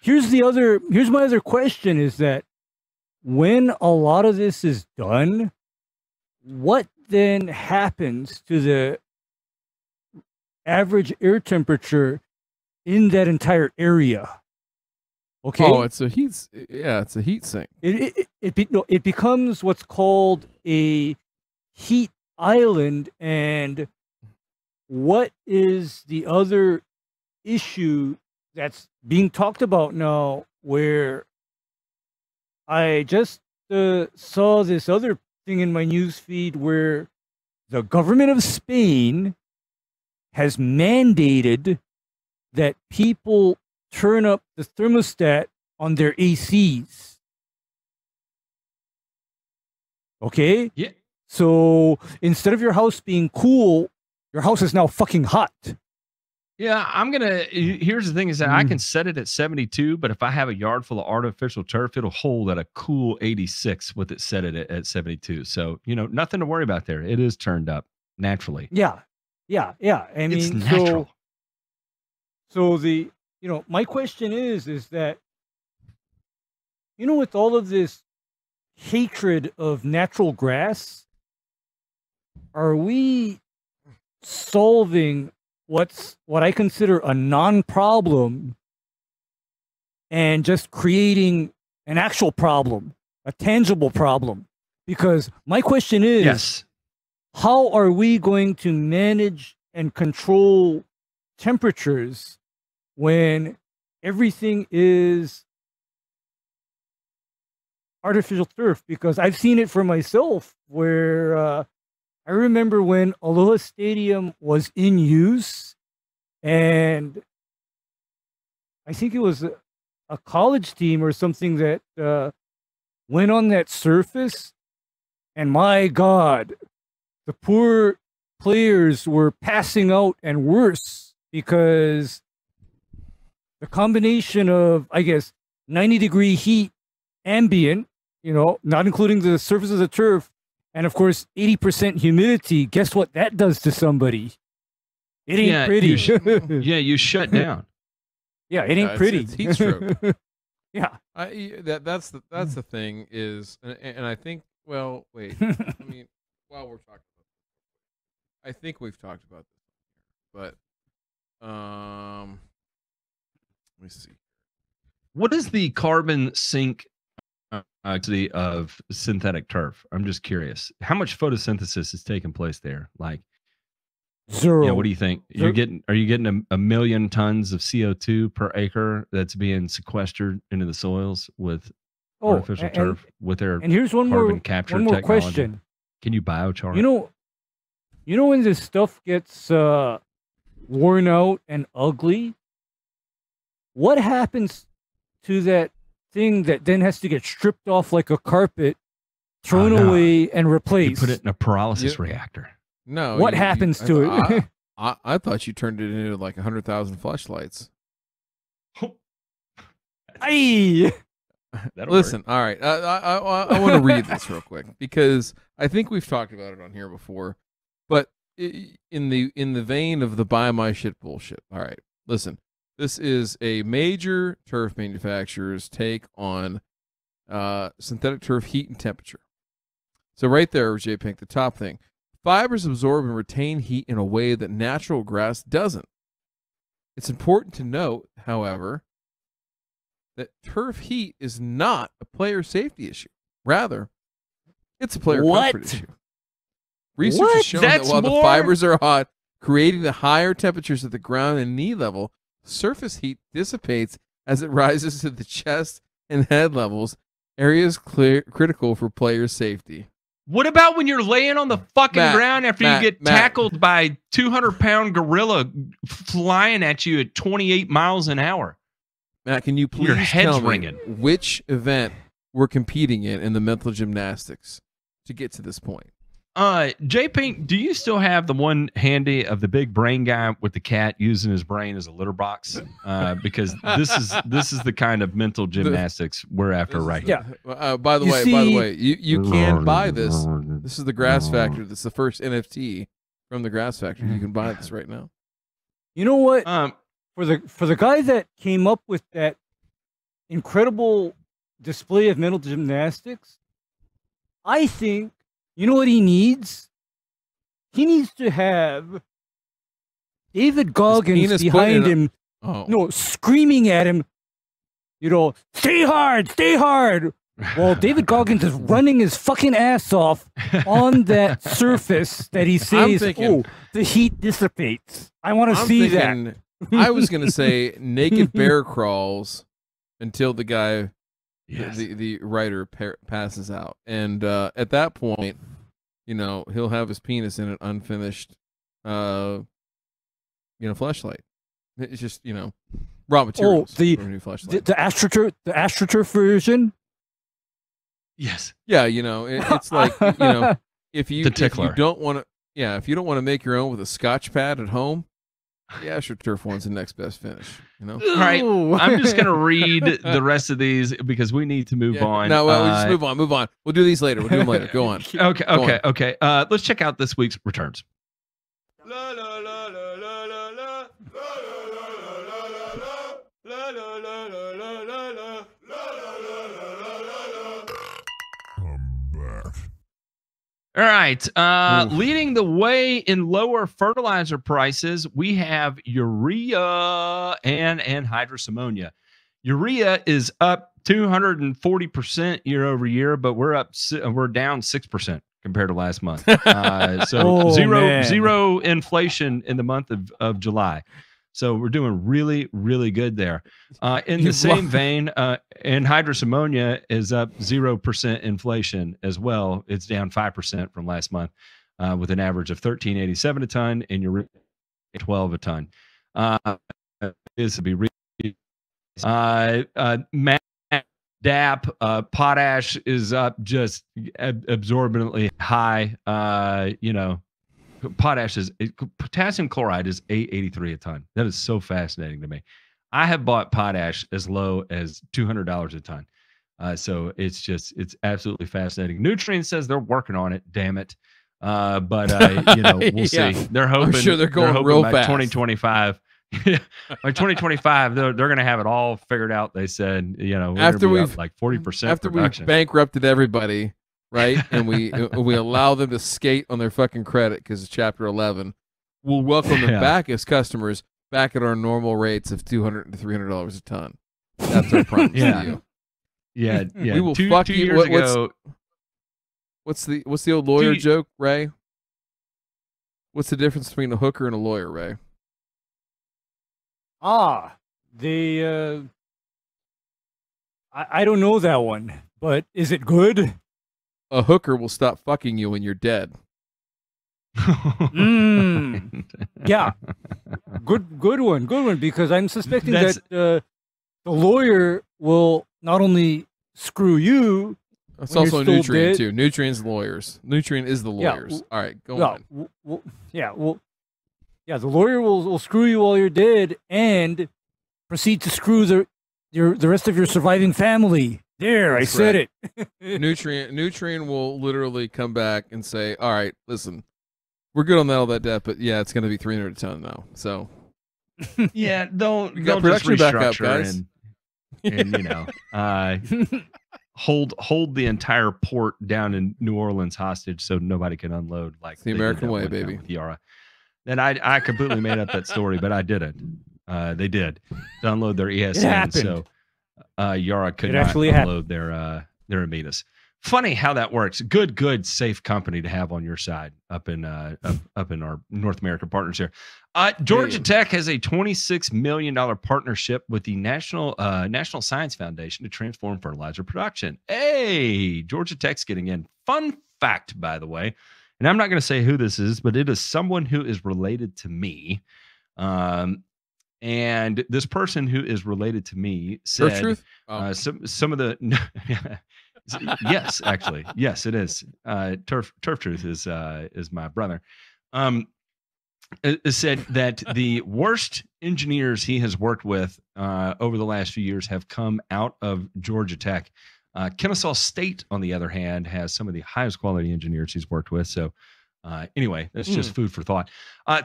here's my other question is that when a lot of this is done, what then happens to the average air temperature in that entire area? Okay. Oh, it's a heat sink. It becomes what's called a heat island. And what is the other issue that's being talked about now, where I just saw this other thing in my news feed where the government of Spain has mandated that people turn up the thermostat on their ACs. Okay? Yeah. So instead of your house being cool, your house is now fucking hot. Yeah, here's the thing is that I can set it at 72, but if I have a yard full of artificial turf, it'll hold at a cool 86 with it set at 72. So, nothing to worry about there. It is turned up naturally. Yeah. I mean, it's natural. So my question is that, with all of this hatred of natural grass, are we solving what I consider a non-problem and just creating an actual problem, a tangible problem? Because my question is, yes, how are we going to manage and control temperatures when everything is artificial turf? Because I've seen it for myself where I remember when Aloha Stadium was in use, and I think it was a college team or something that went on that surface, and my God, the poor players were passing out and worse because the combination of, I guess, 90-degree heat, ambient, not including the surface of the turf, and of course, 80% humidity. Guess what that does to somebody? It ain't pretty. You shut down. Yeah, it ain't pretty. It's heat stroke. Yeah. That's the thing is, and I think, well, wait. I mean, while we're talking about this, I think we've talked about this, but let me see. What is the carbon sink of synthetic turf? I'm just curious. How much photosynthesis is taking place there? Like 0. What do you think? Are you getting a million tons of CO2 per acre that's being sequestered into the soils with artificial turf with their here's carbon capture technology? Question. Can you biochar? You know when this stuff gets worn out and ugly, what happens to that thing that then has to get stripped off like a carpet, thrown away, and replaced? You put it in a pyrolysis reactor. No. What happens to it? I thought you turned it into like 100,000 fleshlights. Aye. Listen, all right. I want to read this real quick because I think we've talked about it on here before, but in the vein of the buy my shit bullshit. All right, listen. This is a major turf manufacturer's take on synthetic turf heat and temperature. So right there, J Pink, the top thing. Fibers absorb and retain heat in a way that natural grass doesn't. It's important to note, however, that turf heat is not a player safety issue. Rather, it's a player comfort issue. Research has shown that while the fibers are hot, creating the higher temperatures at the ground and knee level, surface heat dissipates as it rises to the chest and head levels, areas critical for player safety. What about when you're laying on the fucking ground after you get tackled by a 200-pound gorilla flying at you at 28 miles an hour? Matt, can you please tell me which event we're competing in the mental gymnastics to get to this point? J Pink, do you still have the one handy of the big brain guy with the cat using his brain as a litter box? Because this is the kind of mental gymnastics we're after right here. By the way, you can buy this. This is the Grass Factory. This is the first NFT from the Grass Factory. You can buy this right now. You know what? For the guy that came up with that incredible display of mental gymnastics, I think, you know what he needs? He needs to have David Goggins behind him, screaming at him, stay hard, stay hard. While David Goggins is running his fucking ass off on that surface that he says, the heat dissipates. I want to see that. I was going to say naked bear crawls until the guy, the writer passes out. And at that point, he'll have his penis in an unfinished, fleshlight. It's just, raw materials for a new fleshlight. The AstroTurf version? Yes. Yeah, it's like, if you don't want to make your own with a Scotch pad at home, the AstroTurf one's the next best finish. All right, I'm just gonna read the rest of these because we need to move on. No, we'll just move on. We'll do these later. We'll do them later. Go on. Okay. Let's check out this week's returns. All right. Leading the way in lower fertilizer prices, we have urea and anhydrous. Urea is up 240% year over year, but we're down 6% compared to last month. So zero inflation in the month of July. So we're doing really, really good there. In the same vein, anhydrous ammonia is up 0% inflation as well. It's down 5% from last month, with an average of $13.87 a ton, and urea $12 a ton. This would be DAP, potash is up just absorbently high. Potassium chloride is $8.83 a ton. That is so fascinating to me. I have bought potash as low as $200 a ton. So it's absolutely fascinating. Nutrient says they're working on it. Damn it. But we'll see. They're hoping. I'm sure they're going real by fast. 2025. By 2025, they're going to have it all figured out. They said, after we've up like 40% after production. We've bankrupted everybody. Right, and we allow them to skate on their fucking credit because of Chapter 11. We'll welcome them back as customers, back at our normal rates of $200 to $300 a ton. That's our promise to you. Yeah. We will fuck you. Years ago, what's the old lawyer joke, Ray? What's the difference between a hooker and a lawyer, Ray? I don't know that one, but is it good? A hooker will stop fucking you when you're dead. Yeah. Good one, because I'm suspecting that the lawyer will not only screw you. It's also Nutrient too. Nutrient's lawyers. Nutrient is the lawyers. All right, go on. The lawyer will screw you while you're dead and proceed to screw the rest of your surviving family. There, I said it. Nutrient will literally come back and say, "All right, listen, we're good on all that debt, but yeah, it's going to be $300 a ton now." So, yeah, they'll production just back up, restructure and hold the entire port down in New Orleans hostage so nobody can unload. Like it's the American way, baby. Then I completely made up that story, but I did it. They did download their ESN, happened. so Yara could It not actually download their Amitas. Funny how that works. Good, safe company to have on your side up in our North American partners here. Georgia Tech has a $26 million partnership with the National Science Foundation to transform fertilizer production. Hey, Georgia Tech's getting in. Fun fact, by the way, and I'm not going to say who this is, but it is someone who is related to me. And this person who is related to me said Truth? some of the yes, actually, yes, it is. Turf Truth is my brother. It said that the worst engineers he has worked with over the last few years have come out of Georgia Tech. Kennesaw State, on the other hand, has some of the highest quality engineers he's worked with. So anyway, that's just food for thought.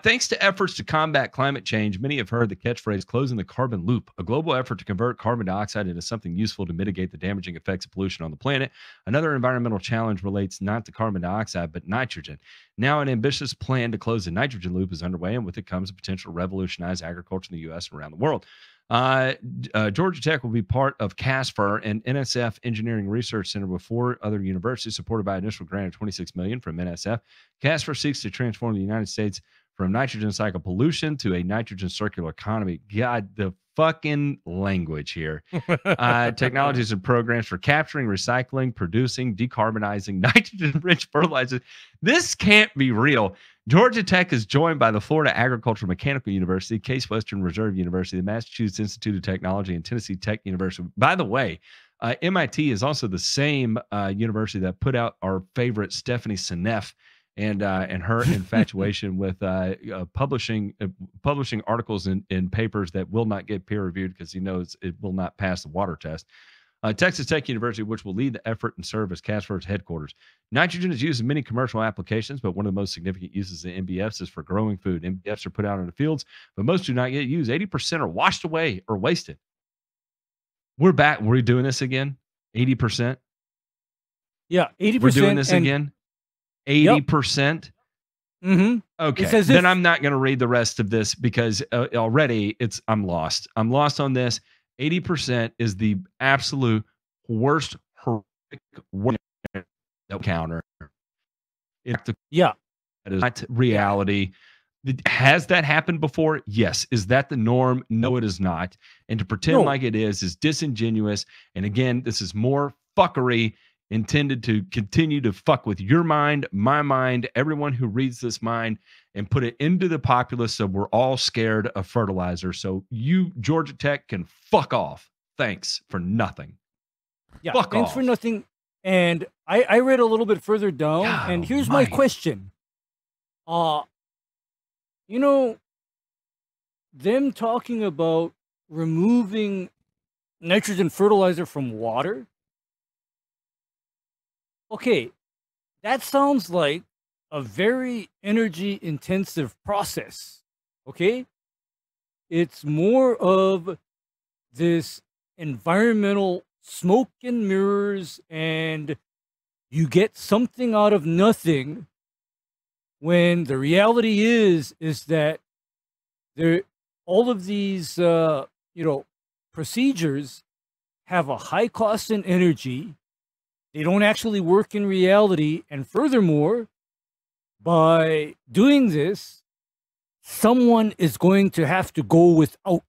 Thanks to efforts to combat climate change, many have heard the catchphrase closing the carbon loop, a global effort to convert carbon dioxide into something useful to mitigate the damaging effects of pollution on the planet. Another environmental challenge relates not to carbon dioxide, but nitrogen. Now an ambitious plan to close the nitrogen loop is underway, and with it comes a potential to revolutionize agriculture in the U.S. and around the world. Georgia Tech will be part of CASFER, an NSF engineering research center with 4 other universities, supported by an initial grant of $26 million from NSF. CASFER seeks to transform the United States from nitrogen cycle pollution to a nitrogen circular economy. God, the fucking language here. Technologies and programs for capturing, recycling, producing, decarbonizing nitrogen-rich fertilizers. This can't be real. Georgia Tech is joined by the Florida Agricultural Mechanical University, Case Western Reserve University, the Massachusetts Institute of Technology, and Tennessee Tech University. By the way, MIT is also the same university that put out our favorite Stephanie Seneff and her infatuation with publishing articles in papers that will not get peer reviewed because he knows it will not pass the water test. Texas Tech University, which will lead the effort and serve as CASFER's headquarters. Nitrogen is used in many commercial applications, but one of the most significant uses of NBFs is for growing food. NBFs are put out in the fields, but most do not get used. 80% are washed away or wasted. We're back. We're doing this again? 80%? Yeah, 80%. We're doing this again? 80%? Mm-hmm. Okay, then I'm not going to read the rest of this because already I'm lost. I'm lost on this. 80% is the absolute worst horrific counter. That is not reality. Has that happened before? Yes. Is that the norm? No, it is not. And to pretend like it is disingenuous. And again, this is more fuckery intended to continue to fuck with your mind, my mind, everyone who reads this mind, and put it into the populace so we're all scared of fertilizer. So you, Georgia Tech, can fuck off. Thanks for nothing. Yeah, fuck thanks off. for nothing. And I read a little bit further down, and here's my question. You know, them talking about removing nitrogen fertilizer from water. Okay, that sounds like a very energy intensive process. Okay, it's more of this environmental smoke and mirrors, and you get something out of nothing, when the reality is that all of these procedures have a high cost in energy. They don't actually work in reality. And furthermore, by doing this, someone is going to have to go without.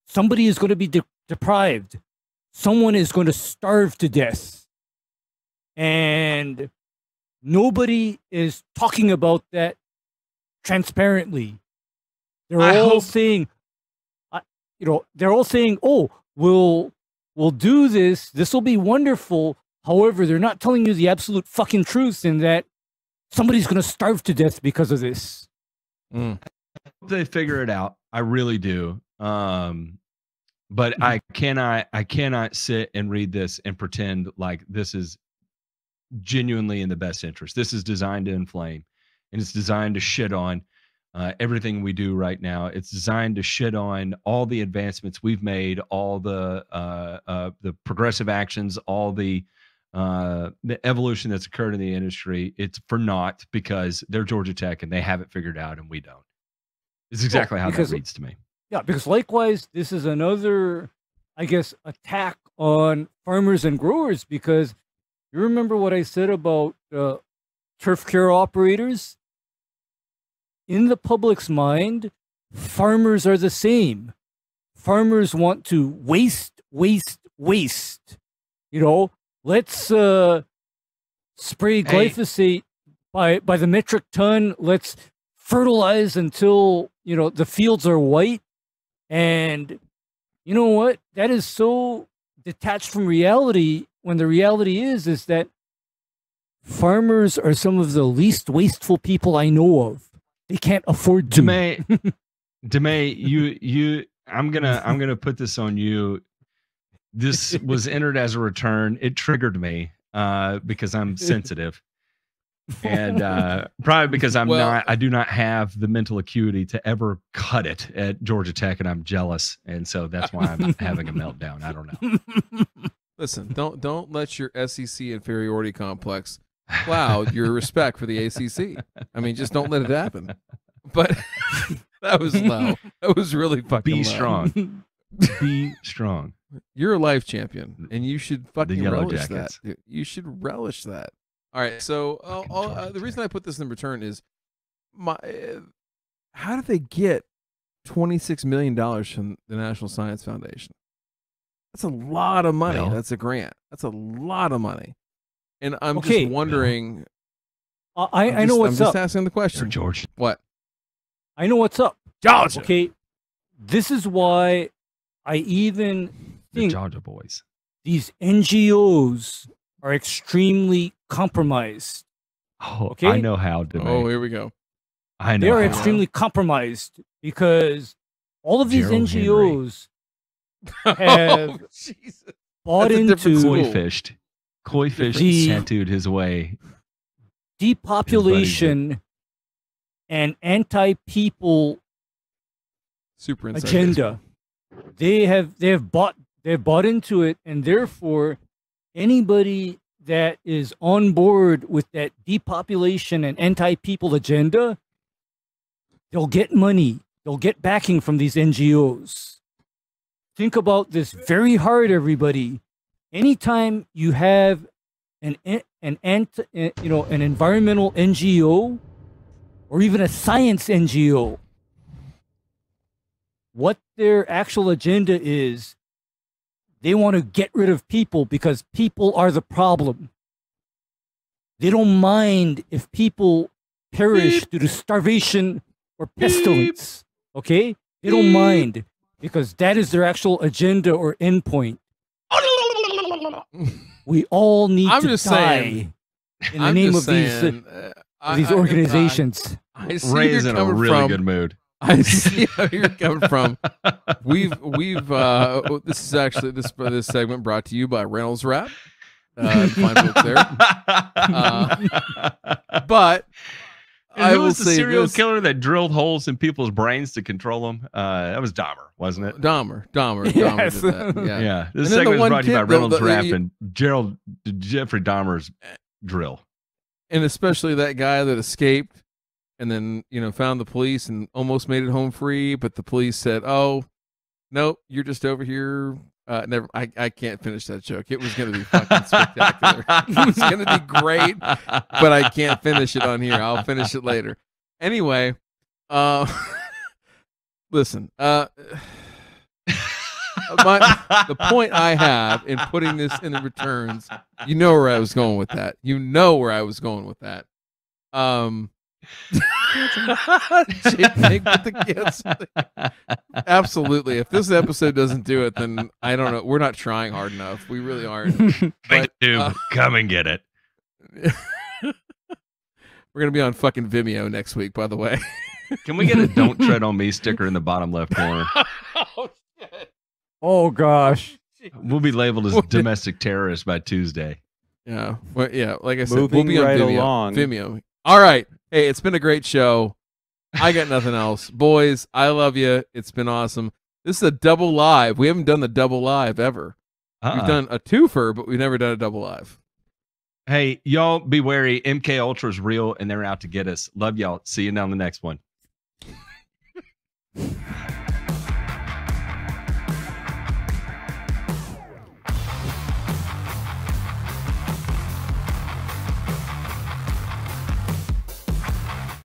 Somebody is going to be deprived. Someone is going to starve to death. And nobody is talking about that transparently. They're all saying, oh, we'll do this. This will be wonderful. However, they're not telling you the absolute fucking truth in that somebody's going to starve to death because of this. They figure it out. I really do. But I cannot sit and read this and pretend like this is genuinely in the best interest. This is designed to inflame, and it's designed to shit on everything we do right now. It's designed to shit on all the advancements we've made, all the progressive actions, all the evolution that's occurred in the industry. It's for naught because they're Georgia Tech and they have it figured out and we don't. It's exactly how that reads to me. Yeah, because likewise, this is another, I guess, attack on farmers and growers, because you remember what I said about turf care operators? In the public's mind, farmers are the same. Farmers want to waste. You know, let's spray glyphosate by the metric ton. Let's fertilize until, you know, the fields are white. And you know what? That is so detached from reality, when the reality is that farmers are some of the least wasteful people I know of. They can't afford to. DeMay, you I'm gonna put this on you. This was entered as a return. It triggered me because I'm sensitive. And probably because I do not have the mental acuity to ever cut it at Georgia Tech, and I'm jealous, and so that's why I'm having a meltdown. I don't know. Listen, don't let your SEC inferiority complex cloud your respect for the ACC. I mean, just don't let it happen. But that was low. That was really fucking Be low. strong. Be strong. You're a life champion, and you should fucking Yellow relish Jackets. that. You should relish that. All right, so the reason I put this in return is how did they get $26 million from the National Science Foundation? That's a lot of money. Bill? That's a grant. That's a lot of money. And I'm just wondering. I know what's up. I'm just asking the question. George. What? I know what's up. Georgia. Okay, this is why I even think Georgia boys. these NGOs are extremely compromised. Oh, Okay? I know how. DeMay. Oh, here we go. I know. They are how. extremely compromised because all of these Gerald NGOs have Oh, Jesus. bought That's a different into school. Koi fished The- tattooed his way. depopulation and anti-people Super inside agenda. They have bought into it, and therefore anybody that is on board with that depopulation and anti-people agenda, they'll get money, they'll get backing from these NGOs. Think about this very hard, everybody. Anytime you have an environmental NGO or even a science NGO, what their actual agenda is, they want to get rid of people because people are the problem. They don't mind if people perish due to starvation or pestilence. Okay? They don't mind because that is their actual agenda or endpoint. We all need I'm to just die saying. in the name of these organizations. I see Ray's you're in a coming really from. good mood. I see how you're coming from. We've this is actually this segment brought to you by Reynolds Wrap. Find books there. But And I who will was the say serial this. killer that drilled holes in people's brains to control them? That was Dahmer, wasn't it? Dahmer Yes. did that. Yeah. Yeah. This And then the segment is one brought to you by kid, Reynolds the- Wrap you- and Jeffrey Dahmer's drill. And especially that guy that escaped and then, found the police and almost made it home free, but the police said, "Oh, nope, you're just over here." Never. I can't finish that joke. It was going to be fucking spectacular. It was going to be great, but I can't finish it on here. I'll finish it later. Anyway, listen. The point I have in putting this in the returns, you know where I was going with that. Big with the kids. Absolutely. If this episode doesn't do it, then I don't know. We're not trying hard enough. We really aren't. But, Come and get it. we're gonna be on fucking Vimeo next week, by the way. Can we get a "Don't Tread on Me" sticker in the bottom left corner? Oh shit. Oh gosh. We'll be labeled as domestic terrorists by Tuesday. Yeah. Well, yeah. Like I said, Moving we'll be on right Vimeo. along. Vimeo. All right. Hey, it's been a great show. I got nothing else. Boys, I love you. It's been awesome. This is a double live. We haven't done the double live ever. We've done a twofer, but we've never done a double live. Hey, y'all be wary. MK Ultra's real and they're out to get us. Love y'all. See you on the next one.